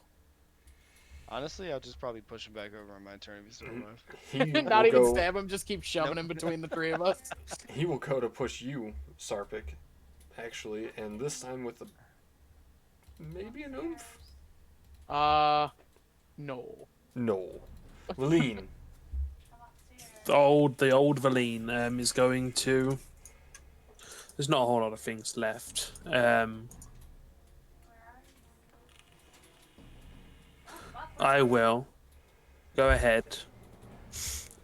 Honestly, I'll just probably push him back over on my turn if he's still alive. He not will even go, stab him, just keep shoving him between the three of us. He will go to push you, Sarpic, actually, and this time with maybe an oomph? No. No. Lean. The old Valine is going to. There's not a whole lot of things left. I will go ahead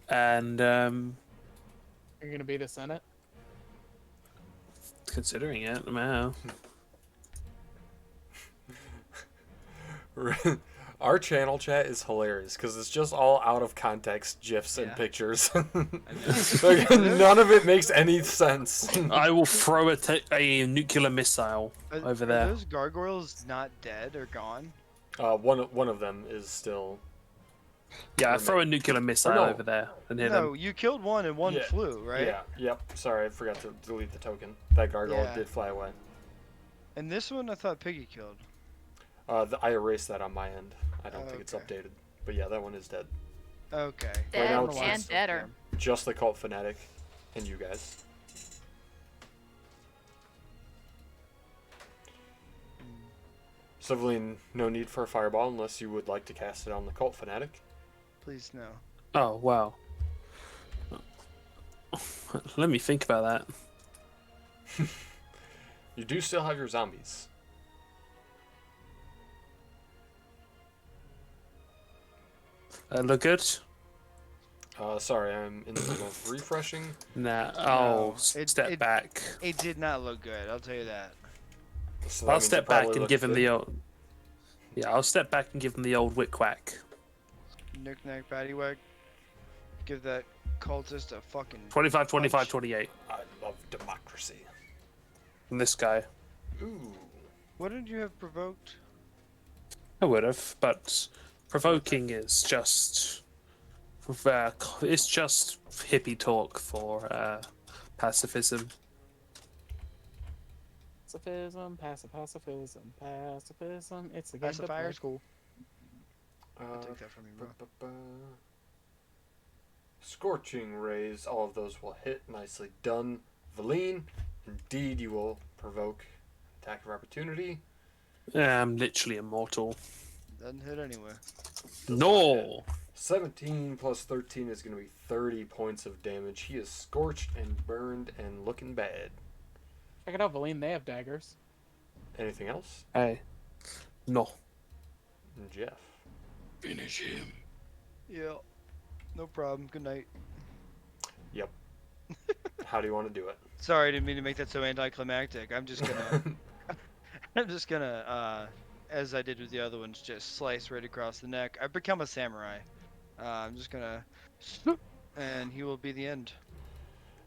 and You're gonna be the Senate? considering it, wow. Our channel chat is hilarious because it's just all out of context gifs and Yeah. pictures. Like, none of it makes any sense. I will throw a nuclear missile Are over there. those gargoyles not dead or gone? One of them is still. Yeah, I throw a nuclear missile no. over there and hit No, him. you killed one and one Yeah. flew, right? Yeah. Yep. Sorry, I forgot to delete the token. That gargoyle Yeah. did fly away. And this one I thought Piggy killed. I erased that on my end. I don't think it's Okay. updated. But yeah, that one is dead. Okay. Dead now it's and just- deader. Just the cult fanatic, and you guys. Civilline, no need for a fireball unless you would like to cast it on the cult fanatic. Please no. Oh, wow. Let me think about that. You do still have your zombies. Look good? Sorry, I'm in the middle of refreshing. Nah. No, Oh, it- step it- back. It did not look good. I'll tell you that. So that I'll means it step back probably and looks give him good. the old. Yeah, I'll step back and give him the old wick whack. Knick knack paddywhack. Give that cultist a fucking 25, 25, punch. 28. I love democracy. From this guy. Ooh. Wouldn't you have provoked? I would have, but provoking is just. It's just hippie talk for pacifism. Pacifism, pacifism, pacifism. It's a game to play. Pacifier? Cool. I'll Uh, take that from you, bro. Scorching rays, all of those will hit. Nicely done. Valine, indeed you will provoke attack of opportunity. I'm literally immortal. Doesn't hit anyway. No! 17 plus 13 is going to be 30 points of damage. He is scorched and burned and looking bad. Check it out, Valine. They have daggers. Anything else? Hey. No. Jeff. Finish him. Yeah. No problem. Good night. Yep. How do you want to do it? Sorry, I didn't mean to make that so anticlimactic. I'm just gonna, as I did with the other ones, just slice right across the neck. I've become a samurai. I'm just gonna, and he will be the end.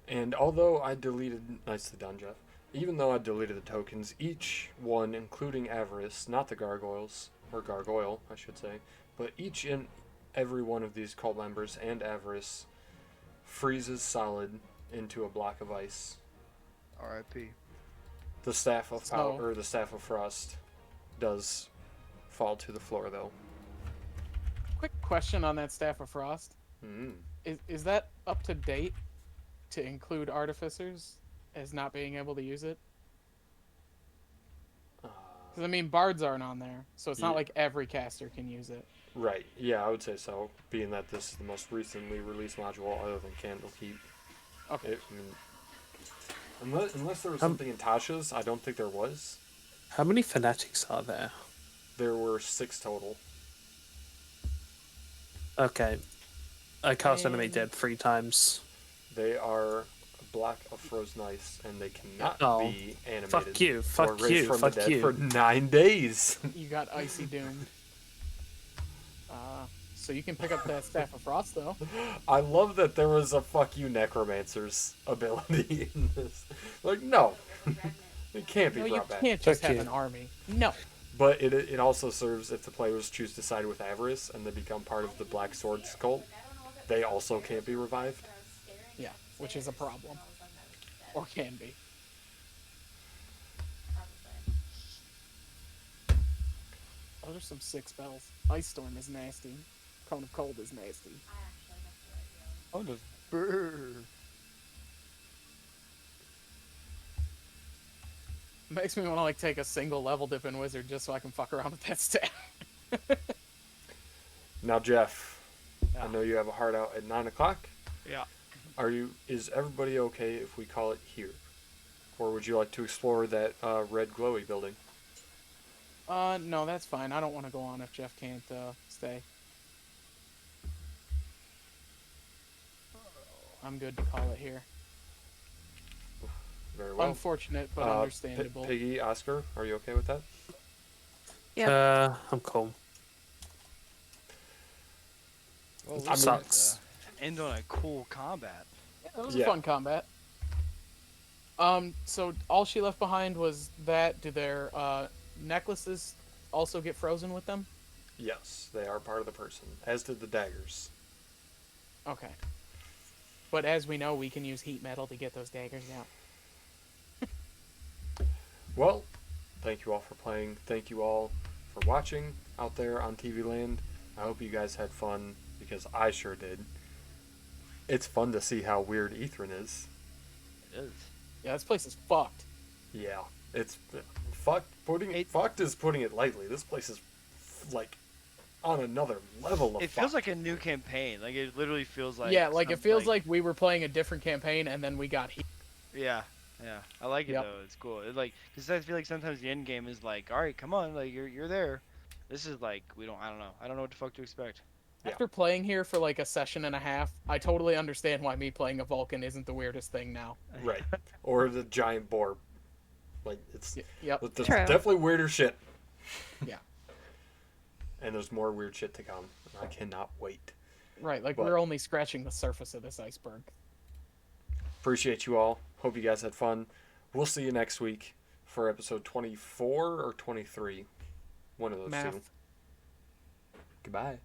And although I deleted, nicely done, Jeff. Even though I deleted the tokens, each one, including Avarice, not the gargoyles, or gargoyle, I should say, but each and every one of these cult members and Avarice freezes solid into a block of ice. R.I.P. The staff of power, So- or the staff of frost, does fall to the floor, though. Quick question on that Staff of Frost. Mm. Is that up to date to include artificers as not being able to use it? Because I mean, bards aren't on there, so it's not Yeah. like every caster can use it. Right. Yeah, I would say so. Being that this is the most recently released module, other than Candlekeep. Okay. I mean, unless there was something in Tasha's, I don't think there was. How many fanatics are there? There were 6 total. Okay. I cast Enemy Dead 3 times. They are a block of frozen ice, and they cannot Oh, be animated. fuck you, or fuck raised you, from fuck the dead you. for 9 days. You got Icy Doomed. So you can pick up that Staff of Frost, though. I love that there was a fuck you necromancer's ability in this. Like, no. It can't be No, you brought back. can't just Fuck have you. an army. No. But it also serves if the players choose to side with Avarice and they become part of the Black Swords cult. They also can't be revived. Yeah, which is a problem. Or can be. Those are some sick spells. Ice Storm is nasty. Cone of Cold is nasty. On the burr. Makes me want to like take a single level dip in Wizard just so I can fuck around with that staff. Now, Jeff, I Yeah. know you have a hard out at 9 o'clock. Yeah. Is everybody okay if we call it here? Or would you like to explore that red glowy building? No, that's fine. I don't want to go on if Jeff can't stay. I'm good to call it here. Very well. Unfortunate, but understandable. Piggy, Oscar, are you okay with that? I'm cool. Well, I mean, Sucks. End on a cool combat. Yeah, that was Yeah. a fun combat. So all she left behind was that. Do their necklaces also get frozen with them? Yes, they are part of the person, as did the daggers. Okay. But as we know, we can use heat metal to get those daggers out. Well, thank you all for playing. Thank you all for watching out there on TV Land. I hope you guys had fun, because I sure did. It's fun to see how weird Ethrin is. It is. Yeah, this place is fucked. Yeah, it's fucked. Fucked is putting it lightly. This place is like on another level of. It feels like a new campaign. Like it literally feels like. yeah, like it some- feels like we were playing a different campaign and then we got heat. Yeah, yeah. I like it Yep. though. It's cool. It like because I feel like sometimes the end game is like, all right, come on, like you're there. This is like we don't. I don't know. I don't know what the fuck to expect. Yeah. After playing here for like a session and a half, I totally understand why me playing a Vulcan isn't the weirdest thing now. Right. Or the giant boar. Like, it's Yep. there's True. definitely weirder shit. Yeah. And there's more weird shit to come. I cannot wait. Right, like But- we're only scratching the surface of this iceberg. Appreciate you all. Hope you guys had fun. We'll see you next week for episode 24 or 23. One of those two. Math. Goodbye.